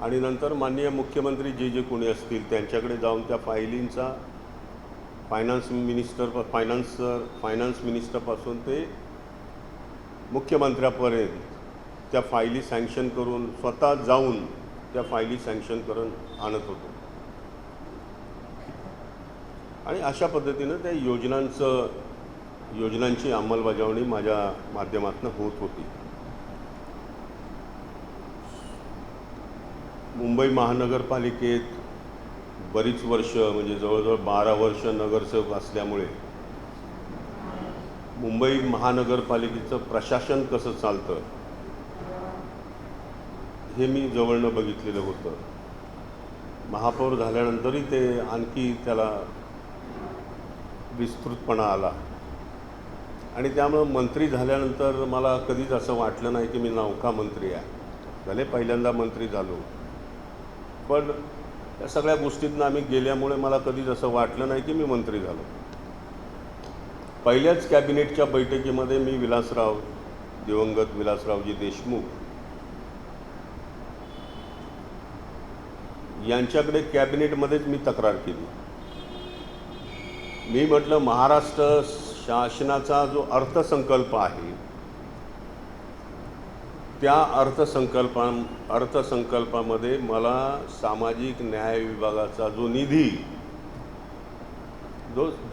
आणि नंतर माननीय मुख्यमंत्री जे कोणी असतील त्यांच्याकडे जाऊन त्या फायलींचा फायनान्स मिनिस्टरपासून ते मुख्यमंत्र्यापर्यंत त्या फायली सँक्शन करून स्वतः जाऊन त्या फायली सँक्शन करून आणत होतो. आणि अशा पद्धतीनं त्या योजनांची अंमलबजावणी माझ्या माध्यमातून होत होती. मुंबई महानगरपालिकेत बरीच वर्ष म्हणजे जवळजवळ 12 वर्ष नगरसेवक असल्यामुळे मुंबई महानगरपालिकेचं प्रशासन कसं चालतं हे मी जवळनं बघितलेलं होतं. महापौर झाल्यानंतरही ते आणखी त्याला विस्तृतपणा आला आणि त्यामुळं मंत्री झाल्यानंतर मला कधीच असं वाटलं नाही की मी नौका मंत्री आहे. भले पहिल्यांदा मंत्री झालो, पण या सगळ्या गोष्टींना आम्ही गेल्यामुळे मला कधीच असं वाटलं नाही की मी मंत्री झालो. पहिल्याच कॅबिनेटच्या बैठकीमध्ये मी दिवंगत विलासरावजी देशमुख यांच्याकडे कॅबिनेटमध्येच मी तक्रार केली. मी म्हटलं महाराष्ट्र शासनाचा जो अर्थसंकल्प आहे त्या अर्थसंकल्पामध्ये मला सामाजिक न्याय विभागाचा जो निधी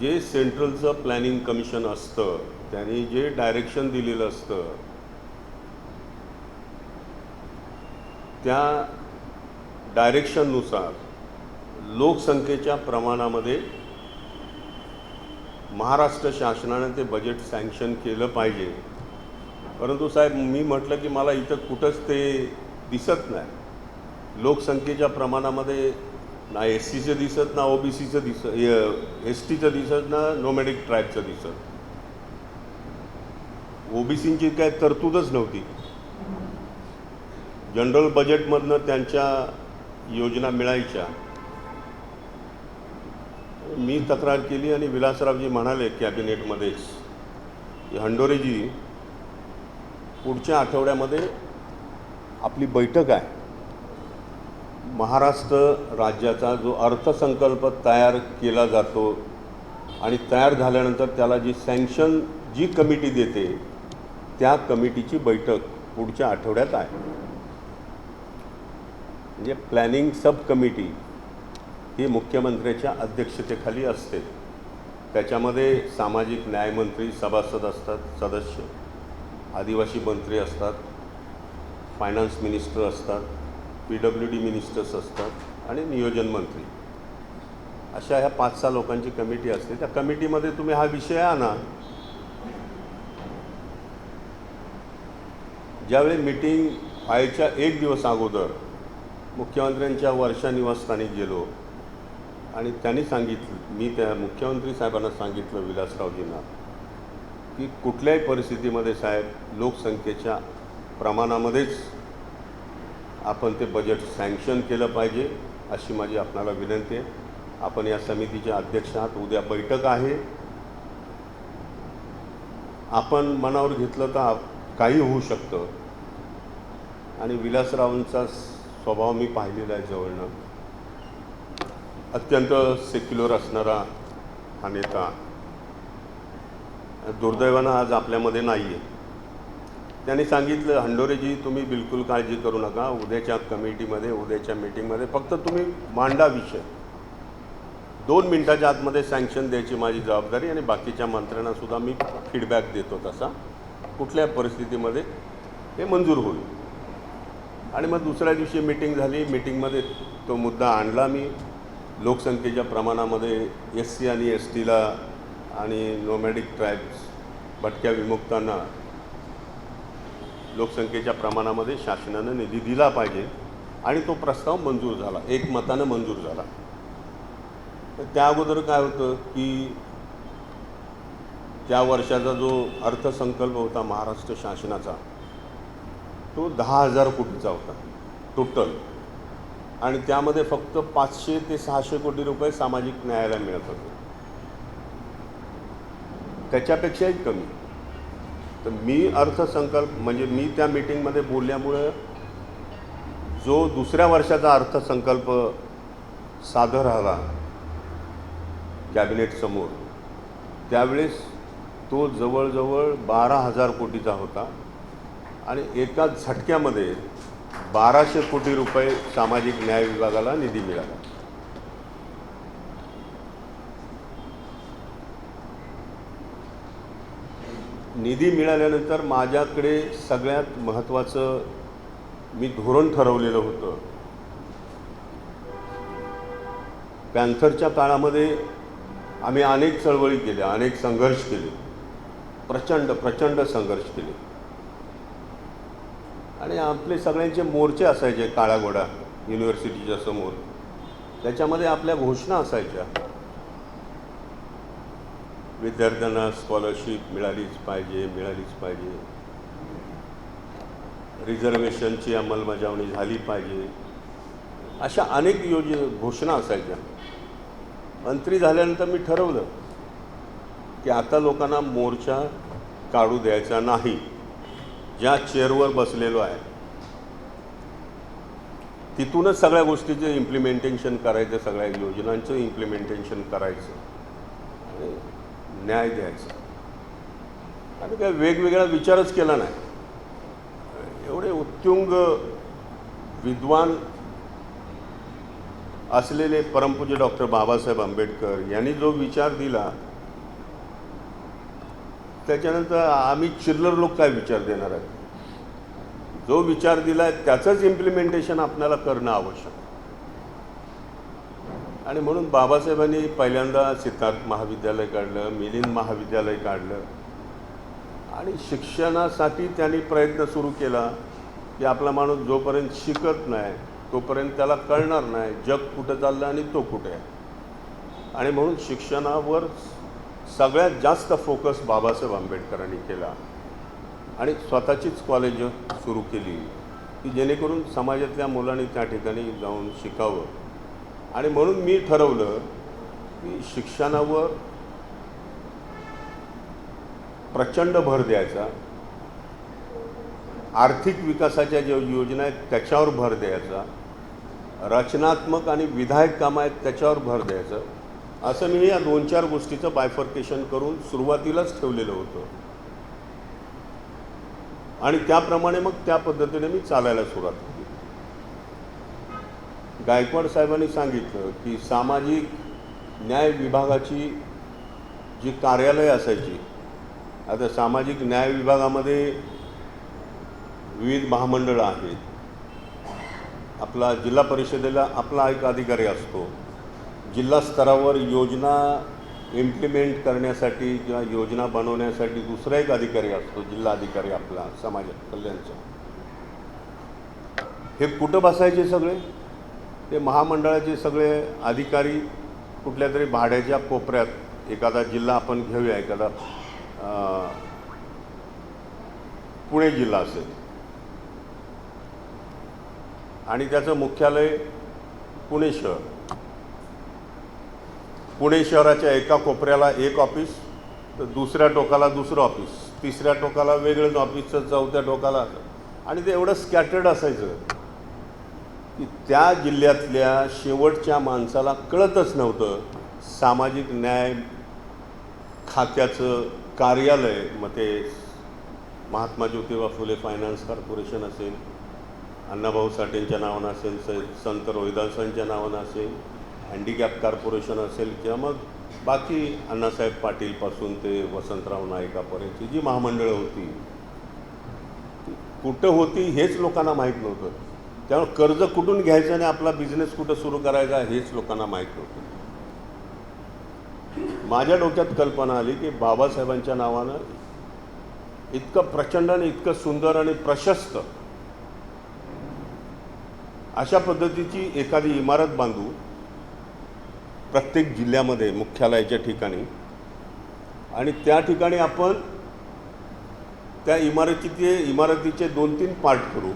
जे सेंट्रलचं प्लॅनिंग कमिशन असतं त्यांनी जे डायरेक्शन दिलेलं असतं त्या डायरेक्शननुसार लोकसंख्येच्या प्रमाणामध्ये महाराष्ट्र शासनाने ते बजेट सँक्शन केलं पाहिजे. परंतु साहेब मी म्हटलं की मला इथं कुठंच ते दिसत नाही. लोकसंख्येच्या प्रमाणामध्ये ना SCचं दिसत, ना OBCचं दिसत, STचं दिसत, ना नोमॅडिक ट्राईबचं दिसत. OBCची काय तरतूदच नव्हती. जनरल बजेटमधनं त्यांच्या योजना मिळायच्या. मी तक्रार केली आणि विलासरावजी म्हणाले कॅबिनेटमध्येच की हंडोरेजी पुढच्या आठवड्यामध्ये आपली बैठक आहे. महाराष्ट्र राज्याचा जो अर्थसंकल्प तयार केला जातो आणि तयार झाल्यानंतर त्याला जी कमिटी देते त्या कमिटीची बैठक पुढच्या आठवड्यात आहे. म्हणजे प्लॅनिंग सब कमिटी ही मुख्यमंत्र्याच्या अध्यक्षतेखाली असते. त्याच्यामध्ये सामाजिक न्यायमंत्री सभासद असतात, सदस्य, आदिवासी मंत्री असतात, फायनान्स मिनिस्टर असतात, PWD मिनिस्टर्स असतात आणि नियोजन मंत्री. अशा ह्या 5-6 लोकांची कमिटी असते. त्या कमिटीमध्ये तुम्ही हा विषय आणा. ज्यावेळी मीटिंग व्हायच्या 1 दिवस अगोदर मुख्यमंत्र्यांच्या वर्षा निवासस्थानी गेलो आणि त्यांनी सांगितलं, मी त्या मुख्यमंत्री साहेबांना सांगितलं विलासरावजींना की कुठल्याही परिस्थितीमध्ये साहेब लोकसंख्येच्या प्रमाणामध्येच आपण ते बजेट सँक्शन केलं पाहिजे अशी माझी आपणाला विनंती आहे. आपण या समितीचे अध्यक्ष आहात. उद्या बैठक आहे. आपण मनावर घेतलं तर काही होऊ शकतं. आणि विलासरावांचा स्वभाव मी पाहिलेला आहे जवळनं. अत्यंत सेक्युलर असणारा हा नेता दुर्दैवानं आज आपल्यामध्ये नाही आहे. त्यांनी सांगितलं, हंडोरेजी तुम्ही बिलकुल काळजी करू नका. उद्याच्या मीटिंगमध्ये फक्त तुम्ही मांडा विषय. 2 मिनिटाच्या आतमध्ये सँक्शन द्यायची माझी जबाबदारी आणि बाकीच्या मंत्र्यांना सुद्धा मी फीडबॅक देतो तसा कुठल्या परिस्थितीमध्ये हे मंजूर होईल. आणि मग दुसऱ्या दिवशी मीटिंग झाली. मीटिंगमध्ये तो मुद्दा आणला मी. लोकसंख्येच्या प्रमाणामध्ये SC आणि STला आणि नोमॅडिक ट्राईब्स भटक्या विमुक्तांना लोकसंख्येच्या प्रमाणामध्ये शासनानं निधी दिला पाहिजे आणि तो प्रस्ताव मंजूर झाला, एकमतानं मंजूर झाला. तर त्या अगोदर काय होतं की त्या वर्षाचा जो अर्थसंकल्प होता महाराष्ट्र शासनाचा तो 10,000 कोटीचा होता टोटल. आणि त्यामध्ये फक्त 500 ते 600 कोटी रुपये सामाजिक न्यायाला मिळत होते, त्याच्यापेक्षाही कमी. तर मी अर्थसंकल्प म्हणजे मी त्या मीटिंगमध्ये बोलल्यामुळं जो दुसऱ्या वर्षाचा अर्थसंकल्प सादर झाला कॅबिनेटसमोर, त्यावेळेस तो जवळजवळ 12,000 कोटीचा होता आणि एका झटक्यामध्ये 1,200 कोटी रुपये सामाजिक न्याय विभागाला निधी मिळाला. निधी मिळाल्यानंतर माझ्याकडे सगळ्यात महत्त्वाचं मी धोरण ठरवलेलं होतं. पॅन्थरच्या काळामध्ये आम्ही अनेक चळवळी केल्या, अनेक संघर्ष केले, प्रचंड संघर्ष केले आणि आपले सगळ्यांचे मोर्चे असायचे काळा घोडा युनिव्हर्सिटीच्या समोर. त्याच्यामध्ये आपल्या घोषणा असायच्या, विद्यार्थ्यांना स्कॉलरशिप मिळालीच पाहिजे, रिझर्वेशनची अंमलबजावणी झाली पाहिजे, अशा अनेक घोषणा असायच्या. मंत्री झाल्यानंतर मी ठरवलं की आता लोकांना मोर्चा काढू द्यायचा नाही. ज्या चेअरवर बसलेलो आहे तिथूनच सगळ्या गोष्टीचं इम्प्लिमेंटेशन करायचं, सगळ्या योजनांचं इम्प्लिमेंटेशन करायचं आणि न्याय द्यायचा. आणि काय वेगवेगळा विचारच केला नाही. एवढे उत्तुंग विद्वान असलेले परमपूज्य डॉक्टर बाबासाहेब आंबेडकर यांनी जो विचार दिला, त्याच्यानंतर आम्ही चिल्लर लोक काय विचार देणार आहेत? जो विचार दिला आहे त्याचंच इम्प्लिमेंटेशन आपल्याला करणं आवश्यक. आणि म्हणून बाबासाहेबांनी पहिल्यांदा सिद्धार्थ महाविद्यालय काढलं, मिलिंद महाविद्यालय काढलं आणि शिक्षणासाठी त्यांनी प्रयत्न सुरू केला की आपला माणूस जोपर्यंत शिकत नाही तोपर्यंत त्याला कळणार नाही जग कुठं चाललं आणि तो कुठे आहे. आणि म्हणून शिक्षणावर सगळ्यात जास्त फोकस बाबासाहेब आंबेडकरांनी केला आणि स्वतःचीच कॉलेज सुरू केली की जेणेकरून समाजातल्या मुलांनी त्या ठिकाणी जाऊन शिकावं. आणि म्हणून मी ठरवलं की शिक्षणावर प्रचंड भर द्यायचा, आर्थिक विकासाच्या ज्या योजना आहेत त्याच्यावर भर द्यायचा, रचनात्मक आणि विधायक कामं आहेत त्याच्यावर भर द्यायचं. असं मी या 2-4 गोष्टीचं बायफर्केशन करून सुरुवातीलाच ठेवलेलं होतं आणि त्याप्रमाणे मग त्या पद्धतीने मी चालायला सुरुवात केली. गायकवाड साहेबांनी सांगितलं की सामाजिक न्याय विभागाची जी कार्यालय असायची, आता सामाजिक न्याय विभागामध्ये विविध महामंडळं आहेत. आपला जिल्हा परिषदेला आपला एक अधिकारी असतो, जिल्हा स्तरावर योजना इम्प्लिमेंट करण्यासाठी किंवा योजना बनवण्यासाठी दुसरा एक अधिकारी असतो, जिल्हा अधिकारी आपला समाज कल्याणचा. हे कुठं बसायचे सगळे? ते महामंडळाचे सगळे अधिकारी कुठल्या तरी भाड्याच्या कोपऱ्यात, एखादा जिल्हा आपण घेऊया, एखादा पुणे जिल्हा असेल आणि त्याचं मुख्यालय पुणे शहर. पुणे शहराच्या एका कोपऱ्याला एक ऑफिस, तर दुसऱ्या टोकाला दुसरं ऑफिस, तिसऱ्या टोकाला वेगळंच ऑफिस, तर चौथ्या टोकाला. आणि ते एवढं स्कॅटर्ड असायचं की त्या जिल्ह्यातल्या शेवटच्या माणसाला कळतच नव्हतं सामाजिक न्याय खात्याचं कार्यालय. मग ते महात्मा ज्योतिबा फुले फायनान्स कॉर्पोरेशन असेल, अण्णाभाऊ साठेंच्या नावानं असेल, संत रोहिदासांच्या नावानं असेल, हँडिकॅप कॉर्पोरेशन असेल किंवा मग बाकी अण्णासाहेब पाटीलपासून ते वसंतराव नाईकापर्यंतची जी महामंडळं होती कुठं होती हेच लोकांना माहीत नव्हतं. त्यामुळे कर्ज कुठून घ्यायचं आणि आपला बिझनेस कुठं सुरू करायचा हेच लोकांना माहीत नव्हतं. माझ्या डोक्यात कल्पना आली की बाबासाहेबांच्या नावानं इतकं प्रचंड आणि इतकं सुंदर आणि प्रशस्त अशा पद्धतीची एखादी इमारत बांधू प्रत्येक जिल्ह्यामध्ये मुख्यालयाच्या ठिकाणी, आणि त्या ठिकाणी आपण त्या इमारतीचे 2-3 पार्ट करू.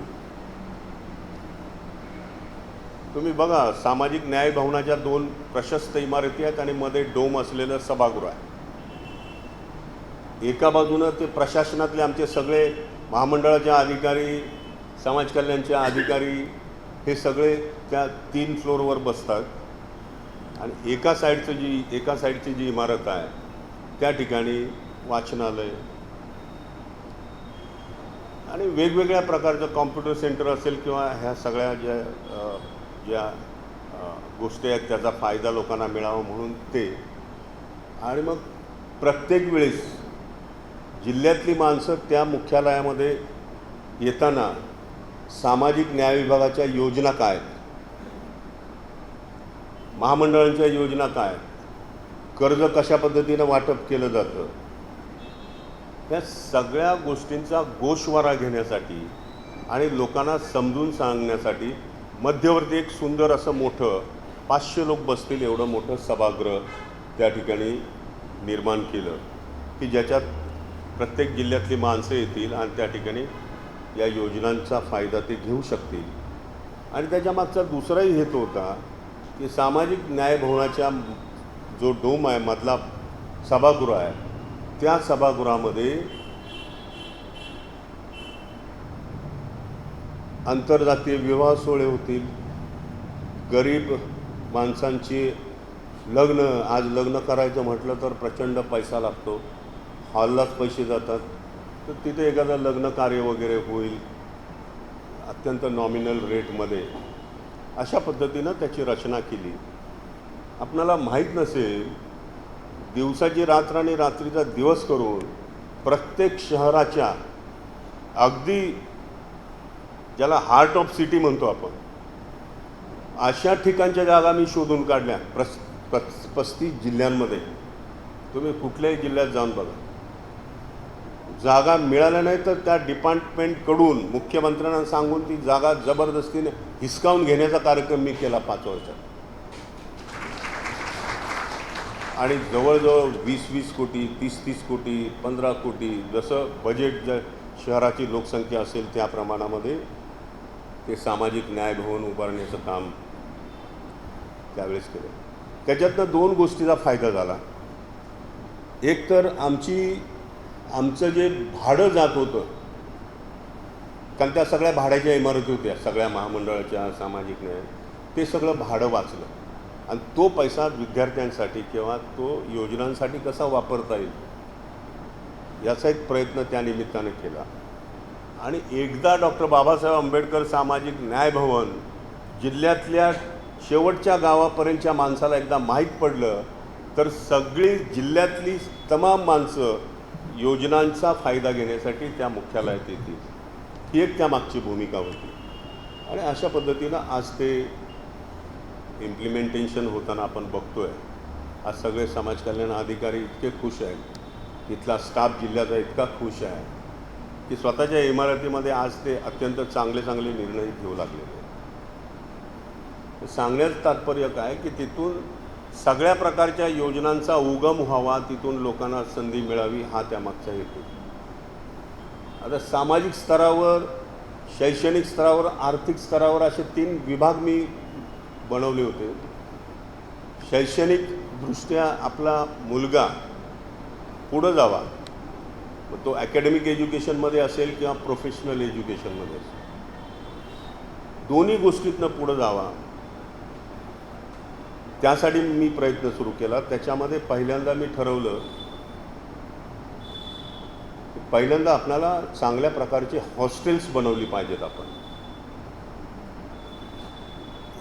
तुम्ही बघा, सामाजिक न्याय भवनाच्या 2 प्रशस्त इमारती आहेत आणि मध्ये डोम असलेलं सभागृह आहे. एका बाजूनं ते प्रशासनातले आमचे सगळे महामंडळाचे अधिकारी, समाज कल्याणचे अधिकारी हे सगळे त्या 3 फ्लोअरवर बसतात आणि एका साईडची जी इमारत आहे त्या ठिकाणी वाचनालय आणि वेगवेगळ्या प्रकारचं कॉम्प्युटर सेंटर असेल किंवा ह्या सगळ्या ज्या गोष्टी आहेत त्याचा फायदा लोकांना मिळावा म्हणून ते. आणि मग प्रत्येक वेळेस जिल्ह्यातली माणसं त्या मुख्यालयामध्ये येताना सामाजिक न्याय विभागाच्या योजना काय आहेत, महामंडळांच्या योजना काय आहेत, कर्ज कशा पद्धतीनं वाटप केलं जातं, या सगळ्या गोष्टींचा गोषवारा घेण्यासाठी आणि लोकांना समजून सांगण्यासाठी मध्यवर्ती एक सुंदर असं मोठं 500 लोक बसतील एवढं मोठं सभागृह त्या ठिकाणी निर्माण केलं की ज्याच्यात प्रत्येक जिल्ह्यातली माणसं येतील आणि त्या ठिकाणी या योजनांचा फायदा ते घेऊ शकतील. आणि त्याच्यामागचा दुसराही हेतू होता की सामाजिक न्याय भवनाच्या जो डोम आहे मधला सभागृह आहे त्या सभागृहामध्ये आंतरजातीय विवाह सोहळे होतील, गरीब माणसांची आज लग्न करायचं म्हटलं तर प्रचंड पैसा लागतो, हॉललाच पैसे जातात, तर तिथे एखादं लग्न कार्य वगैरे होईल अत्यंत नॉमिनल रेटमध्ये. अशा पद्धतीनं त्याची रचना केली. आपणाला माहीत नसेल दिवसाची रात्र आणि रात्रीचा दिवस करून प्रत्येक शहराच्या अगदी ज्याला हार्ट ऑफ सिटी म्हणतो आपण अशा ठिकाणच्या जागा मी शोधून काढल्या 35 जिल्ह्यांमध्ये. तुम्ही कुठल्याही जिल्ह्यात जाऊन बघा, जागा मिळाल्या नाही तर त्या डिपार्टमेंटकडून मुख्यमंत्र्यांना सांगून ती जागा जबरदस्तीने हिसकावून घेण्याचा कार्यक्रम मी केला 5 वर्षात. आणि जवळजवळ 20-20 कोटी, 30-30 कोटी, 15 कोटी जसं बजेट शहराची लोकसंख्या असेल त्या प्रमाणामध्ये ते सामाजिक न्याय भवन उभारण्याचं काम त्यावेळेस केलं. त्याच्यातनं 2 गोष्टीचा फायदा झाला. एक तर आमचं जे भाडं जात होतं, कारण त्या सगळ्या भाड्याच्या इमारती होत्या सगळ्या महामंडळाच्या सामाजिक न्याय, ते सगळं भाडं वाचलं आणि तो पैसा विद्यार्थ्यांसाठी किंवा तो योजनांसाठी कसा वापरता येईल याचा एक प्रयत्न त्या निमित्ताने केला. आणि एकदा डॉक्टर बाबासाहेब आंबेडकर सामाजिक न्याय भवन जिल्ह्यातल्या शेवटच्या गावापर्यंतच्या माणसाला एकदा माहीत पडलं तर सगळी जिल्ह्यातली तमाम माणसं योजनांचा फायदा घेण्यासाठी त्या मुख्यालयात येतील. ही एक त्यामागची भूमिका होती. आणि अशा पद्धतीनं आज ते इम्प्लिमेंटेशन होताना आपण बघतोय. आज सगळे समाज कल्याण अधिकारी इतके खुश आहेत, इथला स्टाफ जिल्ह्याचा इतका खुश आहे की स्वतःच्या इमारतीमध्ये आज ते अत्यंत चांगले निर्णय घेऊ लागलेले. सांगण्याचं तात्पर्य काय की तिथून सगळ्या प्रकारच्या योजनांचा उगम व्हावा, तिथून लोकांना संधी मिळावी, हा त्यामागचा हेतू. आता सामाजिक स्तरावर, शैक्षणिक स्तरावर, आर्थिक स्तरावर असे 3 विभाग मी बनवले होते. शैक्षणिक दृष्ट्या आपला मुलगा पुढं जावा, मग तो ॲकॅडमिक एज्युकेशनमध्ये असेल किंवा प्रोफेशनल एज्युकेशनमध्ये असेल, दोन्ही गोष्टीतनं पुढं जावा त्यासाठी मी प्रयत्न सुरू केला. त्याच्यामध्ये पहिल्यांदा मी ठरवलं की पहिल्यांदा आपल्याला चांगल्या प्रकारचे हॉस्टेल्स बनवली पाहिजेत. आपण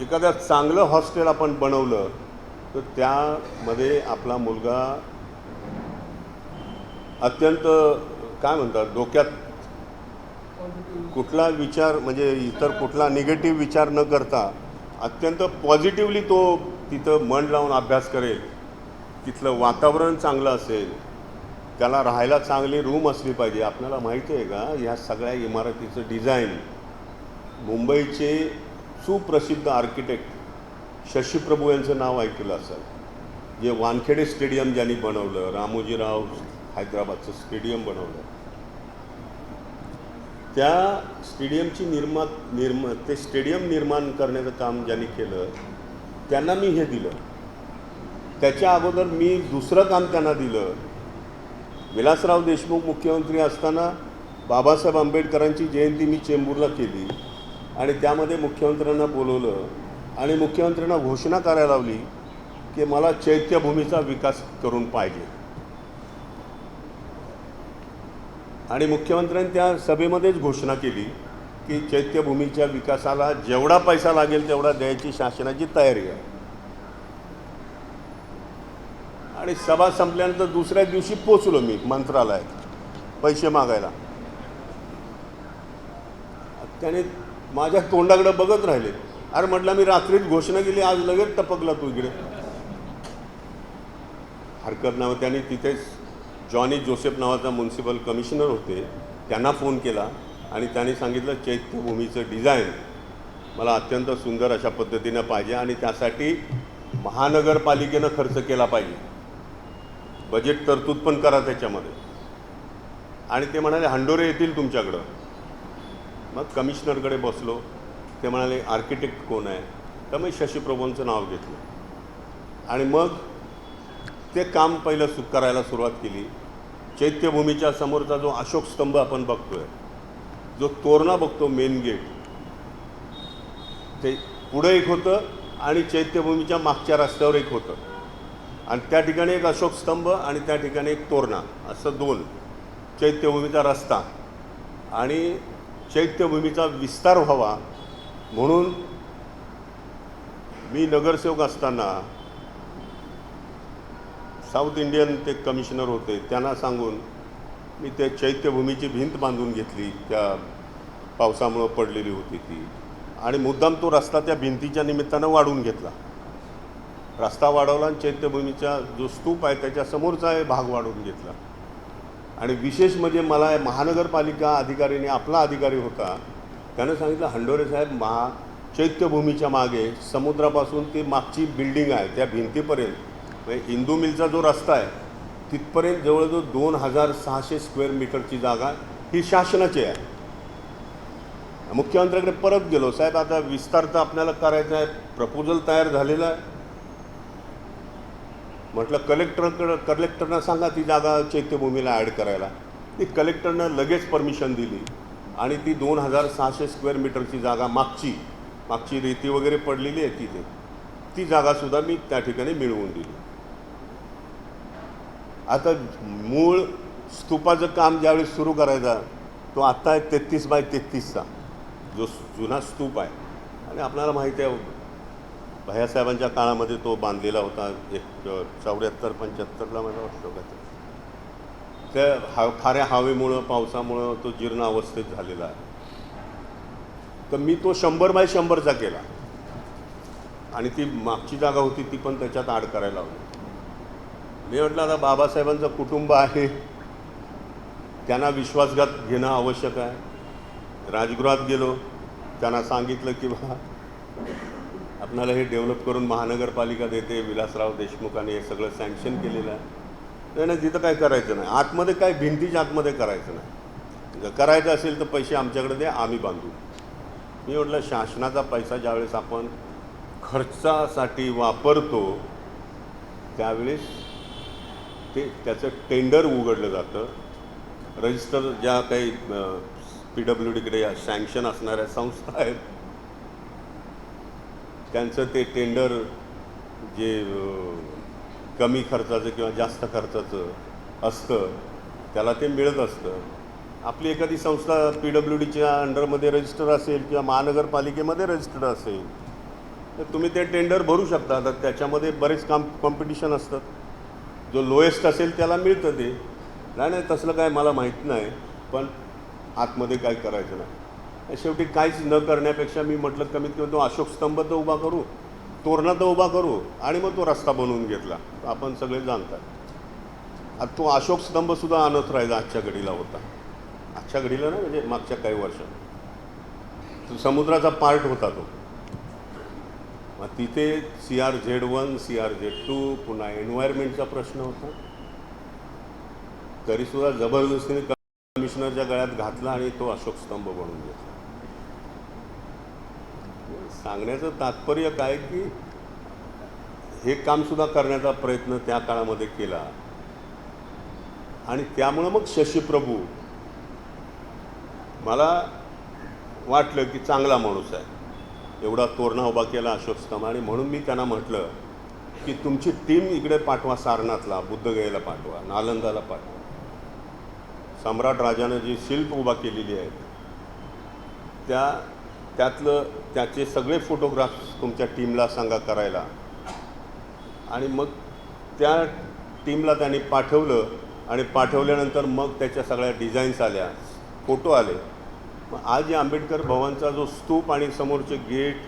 एखाद्या चांगलं हॉस्टेल आपण बनवलं तर त्यामध्ये आपला मुलगा अत्यंत काय म्हणतात डोक्यात कुठला विचार म्हणजे इतर कुठला निगेटिव्ह विचार न करता अत्यंत पॉझिटिव्हली तो तिथं मन लावून अभ्यास करेल. तिथलं वातावरण चांगलं असेल, त्याला राहायला चांगली रूम असली पाहिजे. आपल्याला माहिती आहे का ह्या सगळ्या इमारतीचं डिझाईन मुंबईचे सुप्रसिद्ध आर्किटेक्ट शशीप्रभू यांचं नाव ऐकलं असेल, जे वानखेडे स्टेडियम ज्यांनी बनवलं, रामोजीराव हैदराबादचं स्टेडियम बनवलं, त्या स्टेडियमची ते स्टेडियम निर्माण करण्याचं काम ज्यांनी केलं त्यांना मी हे दिलं. त्याच्या अगोदर मी दुसरं काम त्यांना दिलं. विलासराव देशमुख मुख्यमंत्री असताना बाबासाहेब आंबेडकरांची जयंती मी चेंबूरला केली आणि त्यामध्ये मुख्यमंत्र्यांना बोलवलं आणि मुख्यमंत्र्यांना घोषणा करायला लावली की मला चैत्यभूमीचा विकास करून पाहिजे. आणि मुख्यमंत्र्यांनी त्या सभेमध्येच घोषणा केली की चैत्यभूमीच्या विकासाला जेवढा पैसा लागेल तेवढा द्यायची शासनाची तयारी आहे. आणि सभा संपल्यानंतर दुसऱ्या दिवशी पोचलो मी मंत्रालयात पैसे मागायला. त्याने माझ्या तोंडाकडे बघत राहिले. अरे म्हटलं मी रात्रीच घोषणा केली, आज लगेच टपकला तू इकडे. हरकत नाही. त्यांनी तिथेच जॉनी जोसेफ नावाचा म्युन्सिपल कमिशनर होते, त्यांना फोन केला आणि त्यांनी सांगितलं चैत्यभूमीचं डिझाईन मला अत्यंत सुंदर अशा पद्धतीनं पाहिजे आणि त्यासाठी महानगरपालिकेनं खर्च केला पाहिजे, बजेट तरतूद पण करा त्याच्यामध्ये. आणि ते म्हणाले हंडोरे येतील तुमच्याकडं. मग कमिशनरकडे बसलो. ते म्हणाले आर्किटेक्ट कोण आहे, तर मी शशीप्रभूंचं नाव घेतलं आणि मग ते काम पहिलं करायला सुरुवात केली. चैत्यभूमीच्या समोरचा जो अशोक स्तंभ आपण बघतोय, जो तोरणा बघतो मेन गेट, ते पुढं एक होतं आणि चैत्यभूमीच्या मागच्या रस्त्यावर एक होतं. आणि त्या ठिकाणी एक अशोक स्तंभ आणि त्या ठिकाणी एक तोरणा, असं दोन. चैत्यभूमीचा रस्ता आणि चैत्यभूमीचा विस्तार व्हावा म्हणून मी नगरसेवक असताना साऊथ इंडियन ते कमिशनर होते, त्यांना सांगून मी ते चैत्यभूमीची भिंत बांधून घेतली. त्या पावसामुळं पडलेली होती ती. आणि मुद्दाम तो रस्ता त्या भिंतीच्या निमित्तानं वाढवून घेतला. रस्ता वाढवला आणि चैत्यभूमीचा जो स्तूप आहे त्याच्या समोरचा भाग वाढवून घेतला. आणि विशेष म्हणजे मला महानगरपालिका अधिकारीने, आपला अधिकारी होता, त्यानं सांगितलं हंडोरे साहेब, चैत्यभूमीच्या मागे समुद्रापासून ती मागची बिल्डिंग आहे त्या भिंतीपर्यंत, म्हणजे इंदू मिलचा जो रस्ता आहे तिथपर्यंत जवळजवळ 2600 स्क्वेअर मीटरची जागा ही शासनाची आहे. मुख्यमंत्र्याकडे परत गेलो, साहेब आता विस्तार तर आपल्याला करायचा आहे, प्रपोजल तयार झालेला आहे. म्हटलं कलेक्टरना सांगा ती जागा चैत्यभूमीला ॲड करायला. ती कलेक्टरनं लगेच परमिशन दिली आणि ती 2600 स्क्वेअर मीटरची जागा मागची रेती वगैरे पडलेली आहे तिथे, ती जागासुद्धा मी त्या ठिकाणी मिळवून दिली. आता मूळ स्तूपाचं काम ज्यावेळी सुरू करायचा तो आत्ता आहे 33 बाय 33चा जो जुना स्तूप आहे. आणि आपल्याला माहिती आहे भैयासाहेबांच्या काळामध्ये तो बांधलेला होता, 74-75ला मला वाटतं का. त्या फाऱ्या हवेमुळं पावसामुळं तो जीर्ण अवस्थेत झालेला आहे. तर मी तो 100 बाय 100चा केला आणि ती मागची जागा होती ती पण त्याच्यात ॲड करायला हवी. मी म्हटलं आता बाबासाहेबांचं कुटुंब आहे, त्यांना विश्वासघात घेणं आवश्यक आहे. राजगृहात गेलो, त्यांना सांगितलं की बा आपणाला हे डेव्हलप करून महानगरपालिका देते, विलासराव देशमुखांनी हे सगळं सँक्शन केलेलं आहे. नाही तिथं काय करायचं नाही, आतमध्ये काय भिंतीच्या आतमध्ये करायचं नाही, जर करायचं असेल तर पैसे आमच्याकडे द्या, आम्ही बांधू. मी म्हटलं शासनाचा पैसा ज्यावेळेस आपण खर्चासाठी वापरतो त्यावेळेस त्याचं टेंडर उघडलं जातं. रजिस्टर ज्या काही PWDकडे या सँक्शन असणाऱ्या संस्था आहेत त्यांचं ते टेंडर जे कमी खर्चाचं किंवा जास्त खर्चाचं असतं त्याला ते मिळत असतं. आपली एखादी संस्था PWDच्या अंडरमध्ये रजिस्टर असेल किंवा महानगरपालिकेमध्ये रजिस्टर्ड असेल तर तुम्ही ते टेंडर भरू शकता. तर त्याच्यामध्ये बरेच कॉम्पिटिशन असतात. जो लोएस्ट असेल त्याला मिळतं ते. नाही तसलं काय मला माहीत नाही, पण आतमध्ये काय करायचं नाही. शेवटी काहीच न करण्यापेक्षा मी म्हटलं कमीत कमी तो अशोक स्तंभ तर उभा करू, तोरणा तर उभा करू आणि मग तो रस्ता बनवून घेतला. आपण सगळे जाणतात. आता तो अशोक स्तंभसुद्धा आणत राहायचा आजच्या घडीला होता. आजच्या घडीला ना म्हणजे मागच्या काही वर्षात तो समुद्राचा पार्ट होता तो. मग तिथे CRZ1 CRZ2 पुन्हा एन्व्हायरमेंटचा प्रश्न होता. तरीसुद्धा जबरदस्तीने कमिशनरच्या गळ्यात घातला आणि तो अशोक स्तंभ बनवून घेतला. सांगण्याचं तात्पर्य काय की हे कामसुद्धा करण्याचा प्रयत्न त्या काळामध्ये केला आणि त्यामुळं मग शशीप्रभू मला वाटलं की चांगला माणूस आहे, एवढा तोरणा उभा केला अशोक स्तंभ, आणि म्हणून मी त्यांना म्हटलं की तुमची टीम इकडे पाठवा, सारनाथला, बुद्धगयेला पाठवा, नालंदाला पाठवा. सम्राट राजानं जी शिल्प उभा केलेली आहेत त्याचे सगळे फोटोग्राफ्स तुमच्या टीमला सांगा करायला. आणि मग त्या टीमला त्यांनी पाठवलं, आणि पाठवल्यानंतर मग त्याच्या सगळ्या डिझाईन्स आल्या, फोटो आले. मग आज या आंबेडकर भवनचा जो स्तूप आणि समोरचे गेट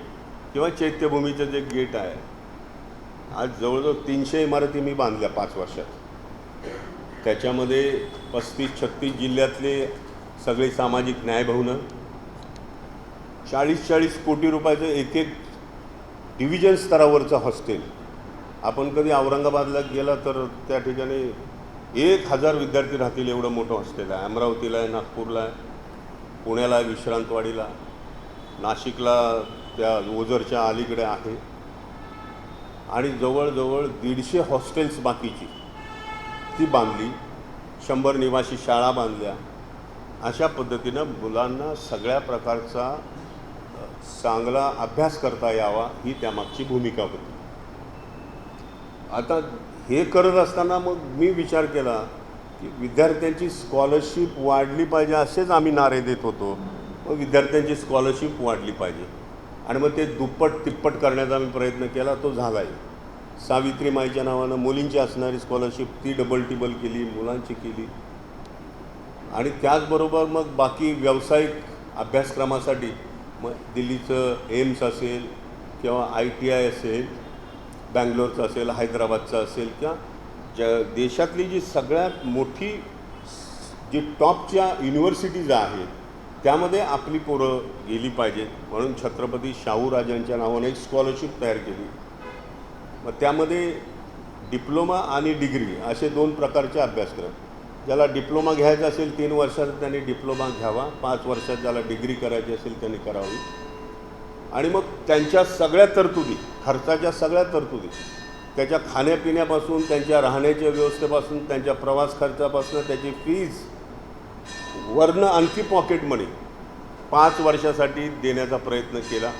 किंवा चैत्यभूमीचं जे गेट आहे, आज जवळजवळ 300 इमारती मी बांधल्या 5 वर्षात. त्याच्यामध्ये 35-36 जिल्ह्यातले सगळे सामाजिक न्यायभवनं, 40-40 कोटी रुपयाचं एक डिव्हिजन स्तरावरचं हॉस्टेल. आपण कधी औरंगाबादला गेला तर त्या ठिकाणी 1000 विद्यार्थी राहतील एवढं मोठं हॉस्टेल आहे. अमरावतीला आहे, नागपूरला आहे, पुण्याला आहे, विश्रांतवाडीला, नाशिकला त्या ओझरच्या अलीकडे आहे. आणि जवळजवळ 150 हॉस्टेल्स बाकीची ती बांधली, 100 निवासी शाळा बांधल्या. अशा पद्धतीनं मुलांना सगळ्या प्रकारचा चांगला अभ्यास करता यावा ही त्यामागची भूमिका होती. आता हे करत असताना मग मी विचार केला की विद्यार्थ्यांची स्कॉलरशिप वाढली पाहिजे, असेच आम्ही नारे देत होतो. मग विद्यार्थ्यांची स्कॉलरशिप वाढली पाहिजे, आणि मग ते दुप्पट तिप्पट करण्याचा मी प्रयत्न केला, तो झाला आहे. सावित्रीमाईच्या नावानं मुलींची असणारी स्कॉलरशिप ती डबल टिबल केली, मुलांची केली. आणि त्याचबरोबर मग बाकी व्यावसायिक अभ्यासक्रमासाठी मग दिल्लीचं एम्स असेल किंवा ITI असेल, बँगलोरचं असेल, हैदराबादचं असेल, किंवा देशातली जी सगळ्यात मोठी जी टॉपच्या युनिव्हर्सिटीज आहेत त्यामध्ये आपली पोरं गेली पाहिजेत, म्हणून छत्रपती शाहू राजांच्या नावाने एक स्कॉलरशिप तयार केली. मग त्यामध्ये डिप्लोमा आणि डिग्री असे 2 प्रकारचे अभ्यासक्रम. ज्याला डिप्लोमा घ्यायचा असेल 3 वर्षाचा त्यांनी डिप्लोमा घ्यावा, 5 वर्षात ज्याला डिग्री करायची असेल त्यांनी करावी. आणि मग त्यांच्या सगळ्या तरतुदी, खर्चाच्या सगळ्या तरतुदी, त्याच्या खाण्यापिण्यापासून, त्यांच्या राहण्याच्या व्यवस्थेपासून, त्यांच्या प्रवास खर्चापासून, त्याची फीज वरनं आणखी पॉकेट मनी 5 वर्षासाठी देण्याचा प्रयत्न केला.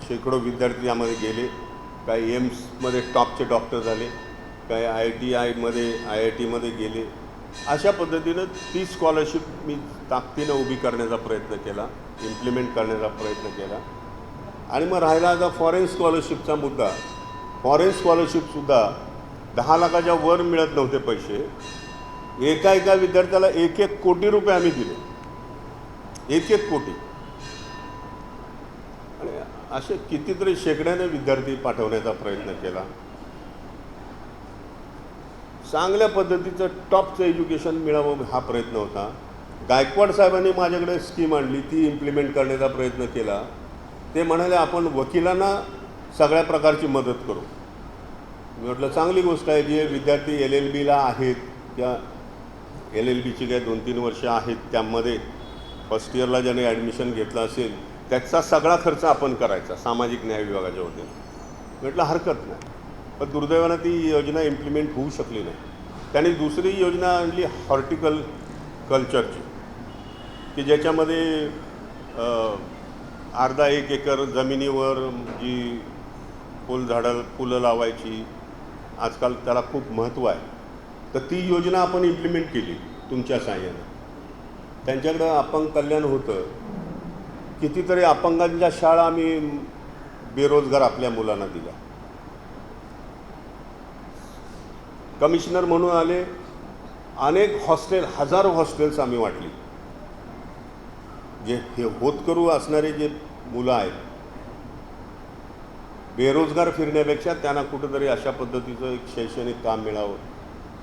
शेकडो विद्यार्थी यामध्ये गेले. काही एम्समध्ये टॉपचे डॉक्टर झाले, काही IITमध्ये गेले. अशा पद्धतीनं ती स्कॉलरशिप मी ताकदीनं उभी करण्याचा प्रयत्न केला, इम्प्लिमेंट करण्याचा प्रयत्न केला. आणि मग राहिला आता फॉरेन स्कॉलरशिपचा मुद्दा. फॉरेन स्कॉलरशिपसुद्धा 10 लाखाच्या वर मिळत नव्हते पैसे. एका विद्यार्थ्याला 1-1 कोटी रुपये आम्ही दिले, 1-1 कोटी. आणि असे कितीतरी शेकड्याने विद्यार्थी पाठवण्याचा प्रयत्न केला. चांगल्या पद्धतीचं टॉपचं एज्युकेशन मिळावं हा प्रयत्न होता. गायकवाड साहेबांनी माझ्याकडे स्कीम आणली, ती इम्प्लिमेंट करण्याचा प्रयत्न केला. ते म्हणाले आपण वकिलांना सगळ्या प्रकारची मदत करू. मी म्हटलं चांगली गोष्ट आहे. जे विद्यार्थी LLBला आहेत त्या LLBची काही 2-3 वर्ष आहेत, त्यामध्ये फर्स्ट इयरला ज्याने ॲडमिशन घेतलं असेल त्याचा सगळा खर्च आपण करायचा सामाजिक न्याय विभागाच्या वतीने. म्हटलं हरकत नाही. पण दुर्दैवानं ती योजना इम्प्लिमेंट होऊ शकली नाही. त्यांनी दुसरी योजना आणली हॉर्टिकल्चरची, की ज्याच्यामध्ये अर्धा 1 एकर जमिनीवर जी फुलं लावायची, आजकाल त्याला खूप महत्त्व आहे. तर ती योजना आपण इम्प्लिमेंट केली तुमच्या साहाय्याने. त्यांच्याकडं अपंग कल्याण होतं. कितीतरी अपंगांच्या शाळा आम्ही बेरोजगार आपल्या मुलांना दिल्या. कमिशनर म्हणून आले, अनेक हॉस्टेल, हजारो हॉस्टेल्स आम्ही वाटली. जे हे होतकरू असणारे जे मुलं आहेत, बेरोजगार फिरण्यापेक्षा त्यांना कुठंतरी अशा पद्धतीचं एक शैक्षणिक काम मिळावं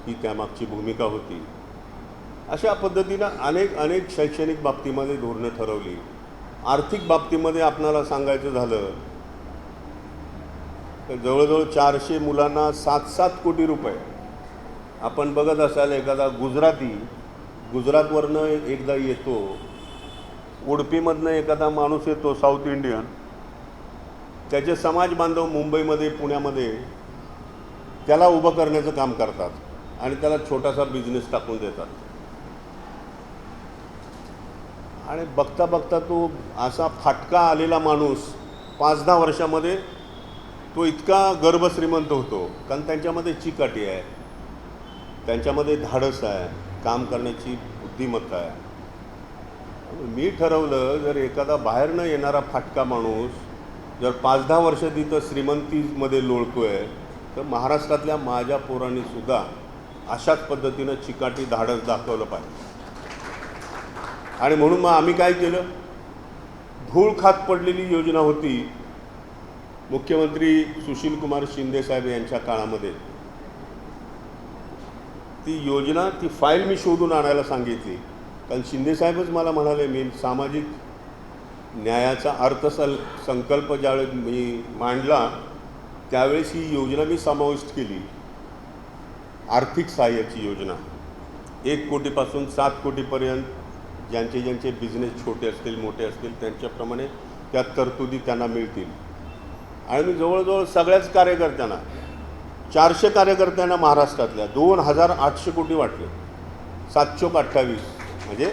ही त्यामागची भूमिका होती. अशा पद्धतीनं अनेक शैक्षणिक बाबतीमध्ये धोरणं ठरवली. आर्थिक बाबतीमध्ये आपणाला सांगायचं झालं तर जवळजवळ 400 मुलांना 7-7 कोटी रुपये. आपण बघत असाल एखादा गुजरातवरनं एकदा येतो, उडपीमधनं एखादा माणूस येतो साऊथ इंडियन, त्याचे समाज बांधव मुंबईमध्ये पुण्यामध्ये त्याला उभं करण्याचं काम करतात आणि त्याला छोटासा बिझनेस टाकून देतात. आणि बघता बघता तो असा फाटका आलेला माणूस 5-10 वर्षामध्ये तो इतका गर्भश्रीमंत होतो, कारण त्यांच्यामध्ये चिकाटी आहे, त्यांच्यामध्ये धाडस आहे, काम करण्याची बुद्धिमत्ता आहे. मी ठरवलं, जर एखादा बाहेर न येणारा फाटका माणूस जर 5-10 वर्ष तिथं श्रीमंतीमध्ये लोळतोय, तर महाराष्ट्रातल्या माझ्या पोरांनी सुद्धा अशाच पद्धतीनं चिकाटी धाडस दाखवलं पाहिजे. आणि म्हणून मग आम्ही काय केलं, धूळ खात पडलेली योजना होती मुख्यमंत्री सुशीलकुमार शिंदे साहेब यांच्या काळामध्ये, ती योजना, ती फाईल मी शोधून आणायला सांगितली. कारण शिंदेसाहेबच मला म्हणाले, मी सामाजिक न्यायाचा अर्थसंकल्प ज्यावेळेस मी मांडला त्यावेळेस ही योजना मी समाविष्ट केली. आर्थिक सहाय्याची योजना 1 कोटीपासून 7 कोटीपर्यंत, ज्यांचे ज्यांचे बिझनेस छोटे असतील मोठे असतील त्यांच्याप्रमाणे त्या तरतुदी त्यांना मिळतील. आणि मी जवळजवळ सगळ्याच कार्यकर्त्यांना, 400 कार्यकर्त्यांना महाराष्ट्रातल्या 2800 कोटी वाटले. 728, म्हणजे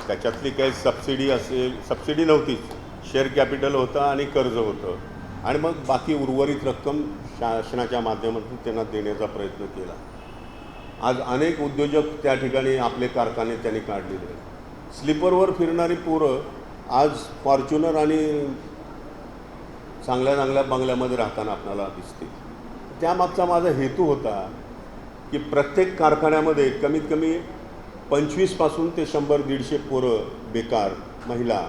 त्याच्यातली काही सबसिडी असेल, सबसिडी नव्हतीच, शेअर कॅपिटल होतं आणि कर्ज होतं. आणि मग बाकी उर्वरित रक्कम शासनाच्या माध्यमातून त्यांना देण्याचा प्रयत्न केला. आज अनेक उद्योजक त्या ठिकाणी आपले कारखाने त्यांनी काढलेले आहेत. स्लीपरवर फिरणारी पोरं आज फॉर्च्युनर आणि चांगल्या चांगल्या बंगल्यामध्ये राहताना आपल्याला दिसते. त्यामागचा माझा हेतू होता की प्रत्येक कारखान्यामध्ये कमीत कमी 25 पासून ते 100-150 पोरं बेकार महिला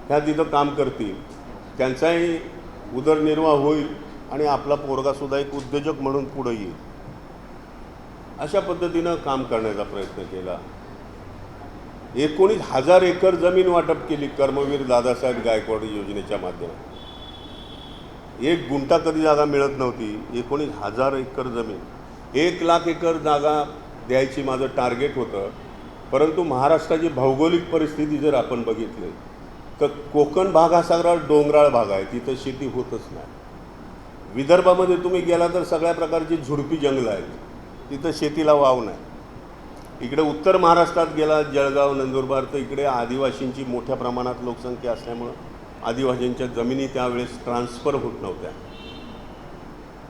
ह्या तिथं काम करतील, त्यांचाही उदरनिर्वाह होईल आणि आपला पोरगासुद्धा एक उद्योजक म्हणून पुढे येईल. अशा पद्धतीनं काम करण्याचा प्रयत्न केला. 19,000 एकर जमीन वाटप केली कर्मवीर दादासाहेब गायकवाड योजनेच्या माध्यमातून. 1 गुंठा कधी जागा मिळत नव्हती. 19,000 एकर जमीन, 1 लाख एकर जागा द्यायची माझं टार्गेट होतं. परंतु महाराष्ट्राची भौगोलिक परिस्थिती जर आपण बघितली तर कोकण भाग हा सगळा डोंगराळ भाग आहे, तिथं शेती होतच नाही. विदर्भामध्ये तुम्ही गेला तर सगळ्या प्रकारची झुडपी जंगलं आहेत, तिथं शेतीला वाव नाही. इकडे उत्तर महाराष्ट्रात गेला, जळगाव, नंदुरबार, तर इकडे आदिवासींची मोठ्या प्रमाणात लोकसंख्या असल्यामुळं आदिवासींच्या जमिनी त्यावेळेस ट्रान्सफर होत नव्हत्या.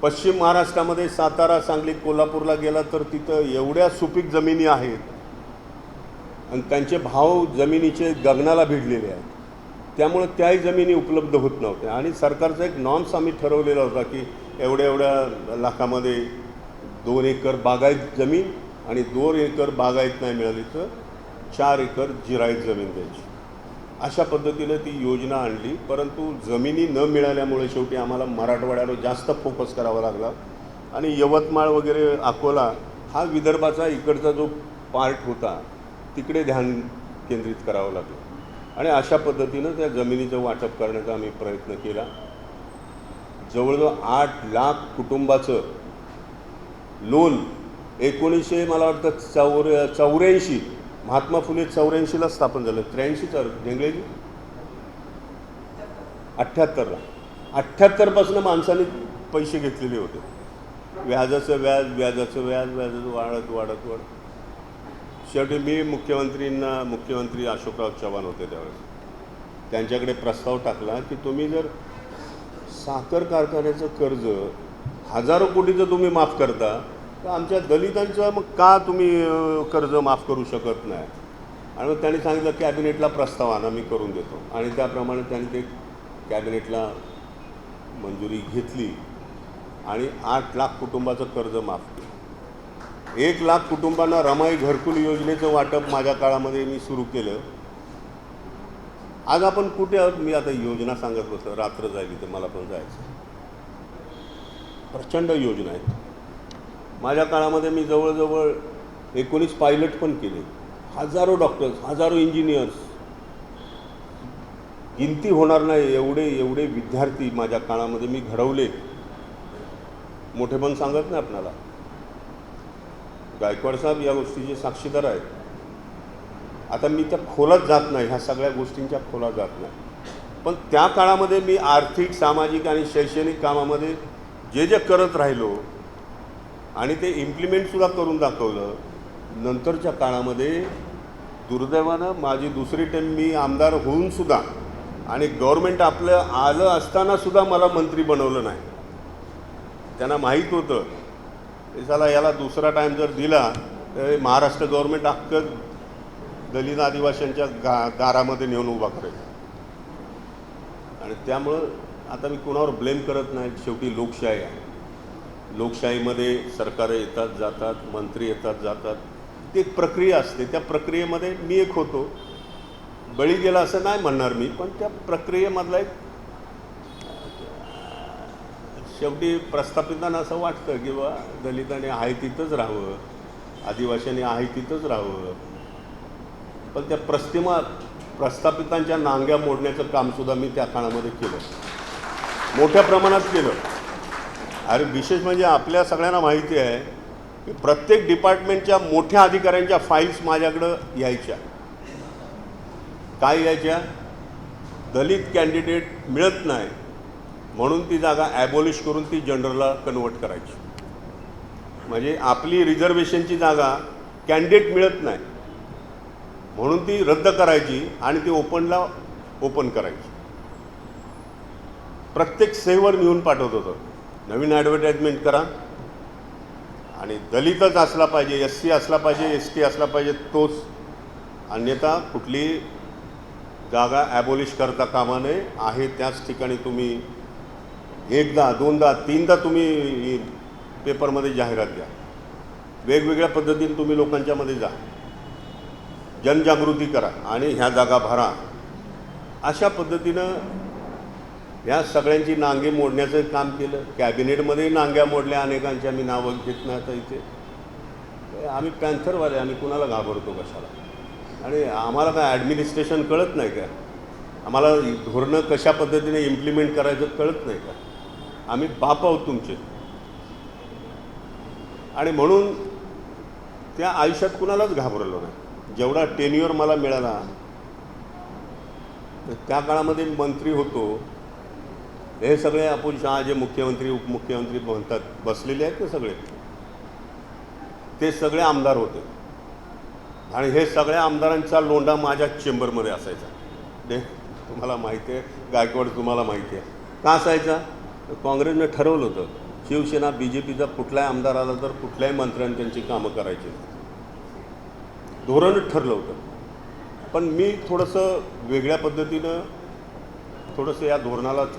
पश्चिम महाराष्ट्रामध्ये सातारा, सांगली, कोल्हापूरला गेला तर तिथं एवढ्या सुपीक जमिनी आहेत आणि त्यांचे भाव जमिनीचे गगनाला भिडलेले आहेत, त्यामुळे त्याही जमिनी उपलब्ध होत नव्हत्या. आणि सरकारचा एक नॉर्म्स आम्ही ठरवलेला होता की एवढ्या लाखामध्ये 2 एकर बागायत जमीन आणि 2 एकर बागायत नाही मिळाली तर 4 एकर जिरायत जमीन द्यायची. अशा पद्धतीने ती योजना आणली. परंतु जमिनी न मिळाल्यामुळे शेवटी आम्हाला मराठवाड्यावर जास्त फोकस करावा लागला आणि यवतमाळ वगैरे, अकोला हा विदर्भाचा इकडचा जो पार्ट होता तिकडे ध्यान केंद्रित करावं लागलं. आणि अशा पद्धतीनं त्या जमिनीचं वाटप करण्याचा आम्ही प्रयत्न केला. जवळजवळ 8 लाख कुटुंबाचं लोन 1900 मला वाटतं 84 महात्मा फुले 84ला स्थापन झालं. 83 जेंगळेजी 78ला 78पासून माणसाने पैसे घेतलेले होते. व्याजाचं व्याज वाढत शेवटी मी मुख्यमंत्री अशोकराव चव्हाण होते त्यावेळेस, त्यांच्याकडे प्रस्ताव टाकला की तुम्ही जर साखर कारखान्याचं कर्ज हजारो कोटीचं तुम्ही माफ करता तर आमच्या दलितांचं मग का तुम्ही कर्ज माफ करू शकत नाही. आणि मग त्यांनी सांगितलं कॅबिनेटला प्रस्ताव आणा, मी करून देतो. आणि त्याप्रमाणे त्यांनी ते कॅबिनेटला मंजुरी घेतली आणि 8 लाख कुटुंबाचं कर्ज माफ केलं. 1 लाख कुटुंबांना रमाई घरकुल योजनेचं वाटप माझ्या काळामध्ये मी सुरू केलं. आज आपण कुठे आहोत, मी आता योजना सांगत बसलो, रात्र जायली तर मला पण जायचं. प्रचंड योजना आहेत. माझ्या काळामध्ये मी जवळजवळ 19 पायलट पण केले. हजारो डॉक्टर्स, हजारो इंजिनियर्स, गिनती होणार नाही एवढे विद्यार्थी माझ्या काळामध्ये मी घडवले. मोठे पण सांगत नाही आपणाला. गायकवाड साहेब या गोष्टीचे साक्षीदार आहेत. आता मी त्या खोलात जात नाही, ह्या सगळ्या गोष्टींच्या खोलात जात नाही. पण त्या काळामध्ये मी आर्थिक, सामाजिक आणि शैक्षणिक कामामध्ये जे करत राहिलो आणि ते इम्प्लिमेंटसुद्धा करून दाखवलं. नंतरच्या काळामध्ये दुर्दैवानं माझी दुसरी टाईम मी आमदार होऊन सुद्धा आणि गव्हर्नमेंट आपलं आलं असताना सुद्धा मला मंत्री बनवलं नाही. त्यांना माहीत होतं की साला याला दुसरा टाईम जर दिला तर महाराष्ट्र गव्हर्नमेंट अख्खं दलित आदिवासींच्या दारामध्ये नेऊन उभा करेल. आणि त्यामुळं आता मी कुणावर ब्लेम करत नाही. शेवटी लोकशाही आहे. लोकशाहीमध्ये सरकार येतात जातात, मंत्री येतात जातात, ती एक प्रक्रिया असते. त्या प्रक्रियेमध्ये मी एक होतो, बळी गेला असं नाही म्हणणार मी, पण त्या प्रक्रियेमधला एक शेवटी प्रस्थापितांना असं वाटतं की बा दलितांनी आहे तिथंच राहावं, आदिवासींनी आहे तिथंच राहावं. पण त्या प्रस्थापितांच्या नांग्या मोडण्याचं कामसुद्धा मी त्या काळामध्ये केलं, मोठ्या प्रमाणात केलं. अरे विशेष म्हणजे आपल्या सगळ्यांना माहिती आहे की प्रत्येक डिपार्टमेंटच्या मोठ्या अधिकाऱ्यांच्या फाईल्स माझ्याकडं यायच्या. काय यायच्या? दलित कॅन्डिडेट मिळत नाही म्हणून ती जागा ॲबॉलिश करून ती जनरलला कन्वर्ट करायची. म्हणजे आपली रिझर्वेशनची जागा कॅन्डिडेट मिळत नाही म्हणून ती रद्द करायची आणि ती ओपनला ओपन करायची. प्रत्येक सेवर नेऊन पाठवत होतं, नवीन ॲडव्हर्टाइजमेंट करा आणि दलितच असला पाहिजे, SC असला पाहिजे, ST असला पाहिजे तोच, अन्यथा कुठली जागा ॲबॉलिश करता कामा नये. आहे त्याच ठिकाणी तुम्ही एकदा दोनदा तीनदा तुम्ही पेपरमध्ये जाहिरात द्या, वेगवेगळ्या पद्धतीने तुम्ही लोकांच्यामध्ये जा, जनजागृती करा आणि ह्या जागा भरा. अशा पद्धतीनं ह्या सगळ्यांची नांगे मोडण्याचं काम केलं. कॅबिनेटमध्येही नांग्या मोडल्या अनेकांच्या, मी नावं घेत नाही आता इथे. आम्ही पॅन्थरवाले, आम्ही कुणाला घाबरतो कशाला? आणि आम्हाला काय ॲडमिनिस्ट्रेशन कळत नाही का? आम्हाला धोरणं कशा पद्धतीने इम्प्लिमेंट करायचं कळत नाही का? आम्ही बाप आहोत तुमचे. आणि म्हणून त्या आयुष्यात कुणालाच घाबरलो नाही. जेवढा टेन्युअर मला मिळाला त्या काळामध्ये मंत्री होतो, हे सगळे आपण शहा जे मुख्यमंत्री उपमुख्यमंत्री म्हणतात बसलेले आहेत ना सगळे, ते सगळे आमदार होते. आणि हे सगळ्या आमदारांचा लोंढा माझ्या चेंबरमध्ये असायचा. ते तुम्हाला माहिती आहे, गायकवाड तुम्हाला माहिती आहे का असायचा? काँग्रेसनं ठरवलं होतं शिवसेना BJPचा कुठलाही आमदार आला तर कुठल्याही मंत्र्यांनी त्यांची कामं करायची, धोरण ठरलं होतं. पण मी थोडंसं वेगळ्या पद्धतीनं थोडंसं या धोरणालाच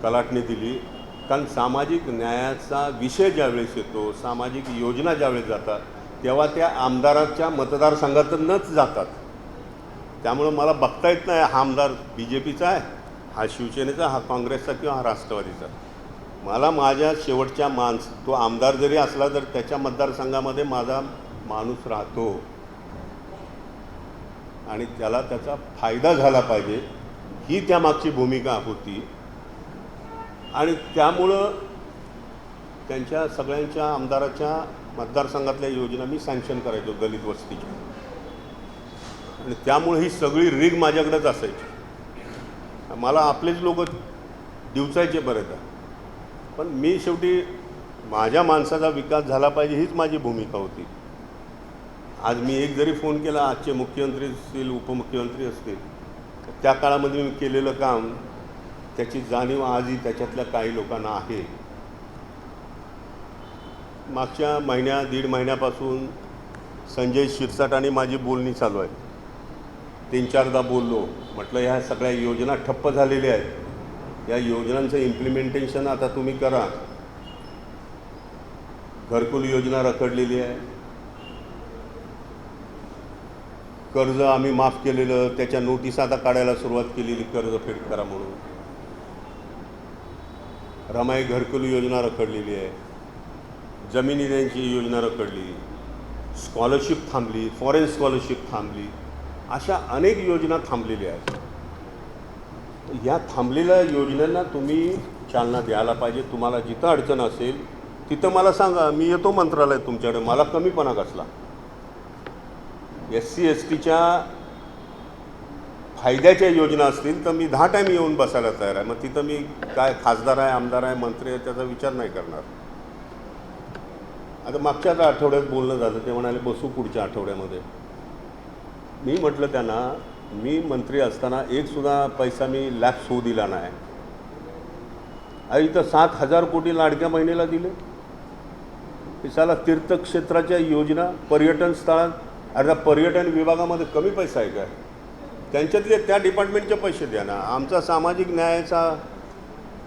कलाटणी दिली. कारण सामाजिक न्यायाचा विषय ज्यावेळेस येतो, सामाजिक योजना ज्यावेळेस जातात तेव्हा त्या आमदाराच्या मतदारसंघातूनच जातात. त्यामुळं मला बघता येत नाही हा आमदार BJPचा आहे, हा शिवसेनेचा, हा काँग्रेसचा किंवा हा राष्ट्रवादीचा. मला माझ्या शेवटच्या तो आमदार जरी असला तर त्याच्या मतदारसंघामध्ये माझा माणूस राहतो आणि त्याला त्याचा फायदा झाला पाहिजे, ही त्यामागची भूमिका होती. आणि त्यामुळं त्यांच्या सगळ्यांच्या आमदाराच्या मतदारसंघातल्या योजना मी सँक्शन करायचो दलित वस्तीच्या. आणि त्यामुळे ही सगळी रीग माझ्याकडेच असायची. मला आपलेच लोक दिवसायचे बरेचदा, पण मी शेवटी माझ्या माणसाचा विकास झाला पाहिजे हीच माझी भूमिका होती. आज मी एक जरी फोन केला, आजचे मुख्यमंत्री असतील, उपमुख्यमंत्री असतील, त्या काळामध्ये मी केलेलं काम त्याची जाणीव आजही त्याच्यातल्या काही लोकांना आहे. मागच्या दीड महिन्यापासून संजय शिरसाट आणि माझी बोलणी चालू आहे. 3-4दा बोललो, म्हटलं ह्या सगळ्या योजना ठप्प झालेल्या आहेत, या योजनांचं इम्प्लिमेंटेशन आता तुम्ही करा. घरकुल योजना रखडलेली आहे, कर्ज आम्ही माफ केलेलं, त्याच्या नोटीस आता काढायला सुरुवात केलेली कर्जफेड करा म्हणून. रमाई घरकुल योजना रखडलेली आहे, जमिनी द्यायची योजना रखडली, स्कॉलरशिप थांबली, फॉरेन स्कॉलरशिप थांबली, अशा अनेक योजना थांबलेल्या आहेत. या थांबलेल्या योजनांना तुम्ही चालना द्यायला पाहिजे. तुम्हाला जिथं अडचण असेल तिथं मला सांगा, मी येतो मंत्रालयात तुमच्याकडे. मला कमीपणा कसला? SC STच्या फायद्याच्या योजना असतील तर मी 10 टाईम येऊन बसायला तयार आहे. मग तिथं मी काय खासदार आहे, आमदार आहे, मंत्री आहे त्याचा विचार नाही करणार. आता मागच्याच आठवड्यात बोलणं झालं, ते म्हणाले बसू पुढच्या आठवड्यामध्ये. मी म्हटलं त्यांना, मी मंत्री असताना एकसुद्धा पैसा मी लॅप्स होऊ दिला नाही. इथं 7,000 कोटी लाडक्या बहिणीला दिले. साला तीर्थक्षेत्राच्या योजना, पर्यटन स्थळात, आता पर्यटन विभागामध्ये कमी पैसा आहे काय? त्यांच्यातले त्या डिपार्टमेंटचे पैसे द्या ना. आमचा सामाजिक न्यायाचा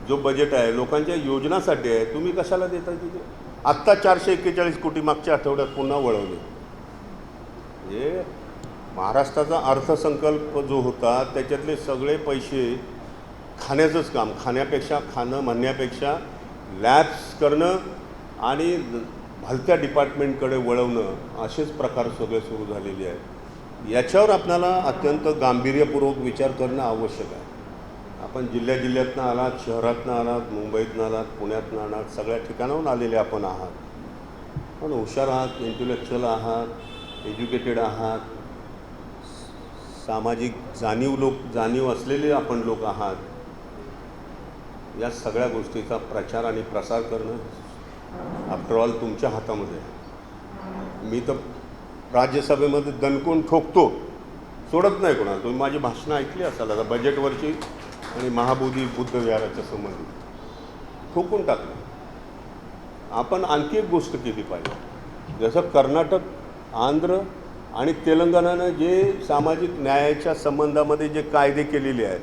जो बजेट आहे लोकांच्या योजनासाठी आहे, तुम्ही कशाला देता तिथे? आत्ता 441 कोटी मागच्या आठवड्यात पुन्हा वळवले. म्हणजे महाराष्ट्राचा अर्थसंकल्प जो होता त्याच्यातले सगळे पैसे खाण्याचंच काम, खाणं म्हणण्यापेक्षा लॅब्स करणं आणि भलत्या डिपार्टमेंटकडे वळवणं असेच प्रकार सगळे सुरू झालेले आहेत. याच्यावर आपल्याला अत्यंत गांभीर्यपूर्वक विचार करणं आवश्यक आहे. आपण जिल्ह्यातनं आलात, शहरातनं आलात, मुंबईतनं आलात, पुण्यातनं आलात, सगळ्या ठिकाणाहून आलेले आपण आहात. पण हुशार आहात, इंटेलेक्च्युअल आहात, एज्युकेटेड आहात, सामाजिक जाणीव असलेले आपण लोक आहात. या सगळ्या गोष्टीचा प्रचार आणि प्रसार करणं आफ्टर ऑल तुमच्या हातामध्ये आहे. मी तर राज्यसभेमध्ये दणकून ठोकतो, सोडत नाही कोणाला. तुम्ही माझी भाषणं ऐकली असाल आता बजेटवरची आणि महाबोधी बुद्ध विहाराच्या संबंधित ठोकून टाकलं. आपण आणखी एक गोष्ट केली पाहिजे. जसं कर्नाटक, आंध्र आणि तेलंगणानं जे सामाजिक न्यायाच्या संबंधामध्ये जे कायदे केलेले आहेत,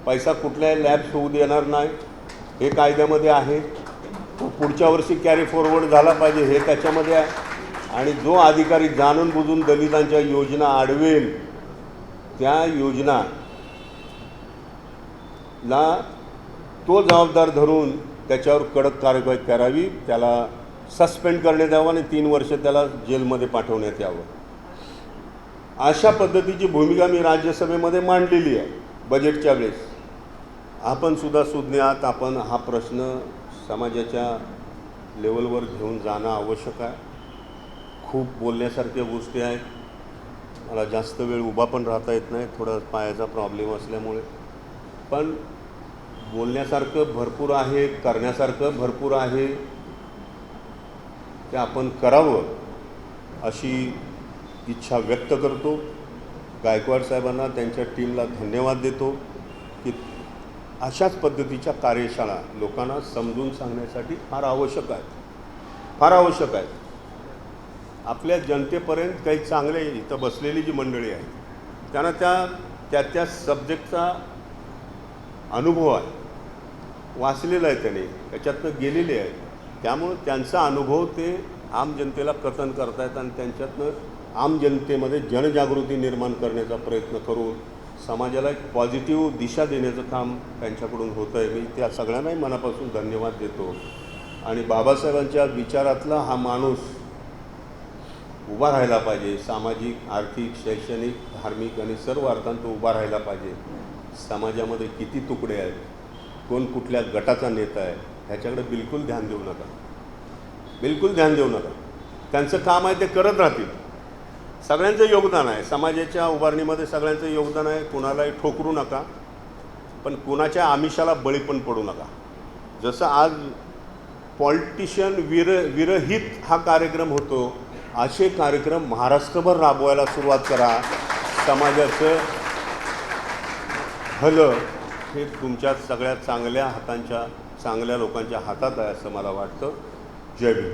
पैसा कुठल्याही लॅब्स होऊ देणार नाही हे कायद्यामध्ये आहे. तो पुढच्या वर्षी कॅरी फॉरवर्ड झाला पाहिजे हे त्याच्यामध्ये आहे. आणि जो अधिकारी जाणून बुजून दलितांच्या योजना अडवेल त्या योजनाला तो जबाबदार धरून त्याच्यावर कडक कारवाई करावी, त्याला सस्पेंड करण्यात यावं आणि 3 वर्ष त्याला जेलमध्ये पाठवण्यात यावं. अशा पद्धतीची भूमिका मी राज्यसभेमध्ये मांडलेली आहे बजेटच्या वेळेस. आपण सुद्धा सुज्ञ आहात. आपण हा प्रश्न समाजाच्या लेवलवर घेऊन जाणं आवश्यक आहे. खूप बोलण्यासारख्या गोष्टी आहेत. मला जास्त वेळ उभा पण राहता येत नाही, थोडा पायाचा प्रॉब्लेम असल्यामुळे. पण बोलण्यासारखं भरपूर आहे, करण्यासारखं भरपूर आहे. ते आपण करावं अशी इच्छा व्यक्त करतो. गायकवाड साहेबांना, त्यांच्या टीमला धन्यवाद देतो की अशाच पद्धतीच्या कार्यशाळा लोकांना समजून सांगण्यासाठी फार आवश्यक आहेत. आपल्या जनतेपर्यंत काही चांगले इथं बसलेली जी मंडळी आहे त्यांना त्या सब्जेक्टचा अनुभव आहे, वाचलेला आहे त्याने, त्याच्यातनं गेलेले आहेत. त्यामुळं त्यांचा अनुभव ते आम जनतेला कथन करतायत आणि त्यांच्यातनं आम जनतेमध्ये जनजागृती निर्माण करण्याचा प्रयत्न करून समाजाला एक पॉझिटिव्ह दिशा देण्याचं काम त्यांच्याकडून होतं आहे. मी त्या सगळ्यांनाही मनापासून धन्यवाद देतो. आणि बाबासाहेबांच्या विचारातला हा माणूस उभा राहायला पाहिजे. सामाजिक, आर्थिक, शैक्षणिक, धार्मिक आणि सर्व अर्थांत तो उभा राहायला पाहिजे. समाजामध्ये किती तुकडे आहेत, कोण कुठल्या गटाचा नेता आहे ह्याच्याकडे बिलकुल ध्यान देऊ नका. त्यांचं काम आहे ते करत राहतील. सगळ्यांचं योगदान आहे, समाजाच्या उभारणीमध्ये सगळ्यांचं योगदान आहे. कुणालाही ठोकरू नका, पण कुणाच्या आमिषाला बळी पण पडू नका. जसं आज पॉलिटिशियन विरहित हा कार्यक्रम होतो, असे कार्यक्रम महाराष्ट्रभर राबवायला सुरुवात करा. समाजाचं भलं हे तुमच्या सगळ्या चांगल्या लोकांच्या हातात आहे असं मला वाटतं. जय भीम.